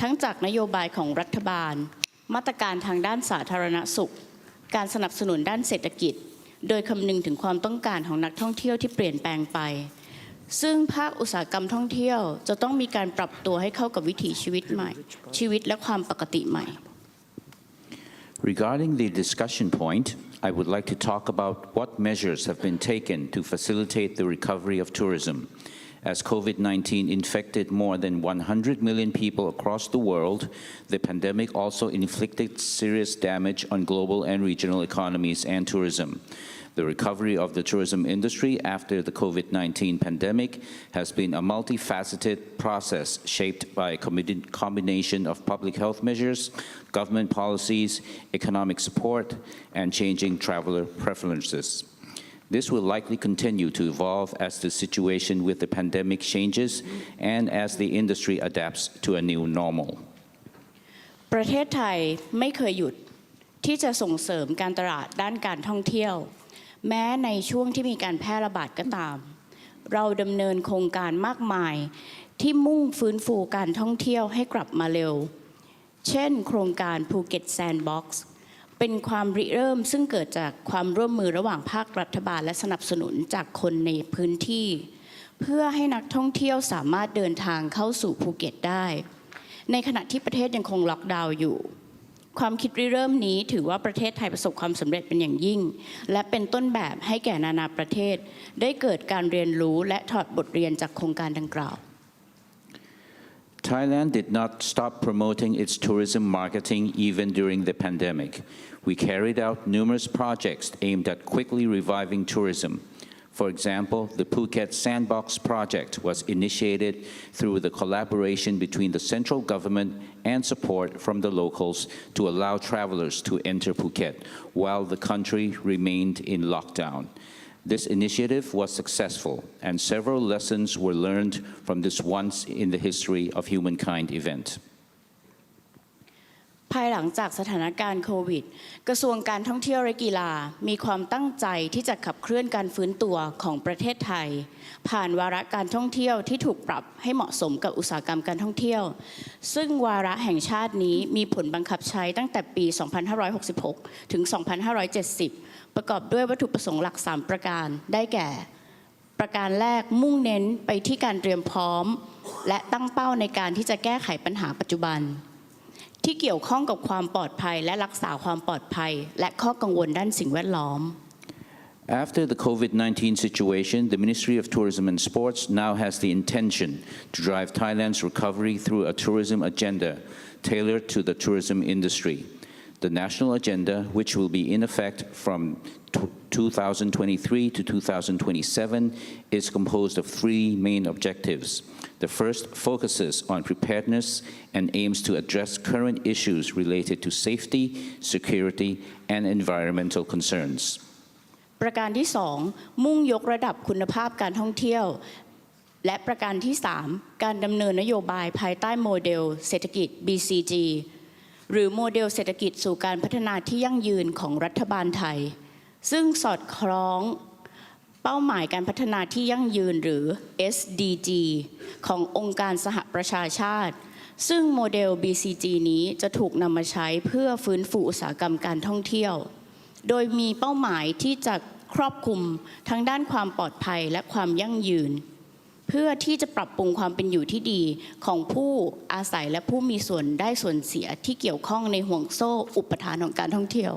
ทั้งจากนโยบายของรัฐบาลมาตรการทางด้านสาธารณสุขการสนับสนุนด้านเศรษฐกิจโดยคำนึงถึงความต้องการของนักท่องเที่ยวที่เปลี่ยนแปลงไปซึ่งภาคอุตสาหกรรมท่องเที่ยวจะต้องมีการปรับตัวให้เข้ากับวิถีชีวิตใหม่ชีวิตและความปกติใหม่ Regarding the discussion point, I would like to talk about what measures have been taken to facilitate the recovery of tourism. As COVID-19 infected more than 100 million people across the world, the pandemic also inflicted serious damage on global and regional economies and tourism. The recovery of the tourism industry after the COVID-19 pandemic has been a multifaceted process shaped by a combination of public health measures, government policies, economic support, and changing traveler preferences. This will likely continue to evolve as the situation with the pandemic changes and as the industry adapts to a new normal. ประเทศไทยไม่เคยหยุดที่จะส่งเสริมการตลาดด้านการท่องเที่ยวแม้ในช่วงที่มีการแพร่ระบาดก็ตามเราดำเนินโครงการมากมายที่มุ่งฟื้นฟูการท่องเที่ยวให้กลับมาเร็วเช่นโครงการภูเก็ตแซนด์บ็อกซ์เป็นความริเริ่มซึ่งเกิดจากความร่วมมือระหว่างภาครัฐบาลและสนับสนุนจากคนในพื้นที่เพื่อให้นักท่องเที่ยวสามารถเดินทางเข้าสู่ภูเก็ตได้ในขณะที่ประเทศยังคงล็อกดาวน์อยู่ความคิดริเริ่มนี้ถือว่าประเทศไทยประสบความสำเร็จเป็นอย่างยิ่งและเป็นต้นแบบให้แก่นานาประเทศได้เกิดการเรียนรู้และถอดบทเรียนจากโครงการดังกล่าว Thailand did not stop promoting its tourism marketing even during the pandemic. We carried out numerous projects aimed at quickly reviving tourism. For example, the Phuket Sandbox project was initiated through the collaboration between the central government and support from the locals to allow travelers to enter Phuket while the country remained in lockdown. This initiative was successful, and several lessons were learned from this once in the history of humankind event. ภายหลังจากสถานการณ์โควิดกระทรวงการท่องเที่ยวและกีฬามีความตั้งใจที่จะขับเคลื่อนการฟื้นตัวของประเทศไทยผ่านวาระการท่องเที่ยวที่ถูกปรับให้เหมาะสมกับอุตสาหกรรมการท่องเที่ยวซึ่งวาระแห่งชาตินี้มีผลบังคับใช้ตั้งแต่ปี 2566 ถึง 2570 ประกอบด้วยวัตถุประสงค์หลัก 3 ประการได้แก่ประการแรกมุ่งเน้นไปที่การเตรียมพร้อมและตั้งเป้าในการที่จะแก้ไขปัญหาปัจจุบันที่เกี่ยวข้องกับความปลอดภัยและรักษาความปลอดภัยและข้อกังวลด้านสิ่งแวดล้อม After the COVID-19 situation, the Ministry of Tourism and Sports now has the intention to drive Thailand's recovery through a tourism agenda tailored to the tourism industry. The national agenda, which will be in effect from 2023 to 2027, is composed of 3 main objectives. The first focuses on preparedness and aims to address current issues related to safety, security, and environmental concerns. ประการที่ 2 มุ่งยกระดับคุณภาพการท่องเที่ยวและประการที่ 3 การดำเนินนโยบายภายใต้โมเดลเศรษฐกิจ BCG หรือโมเดลเศรษฐกิจสู่การพัฒนาที่ยั่งยืนของรัฐบาลไทยซึ่งสอดคล้องเป้าหมายการพัฒนาที่ยั่งยืนหรือ SDG ขององค์การสหประชาชาติซึ่งโมเดล BCG นี้จะถูกนำมาใช้เพื่อฟื้นฟูอุตสาหกรรมการท่องเที่ยวโดยมีเป้าหมายที่จะครอบคลุมทั้งด้านความปลอดภัยและความยั่งยืนเพื่อที่จะปรับปรุงความเป็นอยู่ที่ดีของผู้อาศัยและผู้มีส่วนได้ส่วนเสียที่เกี่ยวข้องในห่วงโซ่อุปทานของการท่องเที่ยว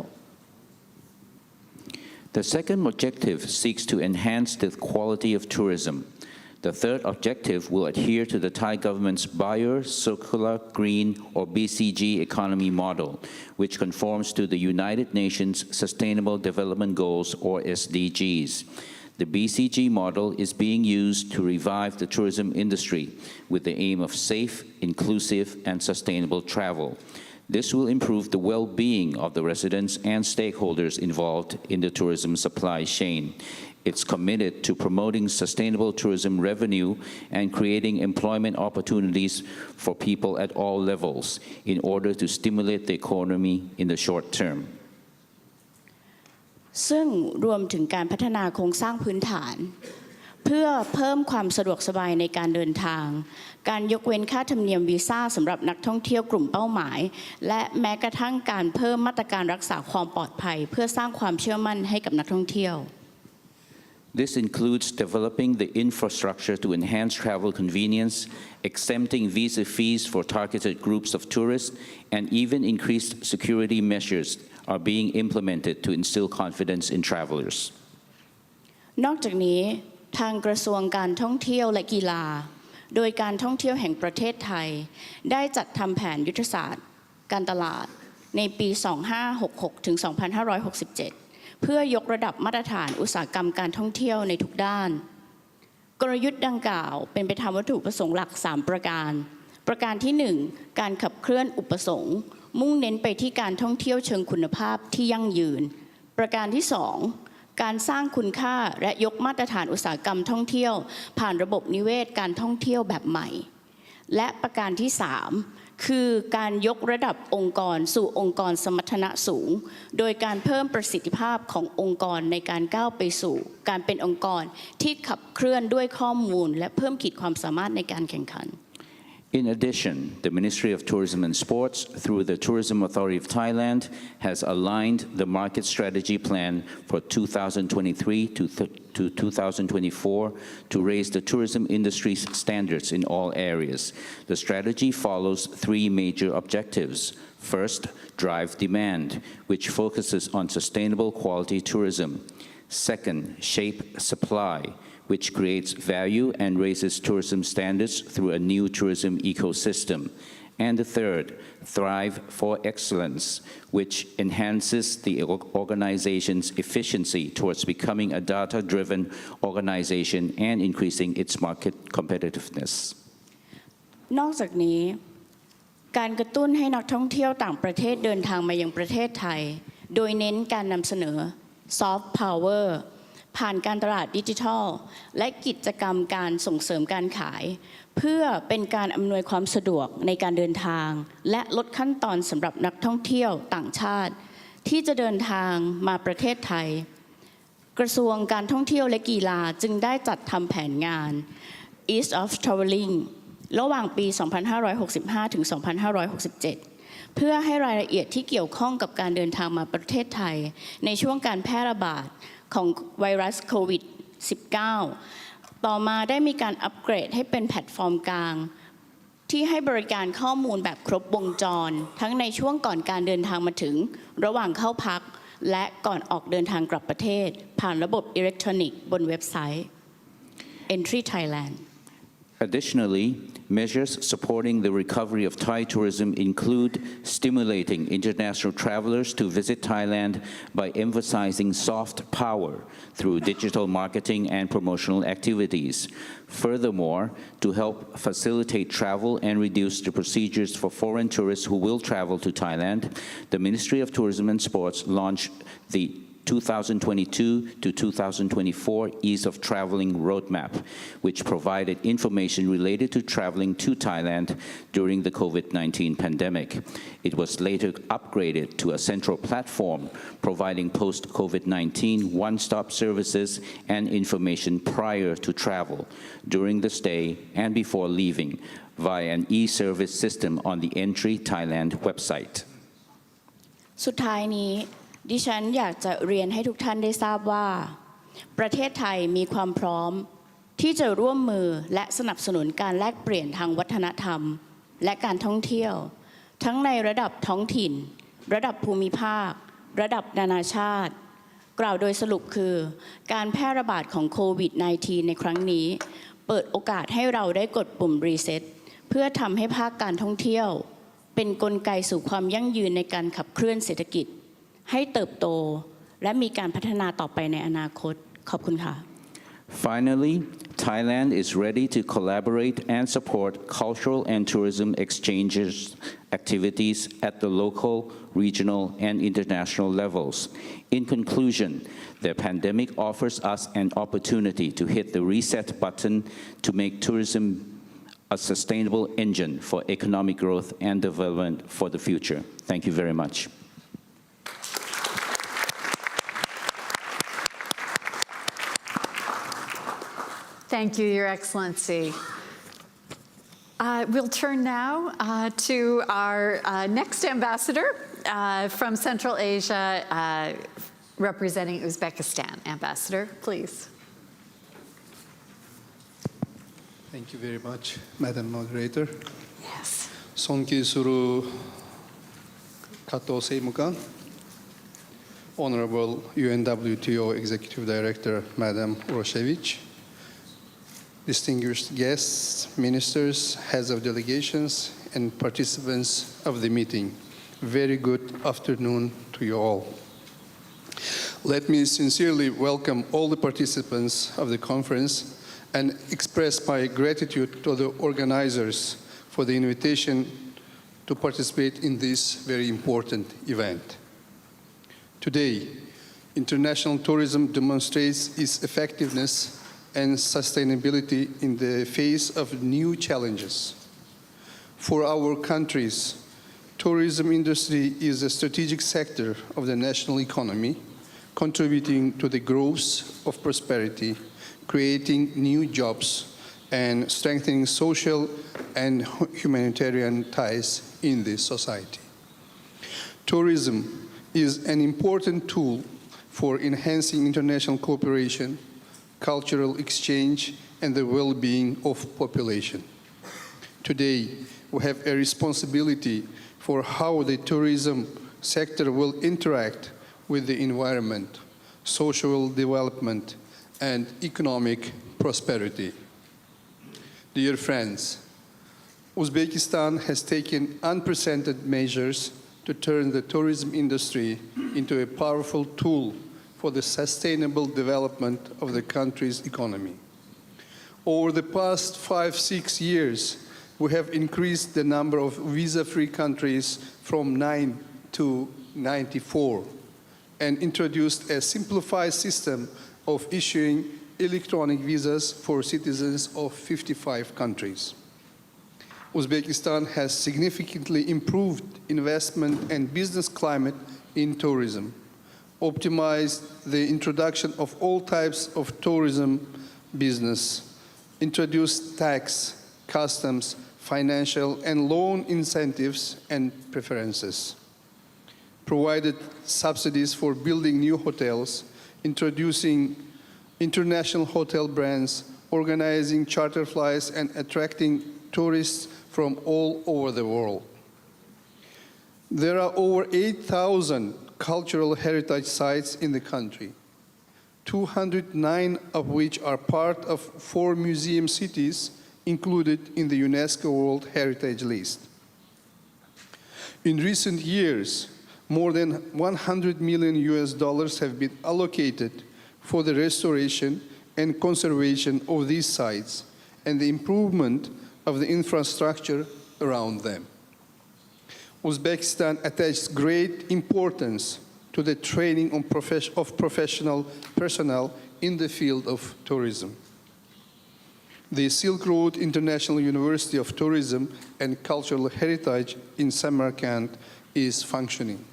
The second objective seeks to enhance the quality of tourism. The third objective will adhere to the Thai government's Bio-Circular Green or BCG economy model, which conforms to the United Nations Sustainable Development Goals or SDGs. The BCG model is being used to revive the tourism industry with the aim of safe, inclusive, and sustainable travel. This will improve the well-being of the residents and stakeholders involved in the tourism supply chain. It's committed to promoting sustainable tourism revenue and creating employment opportunities for people at all levels in order to stimulate the economy in the short term. ซึ่งรวมถึงการพัฒนาโครงสร้างพื้นฐานเพื่อเพิ่มความสะดวกสบายในการเดินทางการยกเว้นค่าธรรมเนียมวีซ่าสำหรับนักท่องเที่ยวกลุ่มเป้าหมายและแม้กระทั่งการเพิ่มมาตรการรักษาความปลอดภัยเพื่อสร้างความเชื่อมั่นให้กับนักท่องเที่ยว This includes developing the infrastructure to enhance travel convenience, exempting visa fees for targeted groups of tourists, and even increased security measures are being implemented to instill confidence in travelers. นอกจากนี้ทางกระทรวงการท่องเที่ยวและกีฬาโดยการท่องเที่ยวแห่งประเทศไทยได้จัดทำแผนยุทธศาสตร์การตลาดในปี 2566 ถึง 2567 เพื่อยกระดับมาตรฐานอุตสาหกรรมการท่องเที่ยวในทุกด้านกลยุทธ์ดังกล่าวเป็นไปตามวัตถุประสงค์หลัก 3 ประการประการที่ 1 การขับเคลื่อนอุปสงค์มุ่งเน้นไปที่การท่องเที่ยวเชิงคุณภาพที่ยั่งยืนประการที่ 2 การสร้างคุณค่าและยกมาตรฐานอุตสาหกรรมท่องเที่ยวผ่านระบบนิเวศการท่องเที่ยวแบบใหม่และประการที่ 3 คือการยกระดับองค์กรสู่องค์กรสมรรถนะสูงโดยการเพิ่มประสิทธิภาพขององค์กรในการก้าวไปสู่การเป็นองค์กรที่ขับเคลื่อนด้วยข้อมูลและเพิ่มขีดความสามารถในการแข่งขันIn addition, the Ministry of Tourism and Sports, through the Tourism Authority of Thailand, has aligned the market strategy plan for 2023 to 2024 to raise the tourism industry's standards in all areas. The strategy follows 3 major objectives. First, drive demand, which focuses on sustainable quality tourism. Second, shape supply, which creates value and raises tourism standards through a new tourism ecosystem. And the third, thrive for excellence, which enhances the organization's efficiency towards becoming a data-driven organization and increasing its market competitiveness. นอกจากนี้การกระตุ้นให้นักท่องเที่ยวต่างประเทศเดินทางมายังประเทศไทยโดยเน้นการนำเสนอ soft powerผ่านการตลาดดิจิทัลและกิจกรรมการส่งเสริมการขายเพื่อเป็นการอำนวยความสะดวกในการเดินทางและลดขั้นตอนสำหรับนักท่องเที่ยวต่างชาติที่จะเดินทางมาประเทศไทยกระทรวงการท่องเที่ยวและกีฬาจึงได้จัดทำแผนงาน Ease of Traveling ระหว่างปี 2565 ถึง 2567 เพื่อให้รายละเอียดที่เกี่ยวข้องกับการเดินทางมาประเทศไทยในช่วงการแพร่ระบาดของไวรัสโควิด -19 ต่อมาได้มีการอัปเกรดให้เป็นแพลตฟอร์มกลางที่ให้บริการข้อมูลแบบครบวงจรทั้งในช่วงก่อนการเดินทางมาถึงระหว่างเข้าพักและก่อนออกเดินทางกลับประเทศผ่านระบบอิเล็กทรอนิกส์บนเว็บไซต์ Entry Thailand Additionally, measures supporting the recovery of Thai tourism include stimulating international travelers to visit Thailand by emphasizing soft power through digital marketing and promotional activities. Furthermore, to help facilitate travel and reduce the procedures for foreign tourists who will travel to Thailand, the Ministry of Tourism and Sports launched the 2022 to 2024 Ease of Traveling Roadmap, which provided information related to traveling to Thailand during the COVID-19 pandemic. It was later upgraded to a central platform providing post-COVID-19 one-stop services and information prior to travel, during the stay, and before leaving via an e-service system on the Entry Thailand website. สุดท้ายนี้ดิฉันอยากจะเรียนให้ทุกท่านได้ทราบว่าประเทศไทยมีความพร้อมที่จะร่วมมือและสนับสนุนการแลกเปลี่ยนทางวัฒนธรรมและการท่องเที่ยวทั้งในระดับท้องถิ่นระดับภูมิภาคระดับนานาชาติกล่าวโดยสรุปคือการแพร่ระบาดของโควิด -19 ในครั้งนี้เปิดโอกาสให้เราได้กดปุ่มรีเซ็ตเพื่อทำให้ภาคการท่องเที่ยวเป็นกลไกสู่ความยั่งยืนในการขับเคลื่อนเศรษฐกิจให้เติบโตและมีการพัฒนาต่อไปในอนาคตขอบคุณค่ะ Finally, Thailand is ready to collaborate and support cultural and tourism exchanges activities at the local, regional, and international levels. In conclusion, the pandemic offers us an opportunity to hit the reset button to make tourism a sustainable engine for economic growth and development for the future. Thank you very much. Thank you, Your Excellency. We'll turn now to our next ambassador from Central Asia, representing Uzbekistan. Ambassador, please. Thank you very much, Madam Moderator. Yes. Sonkisuru Kato Seimukan, Honorable UNWTO Executive Director, Madam Uroshevich, distinguished guests, ministers, heads of delegations, and participants of the meeting. Very good afternoon to you all. Let me sincerely welcome all the participants of the conference and express my gratitude to the organizers for the invitation to participate in this very important event. Today, international tourism demonstrates its effectiveness and sustainability in the face of new challenges. For our countries, tourism industry is a strategic sector of the national economy, contributing to the growth of prosperity, creating new jobs, and strengthening social and humanitarian ties in the society. Tourism is an important tool for enhancing international cooperation, cultural exchange, and the well-being of population. Today, we have a responsibility for how the tourism sector will interact with the environment, social development, and economic prosperity. Dear friends, Uzbekistan has taken unprecedented measures to turn the tourism industry into a powerful tool for the sustainable development of the country's economy. Over the past 5-6 years, we have increased the number of visa-free countries from 9 to 94 and introduced a simplified system of issuing electronic visas for citizens of 55 countries. Uzbekistan has significantly improved investment and business climate in tourism, optimized the introduction of all types of tourism business, introduced tax, customs, financial and loan incentives and preferences, provided subsidies for building new hotels, introducing international hotel brands, organizing charter flights, and attracting tourists from all over the world. There are over 8,000 cultural heritage sites in the country, 209 of which are part of 4 museum cities included in the UNESCO World Heritage List. In recent years, more than $100 million have been allocated for the restoration and conservation of these sites and the improvement of the infrastructure around them. Uzbekistan attaches great importance to the training of professional personnel in the field of tourism. The Silk Road International University of Tourism and Cultural Heritage in Samarkand is functioning.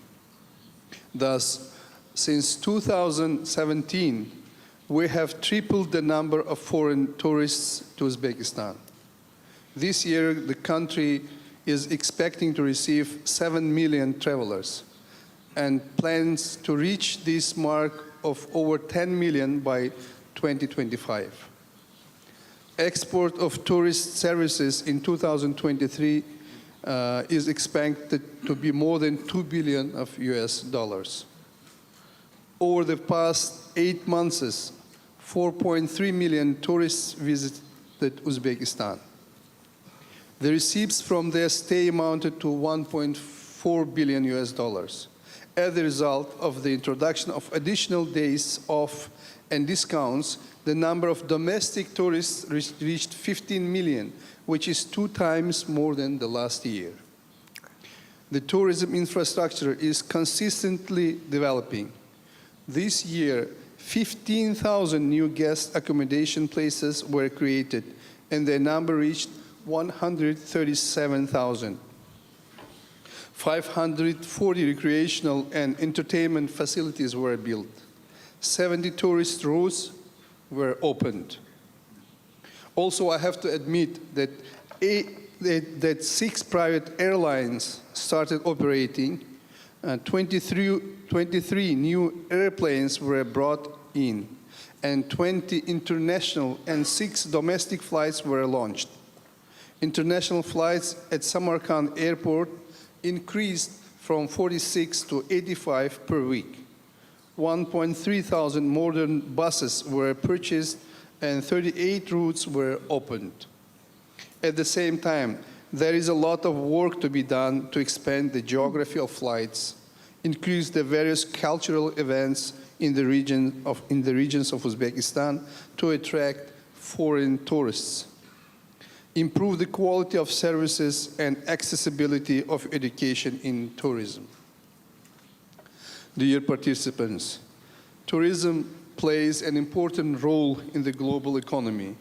Thus, since 2017, we have tripled the number of foreign tourists to Uzbekistan. This year, the country is expecting to receive 7 million travelers and plans to reach this mark of over 10 million by 2025. Export of tourist services in 2023 is expected to be more than $2 billion of US dollars. Over the past 8 months, 4.3 million tourists visited Uzbekistan. The receipts from their stay amounted to $1.4 billion US dollars as a result of the introduction of additional days off and discounts the number of domestic tourists reached 15 million, which is 2 times more than the last year. The tourism infrastructure is consistently developing. This year, 15,000 new guest accommodation places were created, and their number reached 137,000. 540 recreational and entertainment facilities were built. 70 tourist routes were opened. Also, I have to admit that 6 private airlines started operating, 23 new airplanes were brought in, and 20 international and 6 domestic flights were launched. International flights at Samarkand Airport increased from 46 to 85 per week. 1.3 thousand modern buses were purchased and 38 routes were opened. At the same time, there is a lot of work to be done to expand the geography of flights, increase the various cultural events in the regions of Uzbekistan to attract foreign tourists, improve the quality of services and accessibility of education in tourism. Dear participants, tourism plays an important role in the global economy,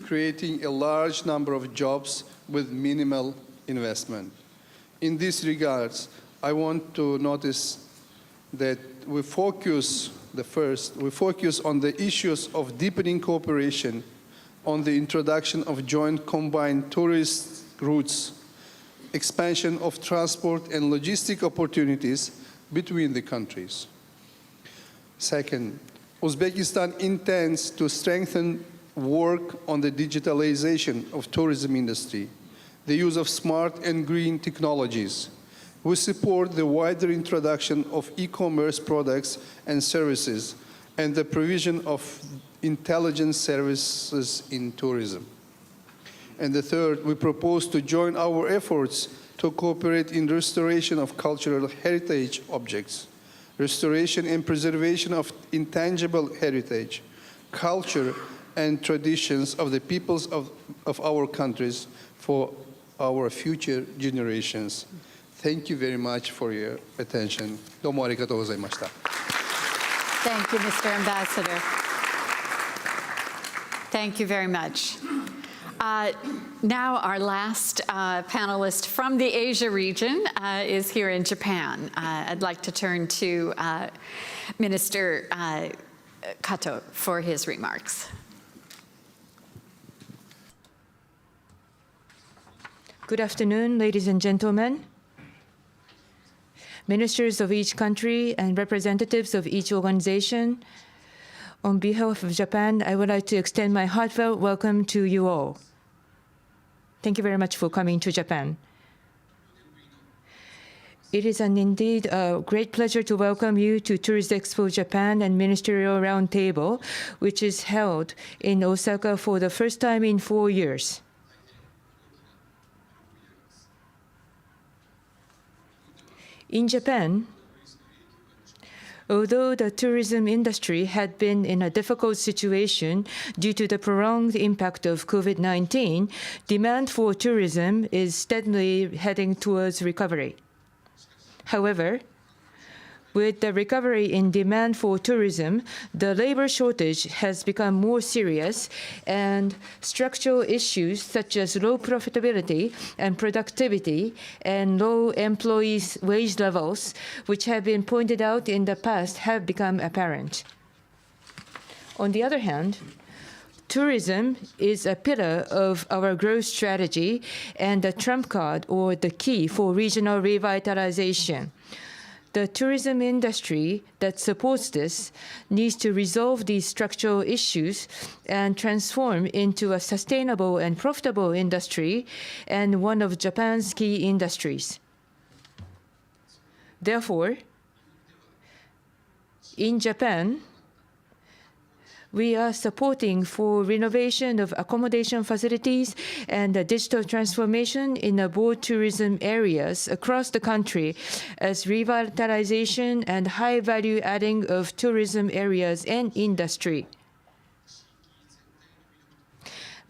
creating a large number of jobs with minimal investment. In this regards, I want to notice that we focus on the issues of deepening cooperation, on the introduction of joint combined tourist routes, expansion of transport and logistic opportunities between the countries. Second, Uzbekistan intends to strengthen work on the digitalization of tourism industry, the use of smart and green technologies. We support the wider introduction of e-commerce products and services and the provision of intelligence services in tourism. And the third, we propose to join our efforts to cooperate in restoration of cultural heritage objects, restoration and preservation of intangible heritage, culture and traditions of the peoples of our countries for our future generations. Thank you very much for your attention. Domo arigatou gozaimashita. Thank you, Mr. Ambassador. Thank you very much. Now our last panelist from the Asia region is here in Japan. I'd like to turn to Minister Kato for his remarks. Good afternoon, ladies and gentlemen. Ministers of each country and representatives of each organization, on behalf of Japan, I would like to extend my heartfelt welcome to you all. Thank you very much for coming to Japan. It is indeed a great pleasure to welcome you to Tourist Expo Japan and Ministerial Roundtable, which is held in Osaka for the first time in 4 years. In Japan, although the tourism industry had been in a difficult situation due to the prolonged impact of COVID-19, demand for tourism is steadily heading towards recovery. However, with the recovery in demand for tourism, the labor shortage has become more serious, and structural issues such as low profitability and productivity and low employees' wage levels, which have been pointed out in the past, have become apparent. On the other hand, tourism is a pillar of our growth strategy and a trump card or the key for regional revitalization. The tourism industry that supports this needs to resolve these structural issues and transform into a sustainable and profitable industry and one of Japan's key industries. Therefore, in Japan, we are supporting for renovation of accommodation facilities and digital transformation in abroad tourism areas across the country as revitalization and high value adding of tourism areas and industry.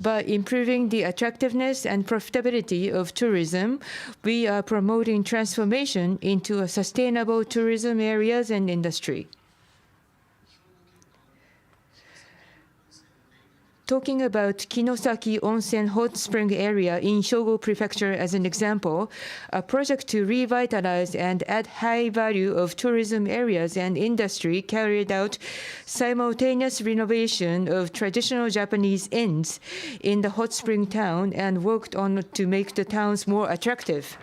By improving the attractiveness and profitability of tourism, we are promoting transformation into a sustainable tourism areas and industry. Talking about Kinosaki Onsen Hot Spring area in Hyogo Prefecture as an example, a project to revitalize and add high value of tourism areas and industry carried out simultaneous renovation of traditional Japanese inns in the hot spring town and worked on to make the towns more attractive.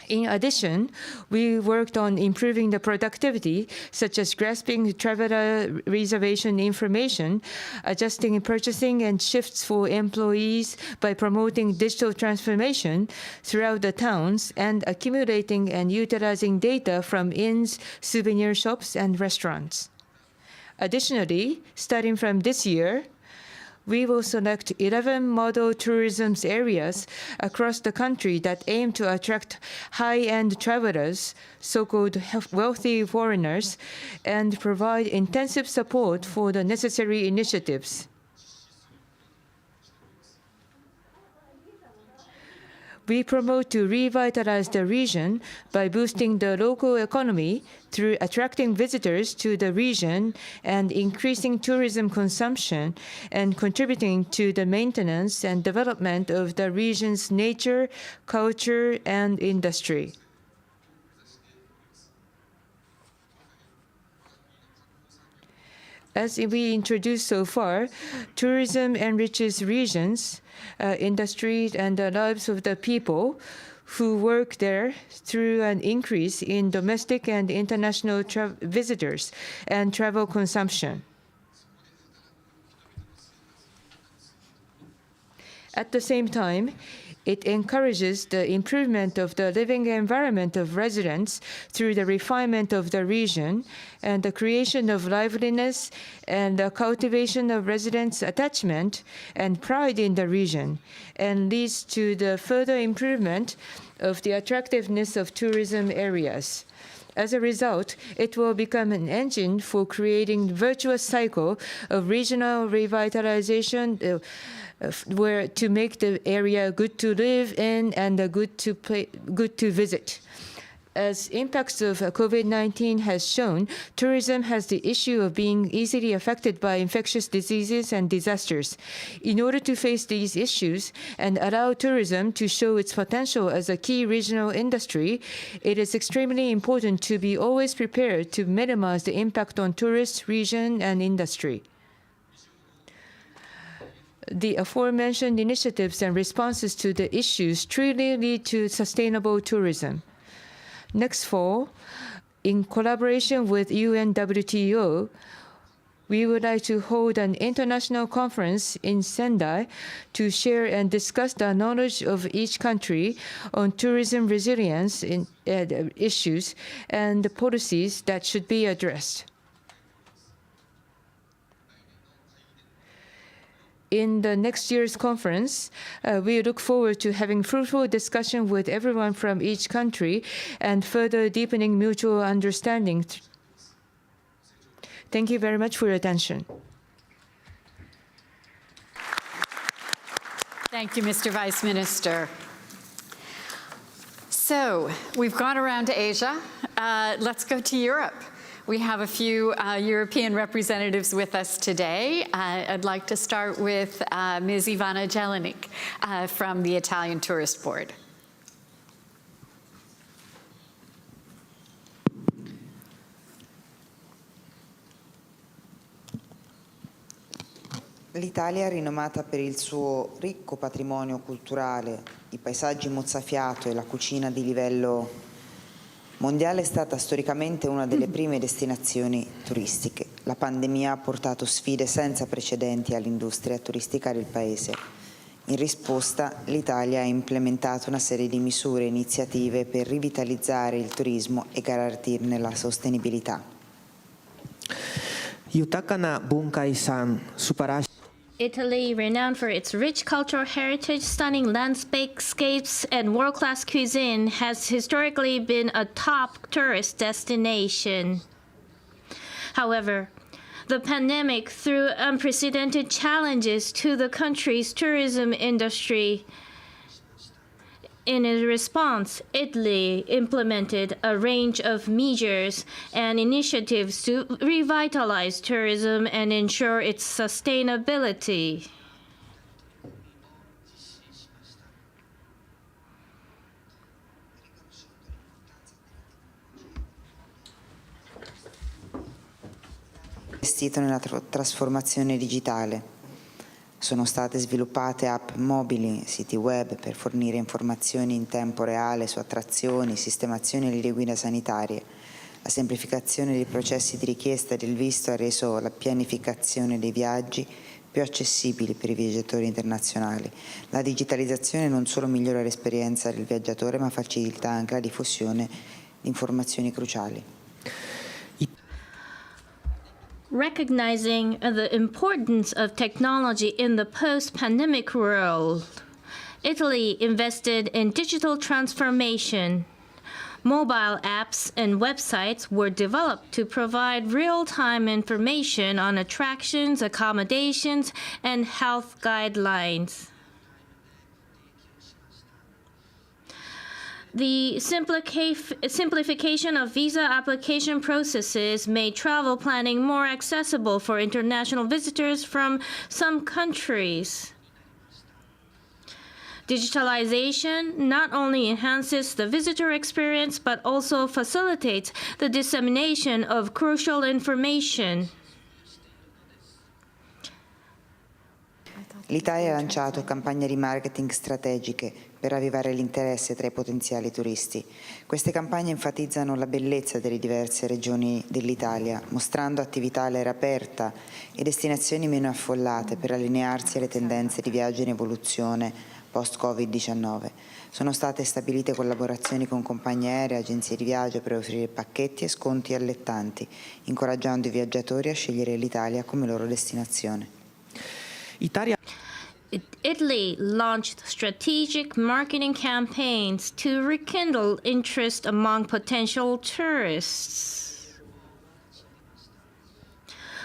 In addition, we worked on improving the productivity, such as grasping traveler reservation information, adjusting purchasing and shifts for employees by promoting digital transformation throughout the towns, and accumulating and utilizing data from inns, souvenir shops, and restaurants. Additionally, starting from this year, we will select 11 model tourism areas across the country that aim to attract high-end travelers, so-called wealthy foreigners, and provide intensive support for the necessary initiatives. We promote to revitalize the region by boosting the local economy through attracting visitors to the region and increasing tourism consumption and contributing to the maintenance and development of the region's nature, culture, and industry. As we introduced so far, tourism enriches regions, industries, and the lives of the people who work there through an increase in domestic and international visitors and travel consumption. At the same time, it encourages the improvement of the living environment of residents through the refinement of the region and the creation of liveliness and the cultivation of residents' attachment and pride in the region, and leads to the further improvement of the attractiveness of tourism areas. As a result, it will become an engine for creating a virtuous cycle of regional revitalization where to make the area good to live in and good to visit. As impacts of COVID-19 has shown, tourism has the issue of being easily affected by infectious diseases and disasters. In order to face these issues and allow tourism to show its potential as a key regional industry, it is extremely important to be always prepared to minimize the impact on tourists, region, and industry. The aforementioned initiatives and responses to the issues truly lead to sustainable tourism. Next fall, in collaboration with UNWTO, we would like to hold an international conference in Sendai to share and discuss the knowledge of each country on tourism resilience issues and the policies that should be addressed. In the next year's conference, we look forward to having fruitful discussion with everyone from each country and further deepening mutual understanding. Thank you very much for your attention. Thank you, Mr. Vice Minister. So we've gone around to Asia. Let's go to Europe. We have a few European representatives with us today. I'd like to start with Ms. Ivana Jelinek from the Italian Tourist Board. L'Italia è rinomata per il suo ricco patrimonio culturale, i paesaggi mozzafiato e la cucina di livello mondiale. È stata storicamente una delle prime destinazioni turistiche. La pandemia ha portato sfide senza precedenti all'industria turistica del Paese. In risposta, l'Italia ha implementato una serie di misure e iniziative per rivitalizzare il turismo e garantirne la sostenibilità. Italy, renowned for its rich cultural heritage, stunning landscapes, and world-class cuisine, has historically been a top tourist destination. However, the pandemic threw unprecedented challenges to the country's tourism industry. In its response, Italy implemented a range of measures and initiatives to revitalize tourism and ensure its sustainability. Investito nella trasformazione digitale. Sono state sviluppate app mobili, siti web per fornire informazioni in tempo reale su attrazioni, sistemazioni e linee guida sanitarie. La semplificazione dei processi di richiesta del visto ha reso la pianificazione dei viaggi più accessibili per i viaggiatori internazionali. La digitalizzazione non solo migliora l'esperienza del viaggiatore, ma facilita anche la diffusione di informazioni cruciali. Recognizing the importance of technology in the post-pandemic world, Italy invested in digital transformation. Mobile apps and websites were developed to provide real-time information on attractions, accommodations, and health guidelines. The simplification of visa application processes made travel planning more accessible for international visitors from some countries. Digitalization not only enhances the visitor experience, but also facilitates the dissemination of crucial information. L'Italia ha lanciato campagne di marketing strategiche per avvivare l'interesse tra i potenziali turisti. Queste campagne enfatizzano la bellezza delle diverse regioni dell'Italia, mostrando attività all'aria aperta e destinazioni meno affollate per allinearsi alle tendenze di viaggio in evoluzione post-Covid-19. Sono state stabilite collaborazioni con compagnie aeree e agenzie di viaggio per offrire pacchetti e sconti allettanti, incoraggiando i viaggiatori a scegliere l'Italia come loro destinazione. Italy launched strategic marketing campaigns to rekindle interest among potential tourists.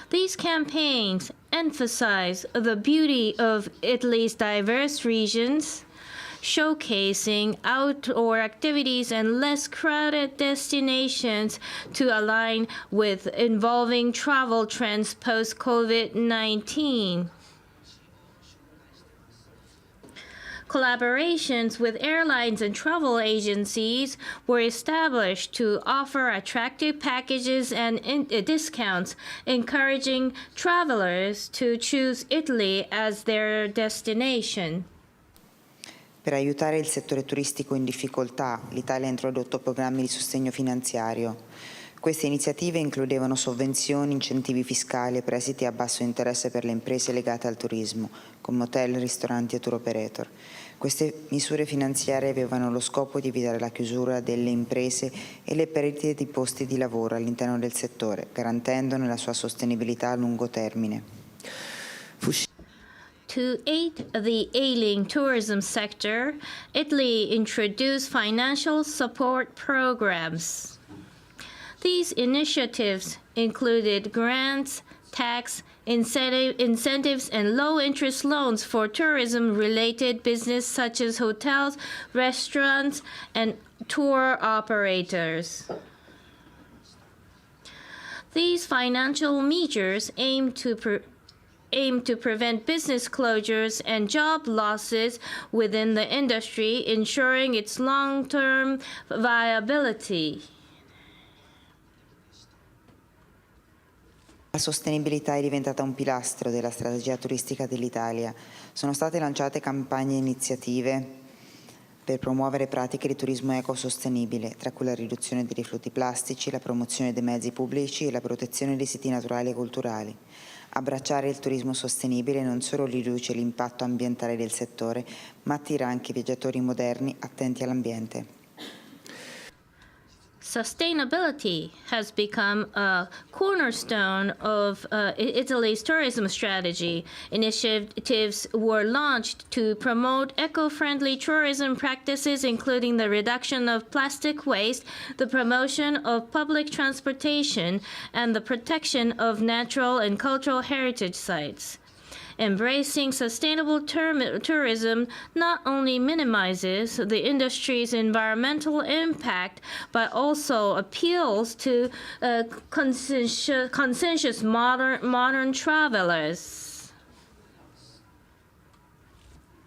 These campaigns emphasize the beauty of Italy's diverse regions, showcasing outdoor activities and less crowded destinations to align with evolving travel trends post-COVID-19. Collaborations with airlines and travel agencies were established to offer attractive packages and discounts, encouraging travelers to choose Italy as their destination. Per aiutare il settore turistico in difficoltà, l'Italia ha introdotto programmi di sostegno finanziario. Queste iniziative includevano sovvenzioni, incentivi fiscali e prestiti a basso interesse per le imprese legate al turismo, come hotel, ristoranti e tour operator. Queste misure finanziarie avevano lo scopo di evitare la chiusura delle imprese e le perdite di posti di lavoro all'interno del settore, garantendone la sua sostenibilità a lungo termine. To aid the ailing tourism sector, Italy introduced financial support programs. These initiatives included grants, tax incentives, and low-interest loans for tourism-related business such as hotels, restaurants, and tour operators. These financial measures aim to prevent business closures and job losses within the industry, ensuring its long-term viability. La sostenibilità è diventata un pilastro della strategia turistica dell'Italia. Sono state lanciate campagne e iniziative per promuovere pratiche di turismo ecosostenibile, tra cui la riduzione dei rifiuti plastici, la promozione dei mezzi pubblici e la protezione dei siti naturali e culturali. Abbracciare il turismo sostenibile non solo riduce l'impatto ambientale del settore, ma attira anche viaggiatori moderni attenti all'ambiente. Sustainability has become a cornerstone of Italy's tourism strategy. Initiatives were launched to promote eco-friendly tourism practices, including the reduction of plastic waste, the promotion of public transportation, and the protection of natural and cultural heritage sites. Embracing sustainable tourism not only minimizes the industry's environmental impact, but also appeals to conscientious modern travelers.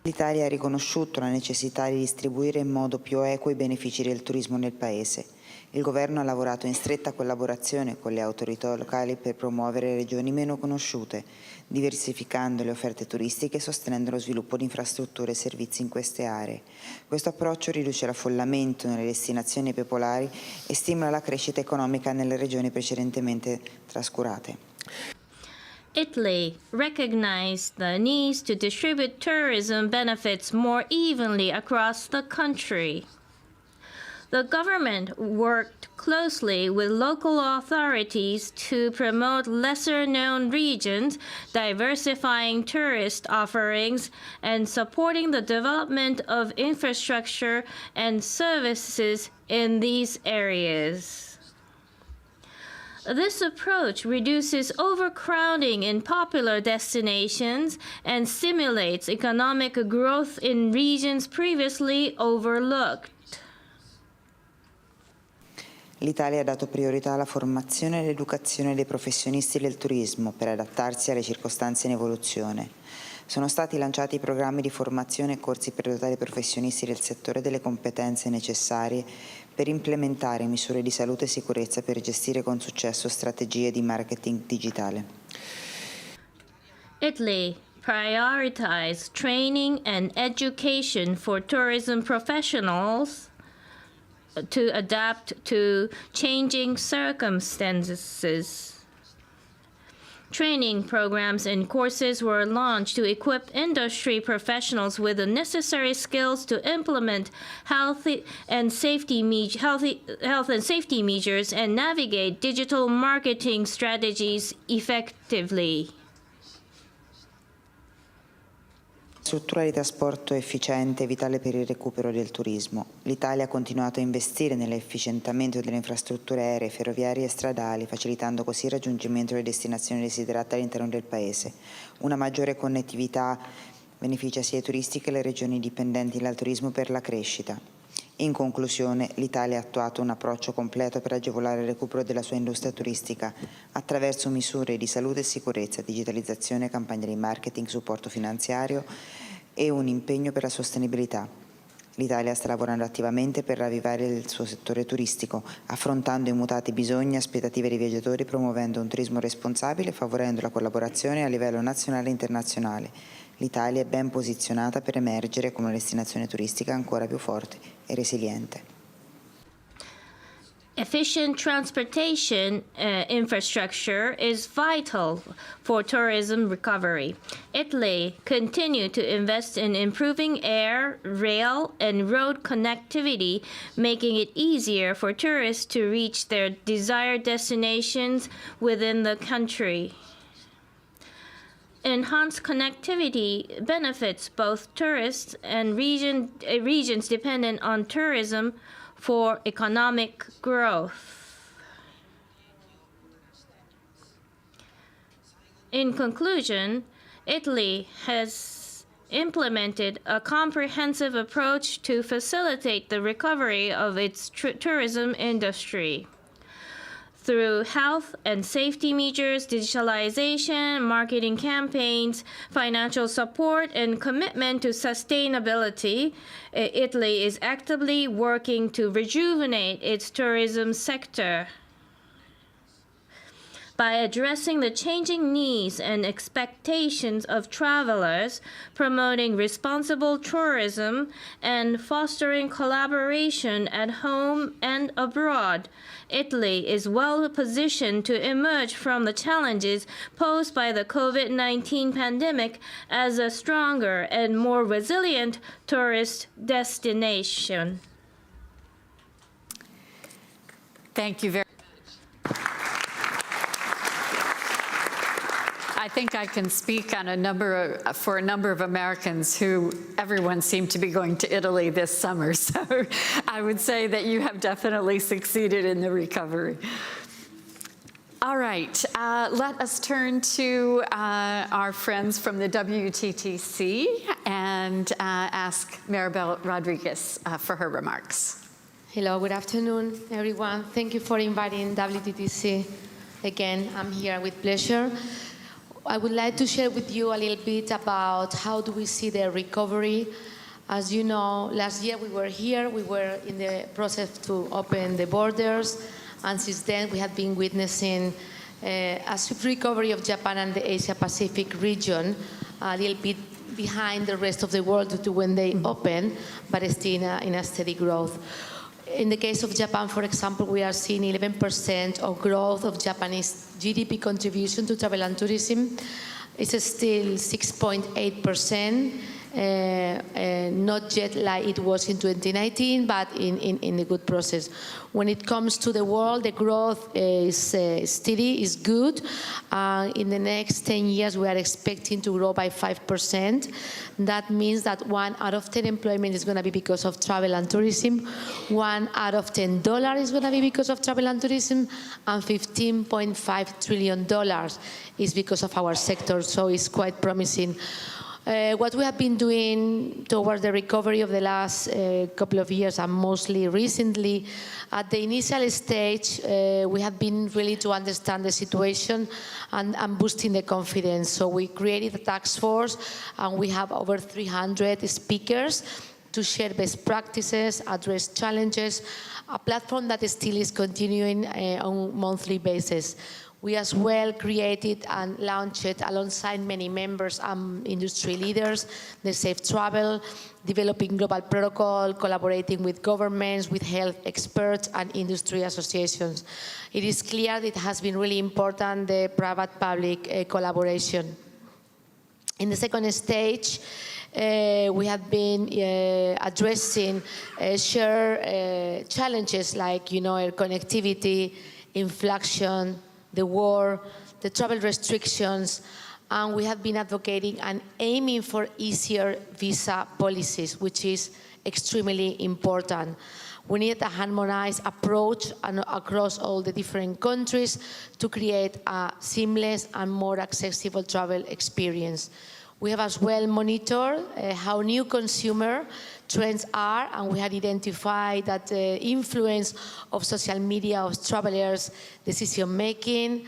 L'Italia ha riconosciuto la necessità di distribuire in modo più equo i benefici del turismo nel Paese. Il Governo ha lavorato in stretta collaborazione con le autorità locali per promuovere regioni meno conosciute, diversificando le offerte turistiche e sostenendo lo sviluppo di infrastrutture e servizi in queste aree. Questo approccio riduce l'affollamento nelle destinazioni popolari e stimola la crescita economica nelle regioni precedentemente trascurate. Italy recognized the need to distribute tourism benefits more evenly across the country. The government worked closely with local authorities to promote lesser-known regions, diversifying tourist offerings, and supporting the development of infrastructure and services in these areas. This approach reduces overcrowding in popular destinations and stimulates economic growth in regions previously overlooked. L'Italia ha dato priorità alla formazione e all'educazione dei professionisti del turismo per adattarsi alle circostanze in evoluzione. Sono stati lanciati programmi di formazione e corsi per dotare i professionisti del settore delle competenze necessarie per implementare misure di salute e sicurezza per gestire con successo strategie di marketing digitale. Italy prioritized training and education for tourism professionals to adapt to changing circumstances. Training programs and courses were launched to equip industry professionals with the necessary skills to implement health and safety measures and navigate digital marketing strategies effectively. Struttura di trasporto efficiente è vitale per il recupero del turismo. L'Italia ha continuato a investire nell'efficientamento delle infrastrutture aeree, ferroviarie e stradali, facilitando così il raggiungimento delle destinazioni desiderate all'interno del Paese. Una maggiore connettività beneficia sia i turisti che le regioni dipendenti dal turismo per la crescita. In conclusione, l'Italia ha attuato un approccio completo per agevolare il recupero della sua industria turistica attraverso misure di salute e sicurezza, digitalizzazione, campagne di marketing, supporto finanziario e un impegno per la sostenibilità. L'Italia sta lavorando attivamente per ravvivare il suo settore turistico, affrontando i mutati bisogni e aspettative dei viaggiatori, promuovendo un turismo responsabile e favorendo la collaborazione a livello nazionale e internazionale. L'Italia è ben posizionata per emergere come una destinazione turistica ancora più forte e resiliente. Efficient transportation infrastructure is vital for tourism recovery. Italy continued to invest in improving air, rail, and road connectivity, making it easier for tourists to reach their desired destinations within the country. Enhanced connectivity benefits both tourists and regions dependent on tourism for economic growth. In conclusion, Italy has implemented a comprehensive approach to facilitate the recovery of its tourism industry. Through health and safety measures, digitalization, marketing campaigns, financial support, and commitment to sustainability, Italy is actively working to rejuvenate its tourism sector. By addressing the changing needs and expectations of travelers, promoting responsible tourism, and fostering collaboration at home and abroad, Italy is well positioned to emerge from the challenges posed by the COVID-19 pandemic as a stronger and more resilient tourist destination. Thank you very much. I think I can speak on for a number of Americans who everyone seemed to be going to Italy this summer. So I would say that you have definitely succeeded in the recovery. All right, let us turn to our friends from the WTTC and ask Maribel Rodriguez for her remarks. Hello, good afternoon, everyone. Thank you for inviting WTTC again. I'm here with pleasure. I would like to share with you a little bit about how do we see the recovery. As you know, last year we were here, we were in the process to open the borders, and since then we have been witnessing a swift recovery of Japan and the Asia-Pacific region, a little bit behind the rest of the world due to when they open, but still in a steady growth. In the case of Japan, for example, we are seeing 11% of growth of Japanese GDP contribution to travel and tourism. It's still 6.8%, not yet like it was in 2019, but in a good process. When it comes to the world, the growth is steady, is good. In the next 10 years, we are expecting to grow by 5%. That means that 1 out of 10 employment is going to be because of travel and tourism. 1 out of $10 is going to be because of travel and tourism, and $15.5 trillion is because of our sector. So it's quite promising. What we have been doing towards the recovery of the last couple of years, and mostly recently, at the initial stage, we have been really to understand the situation and boosting the confidence. So we created a task force, and we have over 300 speakers to share best practices, address challenges, a platform that still is continuing on a monthly basis. We as well created and launched it alongside many members and industry leaders, the Safe Travel, developing global protocol, collaborating with governments, with health experts and industry associations. It is clear that it has been really important, the private-public collaboration. In the second stage, we have been addressing shared challenges like, air connectivity, inflation, the war, the travel restrictions, and we have been advocating and aiming for easier visa policies, which is extremely important. We need a harmonized approach across all the different countries to create a seamless and more accessible travel experience. We have as well monitored how new consumer trends are, and we had identified that the influence of social media of travelers' decision-making,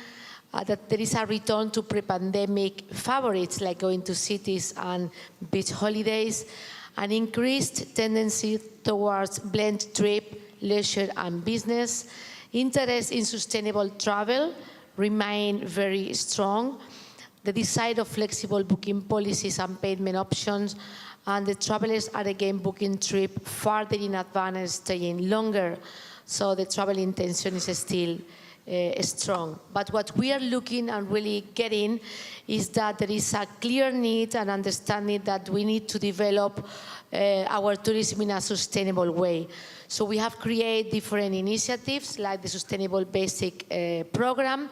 that there is a return to pre-pandemic favorites like going to cities and beach holidays, an increased tendency towards blend trip, leisure and business. Interest in sustainable travel remain very strong. The desire of flexible booking policies and payment options, and the travelers are again booking trip farther in advance, staying longer. So the travel intention is still strong. But what we are looking and really getting is that there is a clear need and understanding that we need to develop our tourism in a sustainable way. So we have created different initiatives like the Sustainable Basic Program,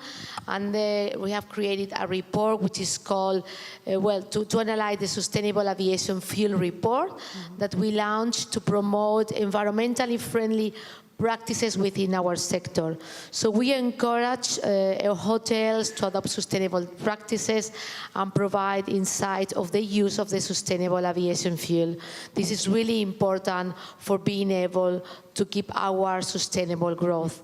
and we have created a report which is called, to analyze the Sustainable Aviation Fuel Report that we launched to promote environmentally friendly practices within our sector. So we encourage hotels to adopt sustainable practices and provide insight of the use of the sustainable aviation fuel. This is really important for being able to keep our sustainable growth.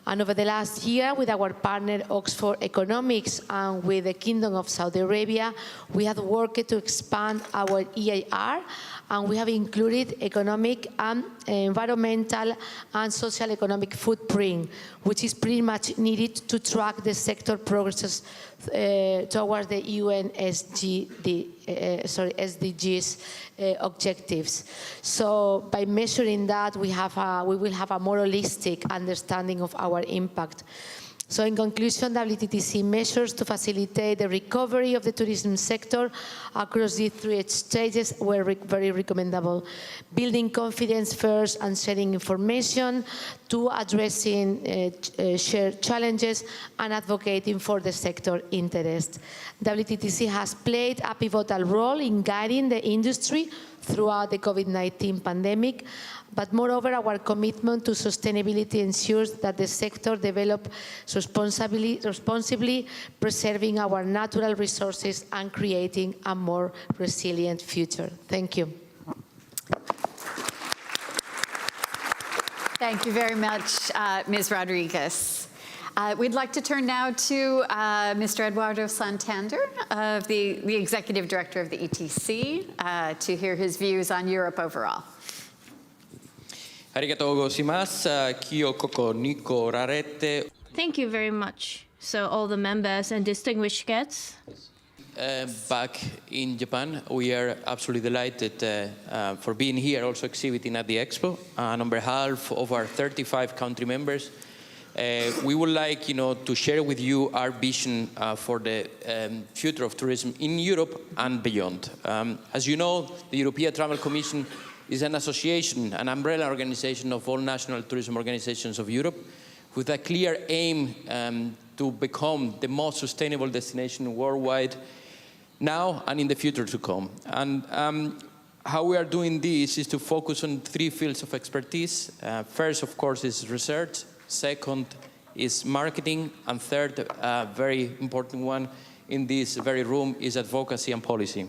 And over the last year, with our partner Oxford Economics and with the Kingdom of Saudi Arabia, we have worked to expand our EIR, and we have included economic and environmental and social economic footprint, which is pretty much needed to track the sector progresses towards the SDGs objectives. So by measuring that, we will have a more holistic understanding of our impact. So in conclusion, WTTC measures to facilitate the recovery of the tourism sector across the 3 stages were very recommendable. Building confidence first and sharing information, to addressing shared challenges and advocating for the sector interest. WTTC has played a pivotal role in guiding the industry throughout the COVID-19 pandemic, but moreover, our commitment to sustainability ensures that the sector develops responsibly, preserving our natural resources and creating a more resilient future. Thank you. Thank you very much, Ms. Rodriguez. We'd like to turn now to Mr. Eduardo Santander, the Executive Director of the ETC, to hear his views on Europe overall. Thank you very much. So all the members and distinguished guests. Back in Japan, we are absolutely delighted for being here, also exhibiting at the Expo. And on behalf of our 35 country members, we would like, to share with you our vision for the future of tourism in Europe and beyond. As you know, the European Travel Commission is an association, an umbrella organization of all national tourism organizations of Europe, with a clear aim to become the most sustainable destination worldwide now and in the future to come. And how we are doing this is to focus on 3 fields of expertise. First, of course, is research. Second is marketing. And third, very important one in this very room, is advocacy and policy.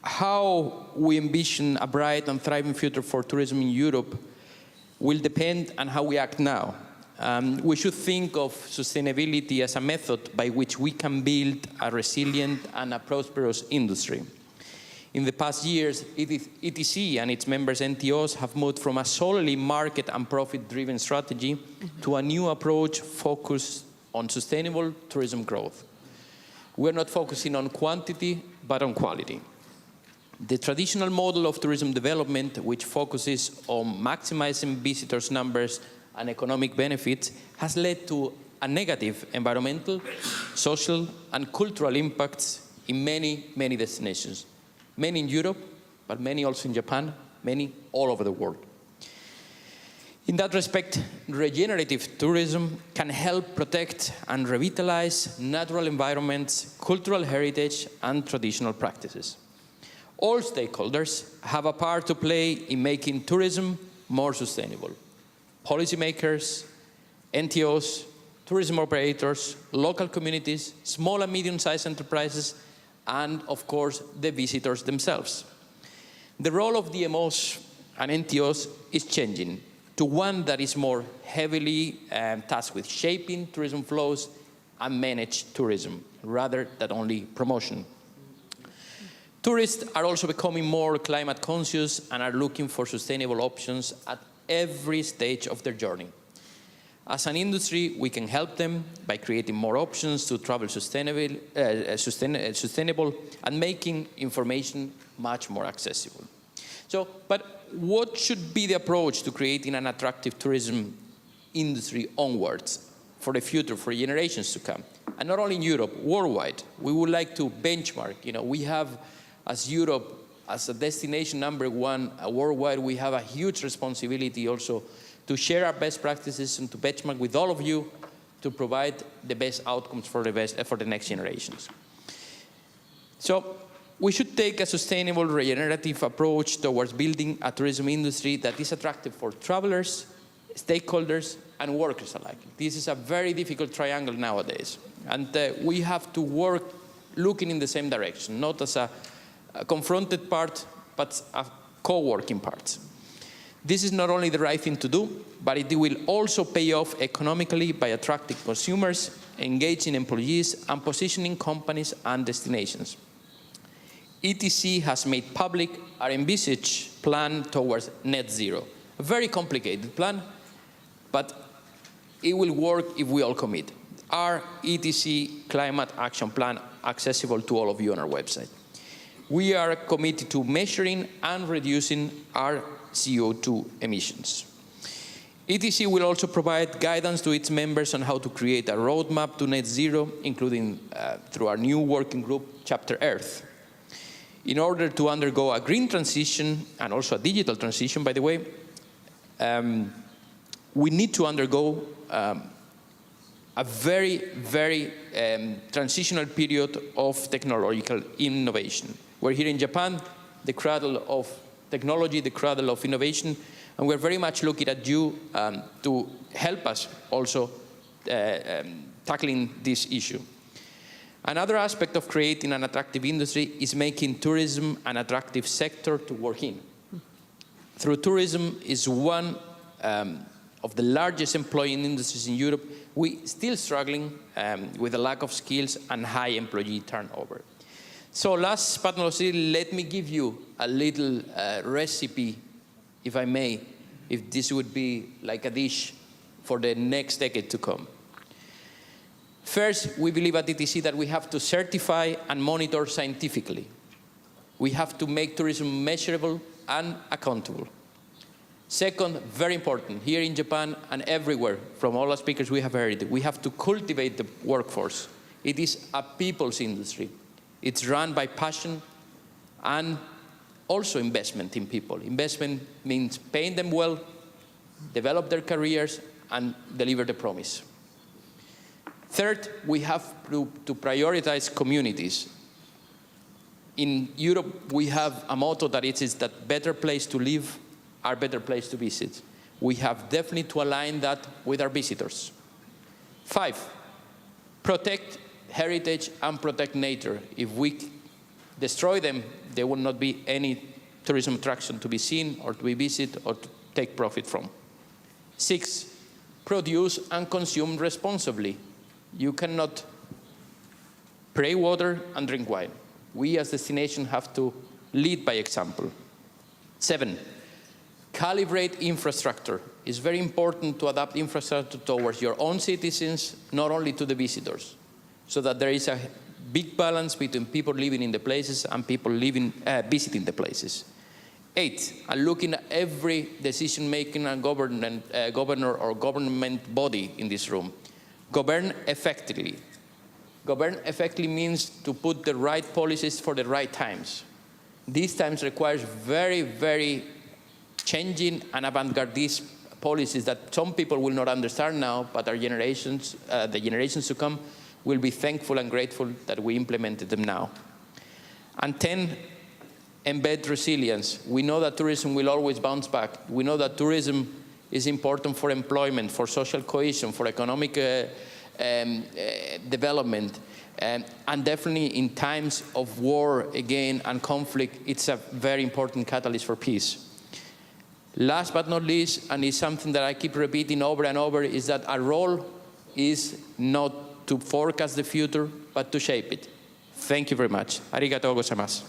How we envision a bright and thriving future for tourism in Europe will depend on how we act now. We should think of sustainability as a method by which we can build a resilient and a prosperous industry. In the past years, ETC and its members NTOs have moved from a solely market and profit-driven strategy to a new approach focused on sustainable tourism growth. We're not focusing on quantity, but on quality. The traditional model of tourism development, which focuses on maximizing visitors' numbers and economic benefits, has led to a negative environmental, social, and cultural impacts in many, many destinations. Many in Europe, but many also in Japan, many all over the world. In that respect, regenerative tourism can help protect and revitalize natural environments, cultural heritage, and traditional practices. All stakeholders have a part to play in making tourism more sustainable. Policymakers, NTOs, tourism operators, local communities, small and medium-sized enterprises, and of course, the visitors themselves. The role of DMOs and NTOs is changing to one that is more heavily tasked with shaping tourism flows and manage tourism, rather than only promotion. Tourists are also becoming more climate conscious and are looking for sustainable options at every stage of their journey. As an industry, we can help them by creating more options to travel sustainable and making information much more accessible. But what should be the approach to creating an attractive tourism industry onwards for the future, for generations to come? And not only in Europe, worldwide. We would like to benchmark. We have, as Europe, as a destination #1 worldwide, we have a huge responsibility also to share our best practices and to benchmark with all of you to provide the best outcomes for the next generations. So we should take a sustainable, regenerative approach towards building a tourism industry that is attractive for travelers, stakeholders, and workers alike. This is a very difficult triangle nowadays. And we have to work looking in the same direction, not as a confronted part, but a co-working part. This is not only the right thing to do, but it will also pay off economically by attracting consumers, engaging employees, and positioning companies and destinations. ETC has made public our envisaged plan towards net zero. A very complicated plan, but it will work if we all commit. Our ETC Climate Action Plan, accessible to all of you on our website. We are committed to measuring and reducing our CO2 emissions. ETC will also provide guidance to its members on how to create a roadmap to net zero, including through our new working group, Chapter Earth. In order to undergo a green transition, and also a digital transition, by the way, we need to undergo a very, very transitional period of technological innovation. We're here in Japan, the cradle of technology, the cradle of innovation, and we're very much looking at you to help us also tackling this issue. Another aspect of creating an attractive industry is making tourism an attractive sector to work in. Through tourism is one of the largest employing industries in Europe, we still struggling with a lack of skills and high employee turnover. So last but not least, let me give you a little recipe, if I may, if this would be like a dish for the next decade to come. First, we believe at ETC that we have to certify and monitor scientifically. We have to make tourism measurable and accountable. Second, very important, here in Japan and everywhere, from all our speakers we have heard, we have to cultivate the workforce. It is a people's industry. It's run by passion and also investment in people. Investment means paying them well, develop their careers, and deliver the promise. Third, we have to prioritize communities. In Europe, we have a motto that it is that better place to live are better place to visit. We have definitely to align that with our visitors. 5, protect heritage and protect nature. If we destroy them, there will not be any tourism attraction to be seen or to be visited or to take profit from. 6, produce and consume responsibly. You cannot pray water and drink wine. We as destination have to lead by example. 7, calibrate infrastructure. It's very important to adapt infrastructure towards your own citizens, not only to the visitors, so that there is a big balance between people living in the places and people living, visiting the places. 8, and looking at every decision-making and governor or government body in this room. Govern effectively. Govern effectively means to put the right policies for the right times. These times requires very, very changing and avant-gardist policies that some people will not understand now, but our generations, the generations to come, will be thankful and grateful that we implemented them now. And 10, embed resilience. We know that tourism will always bounce back. We know that tourism is important for employment, for social cohesion, for economic development, and definitely in times of war again and conflict, it's a very important catalyst for peace. Last but not least, and it's something that I keep repeating over and over, is that our role is not to forecast the future, but to shape it. Thank you very much. Arigatou gozaimasu.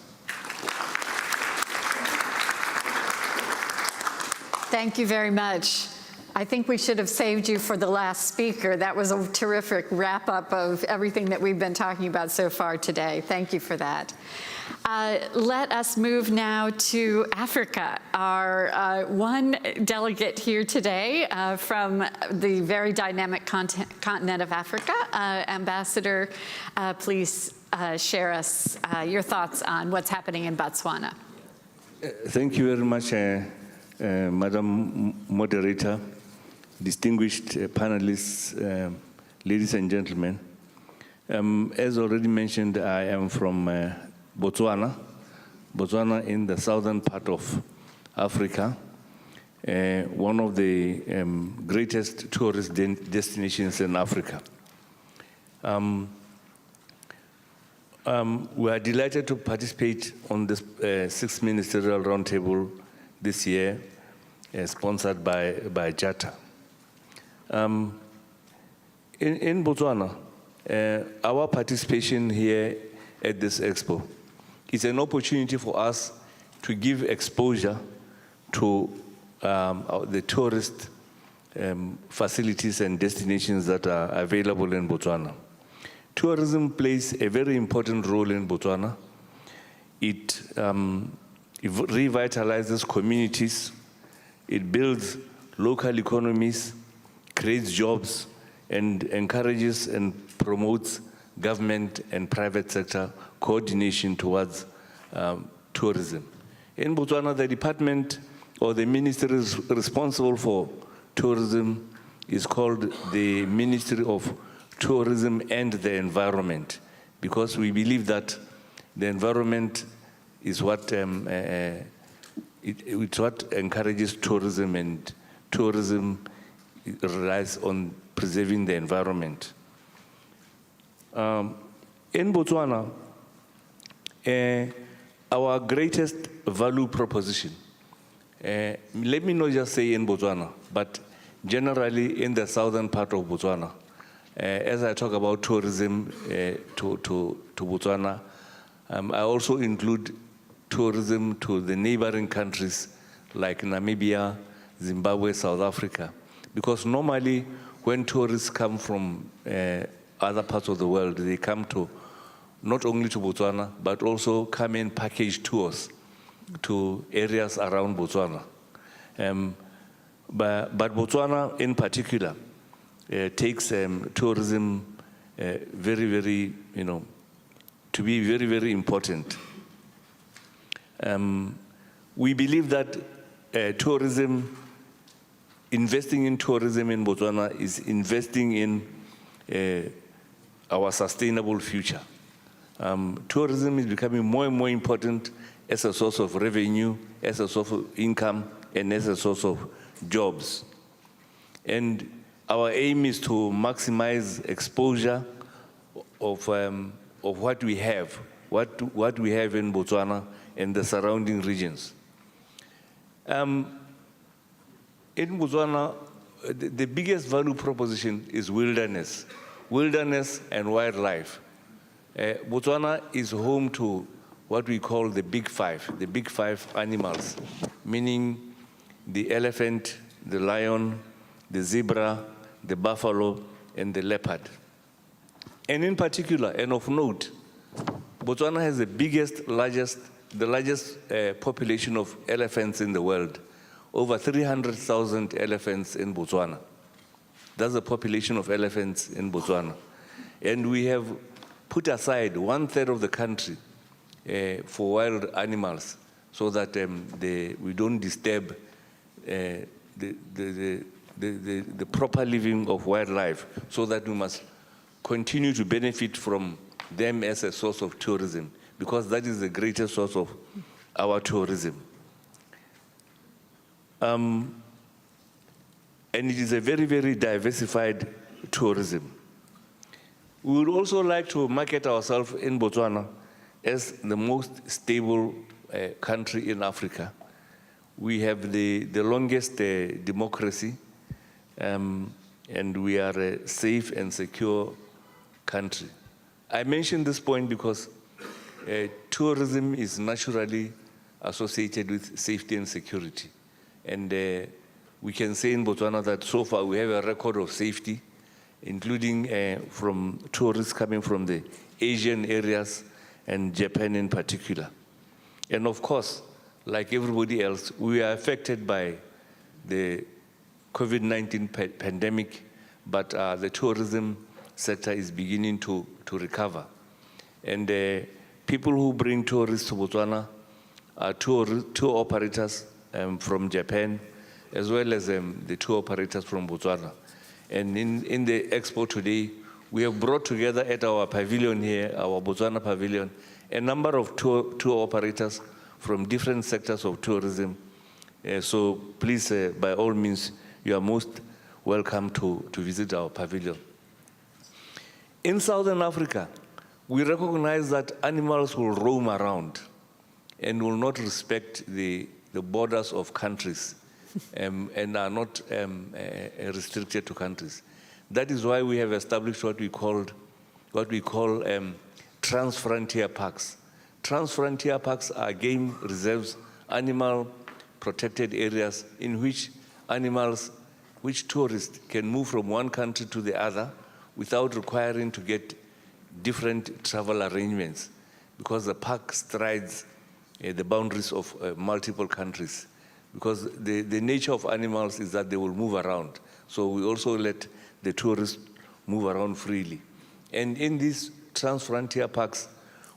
Thank you very much. I think we should have saved you for the last speaker. That was a terrific wrap-up of everything that we've been talking about so far today. Thank you for that. Let us move now to Africa. Our one delegate here today from the very dynamic continent of Africa, Ambassador, please share us your thoughts on what's happening in Botswana. Thank you very much, Madam Moderator, distinguished panelists, ladies and gentlemen. As already mentioned, I am from Botswana. Botswana in the southern part of Africa, one of the greatest tourist destinations in Africa. We are delighted to participate on this 6th Ministerial Roundtable this year, sponsored by JATA. In Botswana, our participation here at this Expo is an opportunity for us to give exposure to the tourist facilities and destinations that are available in Botswana. Tourism plays a very important role in Botswana. It revitalizes communities. It builds local economies, creates jobs, and encourages and promotes government and private sector coordination towards tourism. In Botswana, the department or the ministry responsible for tourism is called the Ministry of Tourism and the Environment, because we believe that the environment is what it's what encourages tourism, and tourism relies on preserving the environment. In Botswana, our greatest value proposition, let me not just say in Botswana, but generally in the southern part of Botswana, as I talk about tourism to Botswana, I also include tourism to the neighboring countries like Namibia, Zimbabwe, South Africa. Because normally when tourists come from other parts of the world, they come to not only to Botswana, but also come in package tours to areas around Botswana. But Botswana in particular takes tourism very, very, to be very, very important. We believe that tourism, investing in tourism in Botswana is investing in our sustainable future. Tourism is becoming more and more important as a source of revenue, as a source of income, and as a source of jobs. And our aim is to maximize exposure of what we have, what we have in Botswana and the surrounding regions. In Botswana, the biggest value proposition is wilderness and wildlife. Botswana is home to what we call the big five animals, meaning the elephant, the lion, the zebra, the buffalo, and the leopard. And in particular, and of note, Botswana has the largest population of elephants in the world. Over 300,000 elephants in Botswana. That's the population of elephants in Botswana. And we have put aside 1/3 of the country for wild animals so that we don't disturb the proper living of wildlife, so that we must continue to benefit from them as a source of tourism, because that is the greatest source of our tourism. And it is a very, very diversified tourism. We would also like to market ourselves in Botswana as the most stable country in Africa. We have the longest democracy, and we are a safe and secure country. I mention this point because tourism is naturally associated with safety and security. And we can say in Botswana that so far we have a record of safety, including from tourists coming from the Asian areas and Japan in particular. And of course, like everybody else, we are affected by the COVID-19 pandemic, but the tourism sector is beginning to recover. And people who bring tourists to Botswana are tour operators from Japan, as well as the tour operators from Botswana. And in the Expo today, we have brought together at our pavilion here, our Botswana pavilion, a number of tour operators from different sectors of tourism. So please, by all means, you are most welcome to visit our pavilion. In Southern Africa, we recognize that animals will roam around and will not respect the borders of countries and are not restricted to countries. That is why we have established what we call trans-frontier parks. Trans-frontier parks are game reserves, animal protected areas in which tourists can move from one country to the other without requiring to get different travel arrangements, because the park strides the boundaries of multiple countries. because the nature of animals is that they will move around. So we also let the tourists move around freely. And in these trans-frontier parks,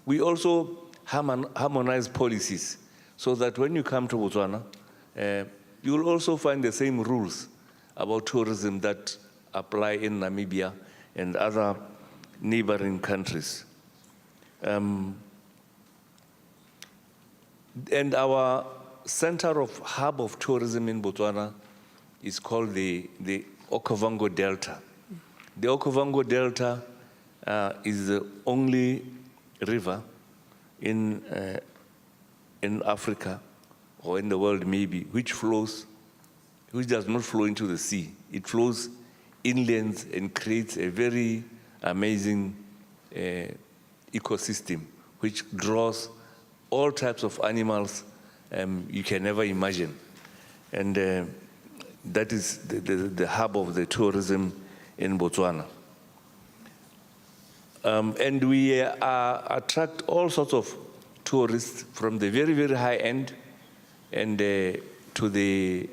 we also harmonize policies so that when you come to Botswana, you will also find the same rules about tourism that apply in Namibia and other neighboring countries. And our center of hub of tourism in Botswana is called the Okavango Delta. The Okavango Delta is the only river in Africa, or in the world maybe, which does not flow into the sea. It flows inland and creates a very amazing ecosystem, which draws all types of animals you can never imagine. And that is the hub of the tourism in Botswana. And we attract all sorts of tourists from the very, very high end and to the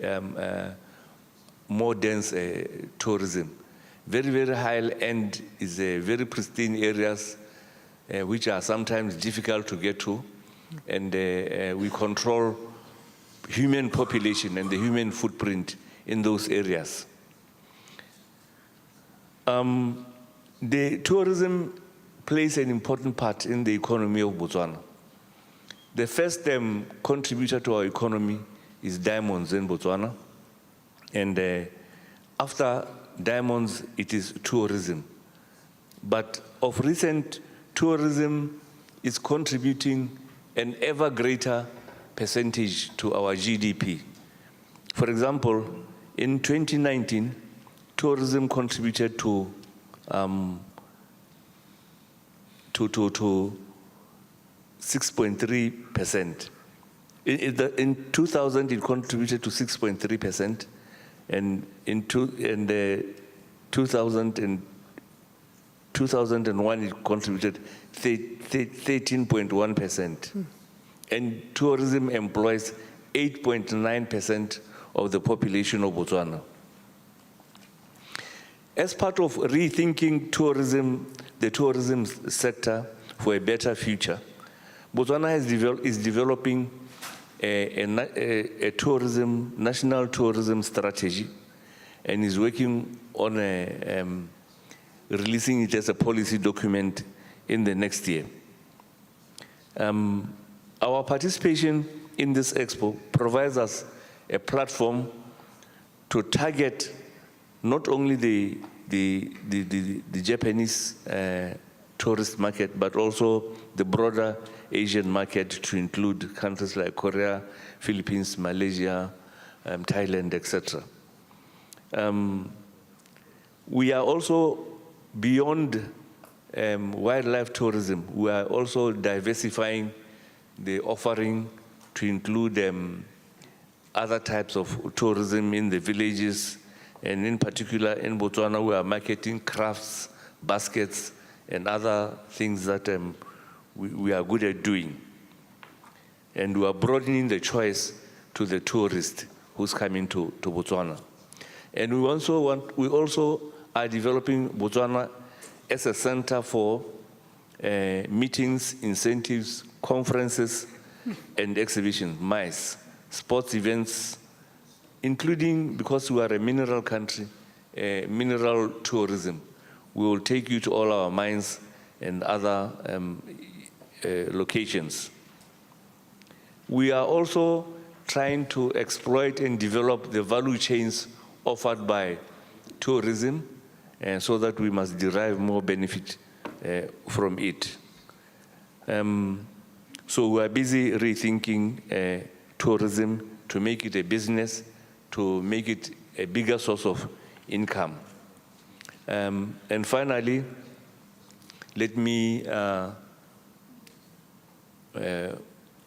more dense tourism. Very, very high end is very pristine areas which are sometimes difficult to get to. And we control human population and the human footprint in those areas. The tourism plays an important part in the economy of Botswana. The first contributor to our economy is diamonds in Botswana. And after diamonds, it is tourism. But of recent, tourism is contributing an ever greater percentage to our GDP. For example, in 2019, tourism contributed to 6.3%. In 2000, it contributed to 6.3%, and in 2001, it contributed 13.1%. And tourism employs 8.9% of the population of Botswana. As part of rethinking tourism, the tourism sector for a better future, Botswana is developing a national tourism strategy and is working on releasing it as a policy document in the next year. Our participation in this expo provides us a platform to target not only the Japanese tourist market, but also the broader Asian market, to include countries like Korea, Philippines, Malaysia, Thailand, etc. We are also beyond wildlife tourism. We are also diversifying the offering to include other types of tourism in the villages. And in particular, in Botswana, we are marketing crafts, baskets, and other things that we are good at doing. And we are broadening the choice to the tourist who's coming to Botswana. And we also are developing Botswana as a center for meetings, incentives, conferences, and exhibitions, MICE, sports events, including, because we are a mineral country, mineral tourism. We will take you to all our mines and other locations. We are also trying to exploit and develop the value chains offered by tourism, so that we must derive more benefit from it. So we are busy rethinking tourism to make it a business, to make it a bigger source of income. And finally, let me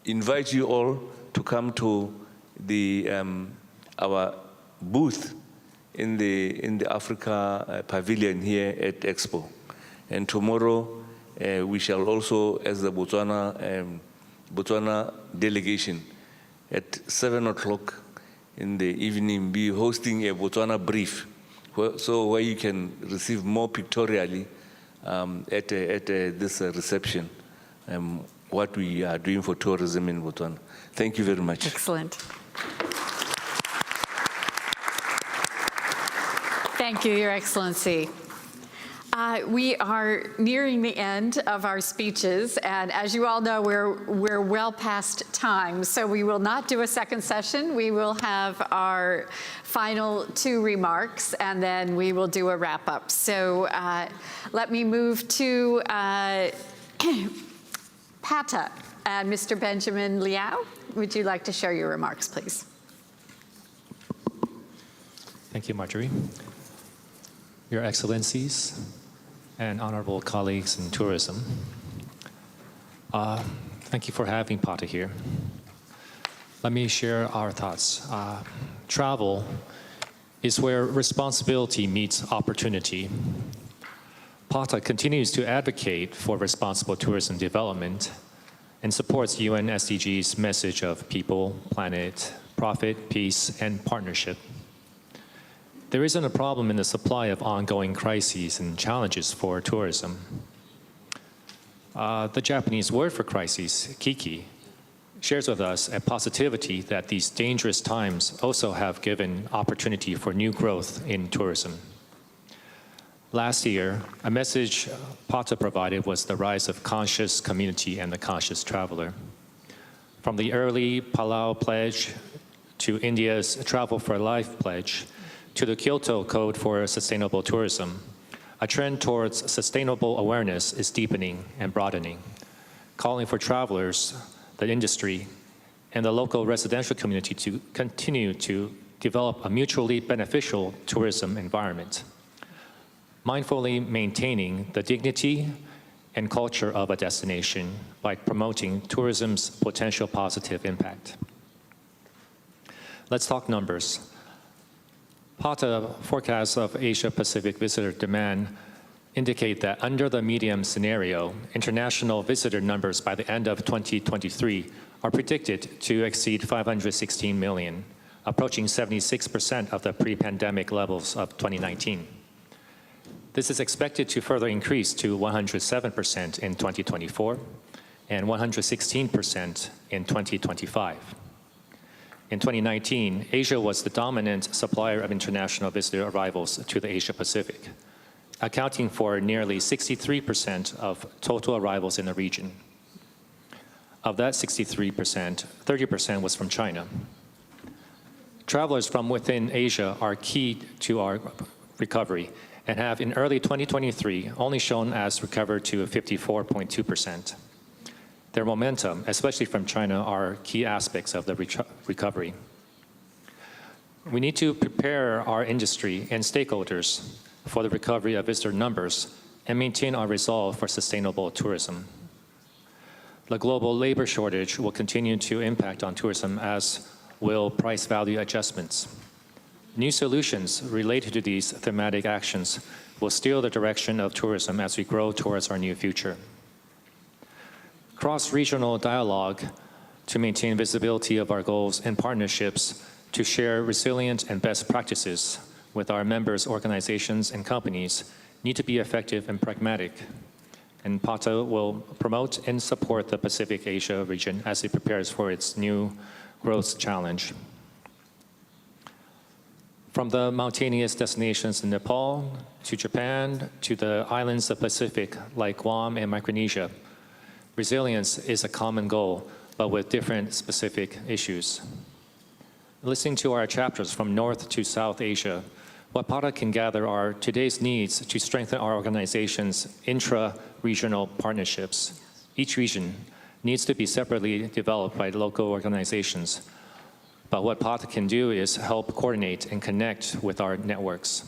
invite you all to come to our booth in the Africa Pavilion here at Expo. And tomorrow we shall also, as the Botswana delegation, at 7 o'clock, in the evening be hosting a Botswana brief, where you can receive more pictorially at this reception what we are doing for tourism in Botswana. Thank you very much. Excellent. Thank you, Your Excellency. We are nearing the end of our speeches, and as you all know, we're well past time, so we will not do a second session. We will have our final 2 remarks, and then we will do a wrap-up. So let me move to PATA. And Mr. Benjamin Liao, would you like to share your remarks, please? Thank you, Marjorie. Your Excellencies and honorable colleagues in tourism, thank you for having PATA here. Let me share our thoughts. Travel is where responsibility meets opportunity. PATA continues to advocate for responsible tourism development and supports UN SDG's message of people, planet, profit, peace, and partnership. There isn't a problem in the supply of ongoing crises and challenges for tourism. The Japanese word for crises, kiki, shares with us a positivity that these dangerous times also have given opportunity for new growth in tourism. Last year, a message PATA provided was the rise of conscious community and the conscious traveler. From the early Palau Pledge to India's Travel for Life Pledge to the Kyoto Code for Sustainable Tourism, a trend towards sustainable awareness is deepening and broadening, calling for travelers, the industry, and the local residential community to continue to develop a mutually beneficial tourism environment, mindfully maintaining the dignity and culture of a destination by promoting tourism's potential positive impact. Let's talk numbers. PATA forecasts of Asia-Pacific visitor demand indicate that under the medium scenario, international visitor numbers by the end of 2023 are predicted to exceed 516 million, approaching 76% of the pre-pandemic levels of 2019. This is expected to further increase to 107% in 2024 and 116% in 2025. In 2019, Asia was the dominant supplier of international visitor arrivals to the Asia-Pacific, accounting for nearly 63% of total arrivals in the region. Of that 63%, 30% was from China. Travelers from within Asia are key to our recovery and have in early 2023 only shown as recovered to 54.2%. Their momentum, especially from China, are key aspects of the recovery. We need to prepare our industry and stakeholders for the recovery of visitor numbers and maintain our resolve for sustainable tourism. The global labor shortage will continue to impact on tourism, as will price value adjustments. New solutions related to these thematic actions will steer the direction of tourism as we grow towards our new future. Cross-regional dialogue to maintain visibility of our goals and partnerships to share resilient and best practices with our members, organizations, and companies need to be effective and pragmatic. And PATA will promote and support the Pacific Asia region as it prepares for its new growth challenge. From the mountainous destinations in Nepal to Japan to the islands of the Pacific like Guam and Micronesia, resilience is a common goal, but with different specific issues. Listening to our chapters from North to South Asia, what PATA can gather are today's needs to strengthen our organization's intra-regional partnerships. Each region needs to be separately developed by local organizations, but what PATA can do is help coordinate and connect with our networks.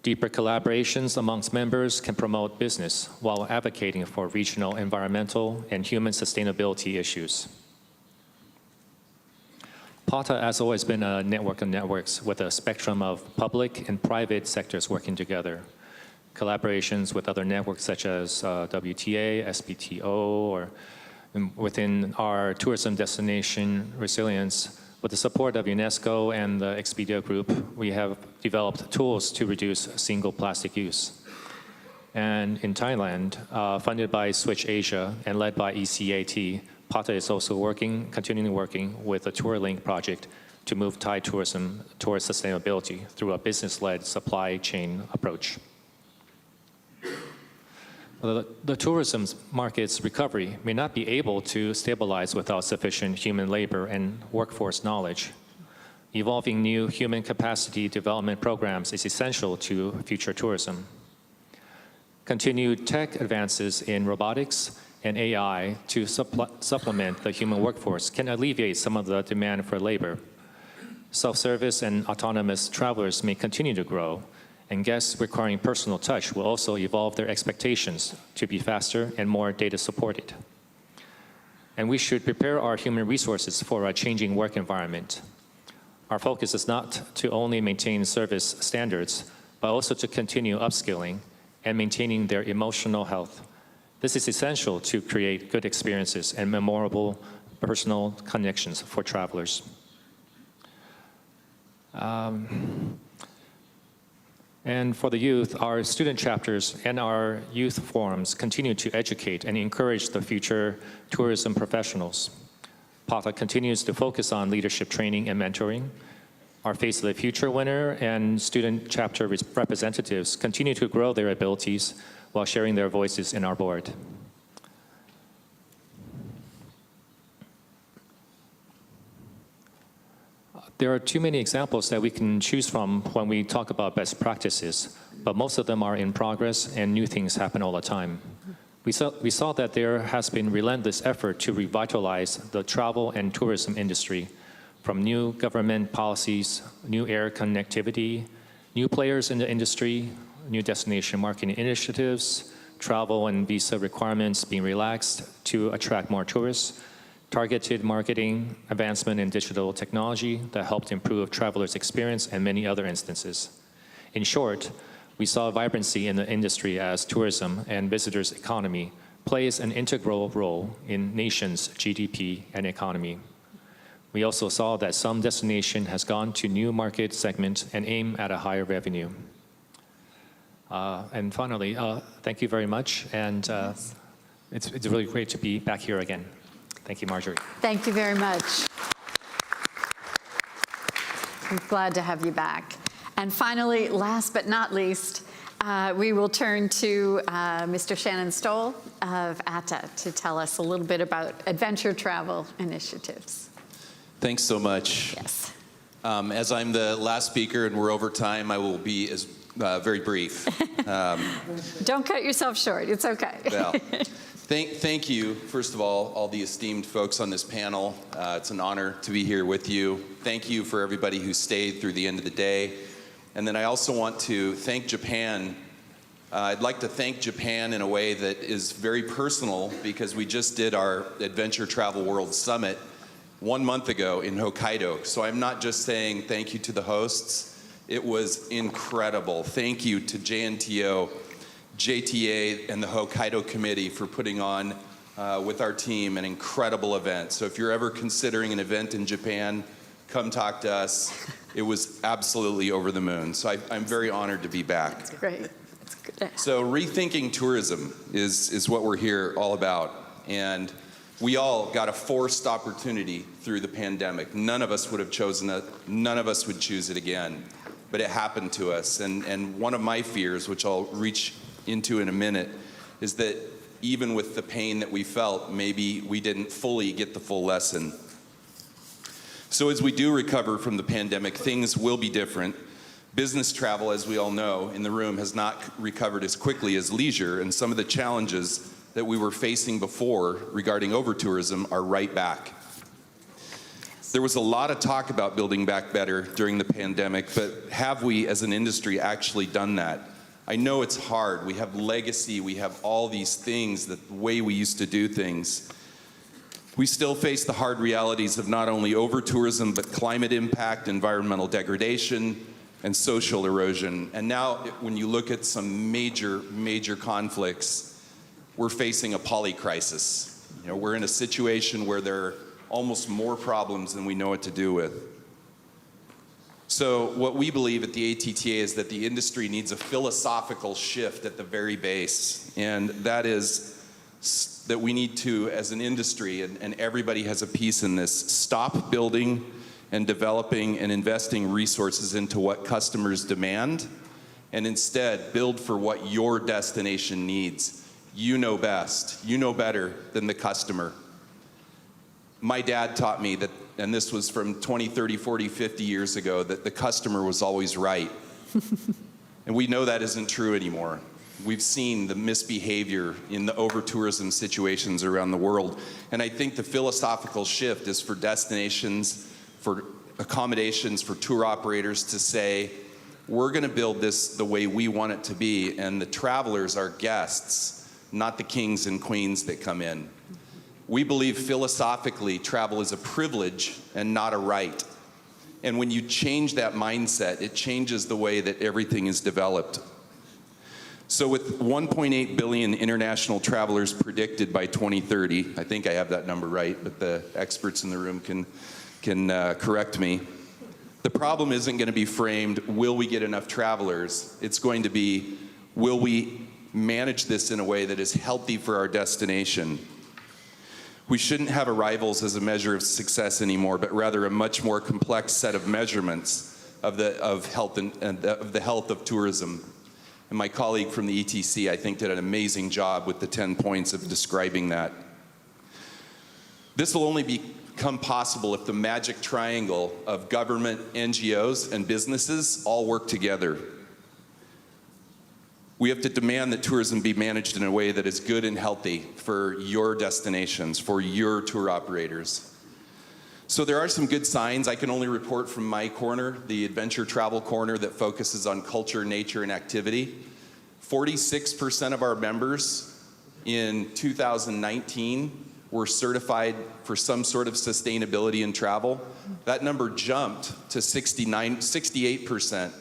Deeper collaborations amongst members can promote business while advocating for regional environmental and human sustainability issues. PATA has always been a network of networks with a spectrum of public and private sectors working together. Collaborations with other networks such as WTA, SPTO, or within our tourism destination resilience, With the support of UNESCO and the Expo Group, we have developed tools to reduce single plastic use. And in Thailand, funded by Switch Asia and led by ECAT, PATA is also continuing working with the TourLink project to move Thai tourism towards sustainability through a business-led supply chain approach. The tourism market's recovery may not be able to stabilize without sufficient human labor and workforce knowledge. Evolving new human capacity development programs is essential to future tourism. Continued tech advances in robotics and AI to supplement the human workforce can alleviate some of the demand for labor. Self-service and autonomous travelers may continue to grow, and guests requiring personal touch will also evolve their expectations to be faster and more data supported. And we should prepare our human resources for a changing work environment. Our focus is not to only maintain service standards, but also to continue upskilling and maintaining their emotional health. This is essential to create good experiences and memorable personal connections for travelers. And for the youth, our student chapters and our youth forums continue to educate and encourage the future tourism professionals. PATA continues to focus on leadership training and mentoring. Our Face of the Future winner and student chapter representatives continue to grow their abilities while sharing their voices in our board. There are too many examples that we can choose from when we talk about best practices, but most of them are in progress and new things happen all the time. We saw that there has been relentless effort to revitalize the travel and tourism industry, from new government policies, new air connectivity, new players in the industry, new destination marketing initiatives, travel and visa requirements being relaxed to attract more tourists, targeted marketing, advancement in digital technology that helped improve travelers' experience, and many other instances. In short, we saw vibrancy in the industry as tourism and visitors' economy plays an integral role in nations' GDP and economy. We also saw that some destination has gone to new market segments and aim at a higher revenue. And finally, thank you very much, and it's really great to be back here again. Thank you, Marjorie. Thank you very much. I'm glad to have you back. And finally, last but not least, we will turn to Mr. Shannon Stoll of ATA to tell us a little bit about adventure travel initiatives. Thanks so much. Yes. As I'm the last speaker and we're over time, I will be very brief. Don't cut yourself short. It's okay. Well, thank you, first of all the esteemed folks on this panel. It's an honor to be here with you. Thank you for everybody who stayed through the end of the day. And then I also want to thank Japan. I'd like to thank Japan in a way that is very personal, because we just did our Adventure Travel World Summit 1 month ago in Hokkaido. So I'm not just saying thank you to the hosts. It was incredible. Thank you to JNTO, JTA, and the Hokkaido Committee for putting on, with our team, an incredible event. So if you're ever considering an event in Japan, come talk to us. It was absolutely over the moon. So I'm very honored to be back. That's great. That's good. So rethinking tourism is what we're here all about. And we all got a forced opportunity through the pandemic. None of us would have chosen it. None of us would choose it again. But it happened to us. And one of my fears, which I'll reach into in a minute, is that even with the pain that we felt, maybe we didn't fully get the full lesson. So as we do recover from the pandemic, things will be different. Business travel, as we all know in the room, has not recovered as quickly as leisure, and some of the challenges that we were facing before regarding over-tourism are right back. There was a lot of talk about building back better during the pandemic, but have we as an industry actually done that? I know it's hard. We have legacy, we have all these things, the way we used to do things. We still face the hard realities of not only over-tourism, but climate impact, environmental degradation, and social erosion. And now, when you look at some major conflicts, we're facing a polycrisis. You know, we're in a situation where there almost more problems than we know what to do with. So what we believe at the ATTA is that the industry needs a philosophical shift at the very base, and that is that we need to, as an industry, and everybody has a piece in this, stop building and developing and investing resources into what customers demand, and instead build for what your destination needs. You know best. You know better than the customer. My dad taught me that, and this was from 20, 30, 40, 50 years ago, that the customer was always right. And we know that isn't true anymore. We've seen the misbehavior in the over-tourism situations around the world. And I think the philosophical shift is for destinations, for accommodations, for tour operators to say, we're going to build this the way we want it to be, and the travelers are guests, not the kings and queens that come in. We believe philosophically travel is a privilege and not a right. And when you change that mindset, it changes the way that everything is developed. So with 1.8 billion international travelers predicted by 2030, I think I have that number right, but the experts in the room can correct me. The problem isn't going to be framed, will we get enough travelers? It's going to be, will we manage this in a way that is healthy for our destination? We shouldn't have arrivals as a measure of success anymore, but rather a much more complex set of measurements of the health of tourism. And my colleague from the ETC, I think, did an amazing job with the 10 points of describing that. This will only become possible if the magic triangle of government, NGOs, and businesses all work together. We have to demand that tourism be managed in a way that is good and healthy for your destinations, for your tour operators. So there are some good signs. I can only report from my corner, the adventure travel corner that focuses on culture, nature, and activity. 46% of our members in 2019 were certified for some sort of sustainability in travel. That number jumped to 68%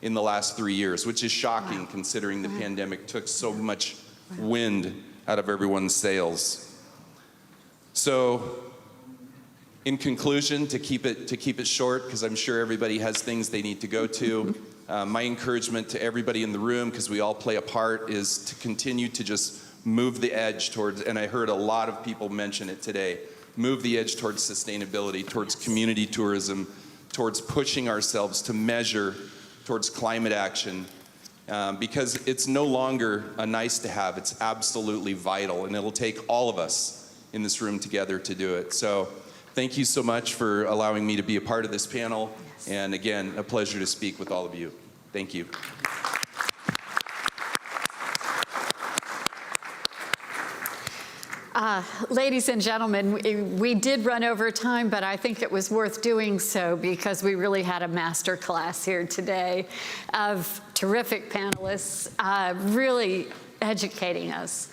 in the last 3 years, which is shocking considering the pandemic took so much wind out of everyone's sails. So, in conclusion, to keep it short, because I'm sure everybody has things they need to go to, my encouragement to everybody in the room, because we all play a part, is to continue to just move the edge towards, and I heard a lot of people mention it today, move the edge towards sustainability, towards community tourism, towards pushing ourselves to measure towards climate action, because it's no longer a nice to have, it's absolutely vital, and it'll take all of us in this room together to do it. So thank you so much for allowing me to be a part of this panel, and again, a pleasure to speak with all of you. Thank you. Ladies and gentlemen, we did run over time, but I think it was worth doing so because we really had a master class here today of terrific panelists, really educating us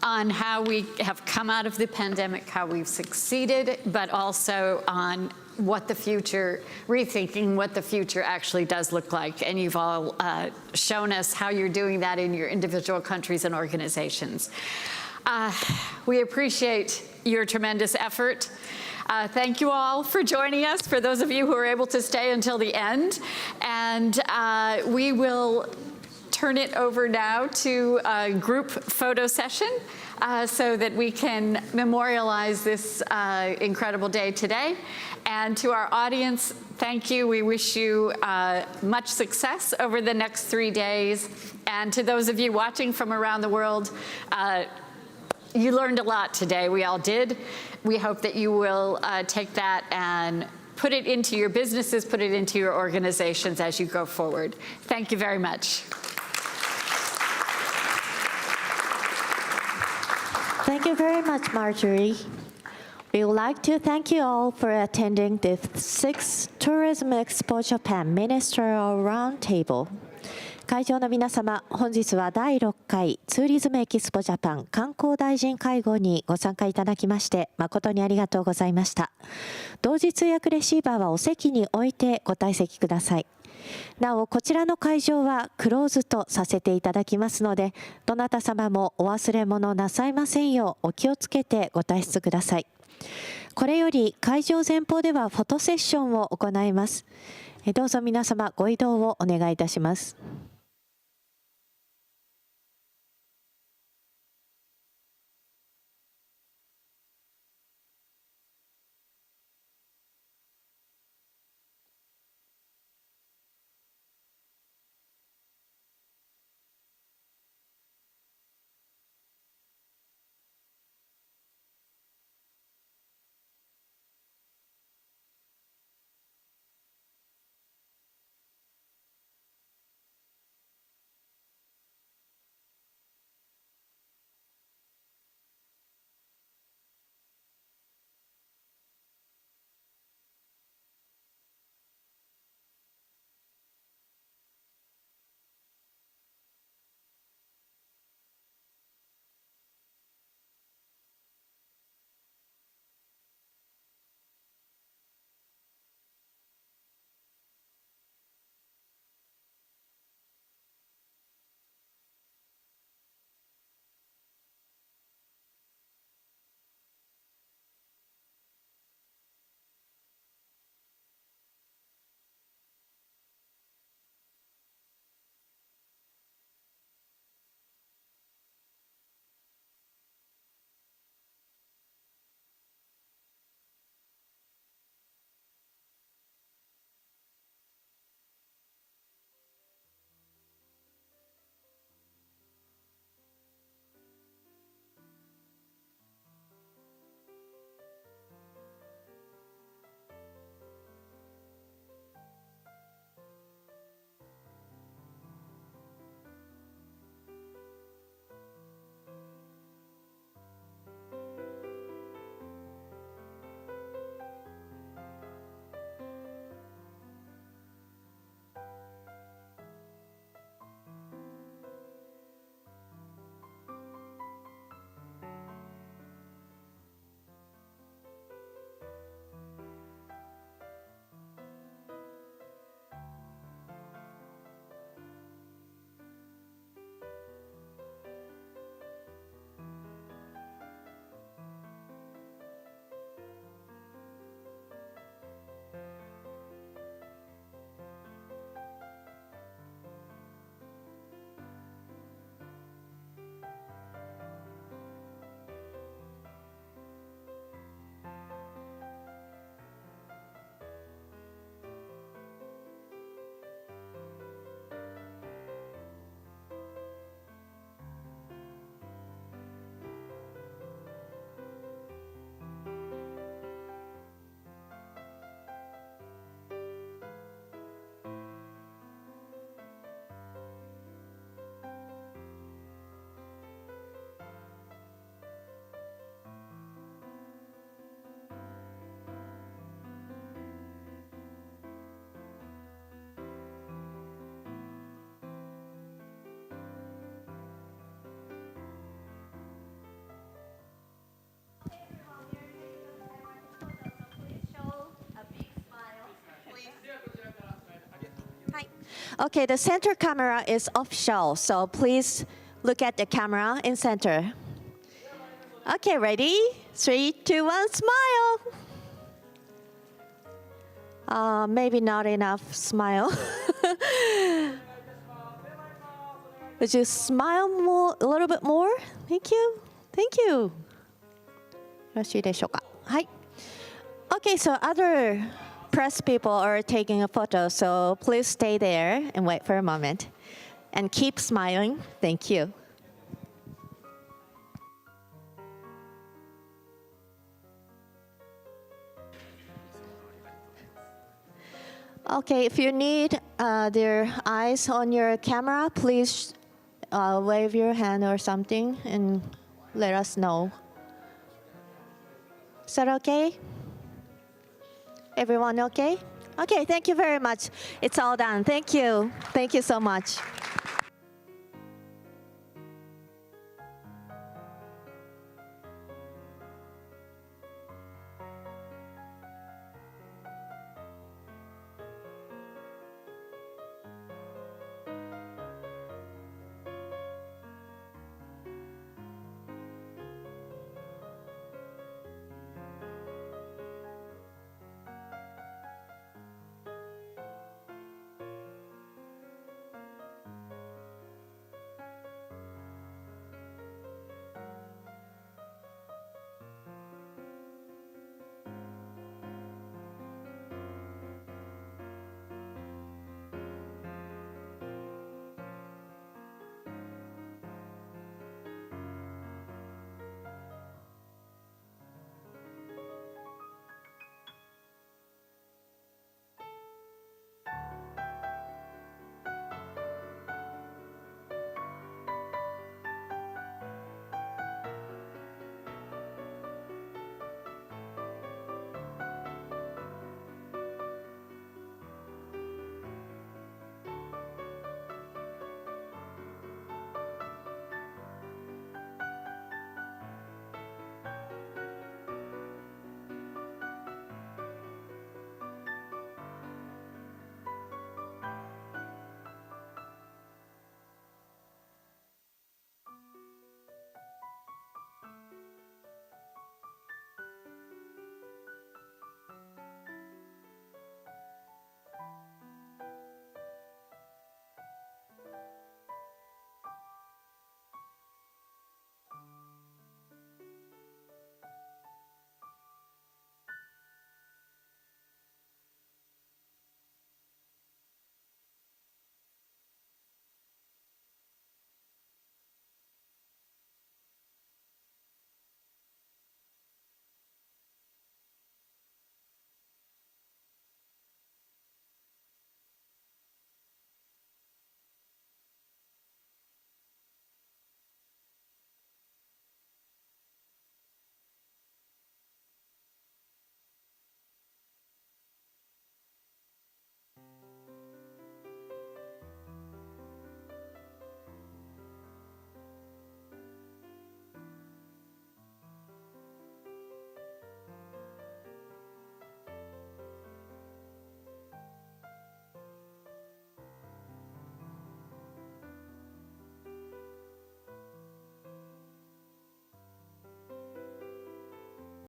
on how we have come out of the pandemic, how we've succeeded, but also on what the future, rethinking what the future actually does look like. And you've all shown us how you're doing that in your individual countries and organizations. We appreciate your tremendous effort. Thank you all for joining us, for those of you who are able to stay until the end. And we will turn it over now to a group photo session so that we can memorialize this incredible day today. And to our audience, thank you. We wish you much success over the next 3 days. And to those of you watching from around the world, you learned a lot today. We all did. We hope that you will take that and put it into your businesses, put it into your organizations as you go forward. Thank you very much. Thank you very much, Marjorie. We would like to thank you all for attending the 6th Tourism Expo Japan Ministerial Roundtable. 会場の皆様、本日は第6回ツーリズムエキスポジャパン観光大臣会合にご参加いただきまして誠にありがとうございました。同時通訳レシーバーはお席に置いてご退席ください。なお、こちらの会場はクローズとさせていただきますので、どなた様もお忘れ物なさいませんようお気をつけてご退出ください。これより会場前方ではフォトセッションを行います。どうぞ皆様ご移動をお願いいたします。Okay, the center camera is official, so please look at the camera in center. Okay, ready? 3, 2, 1, smile. Maybe not enough smile. Would you smile more, a little bit more? Thank you. Thank you. よろしいでしょうか? はい. Okay, so other press people are taking a photo, so please stay there and wait for a moment. And keep smiling. Thank you. Okay, if you need their eyes on your camera, please wave your hand or something and let us know. Is that okay? Everyone okay? Okay, thank you very much. It's all done. Thank you. Thank you so much.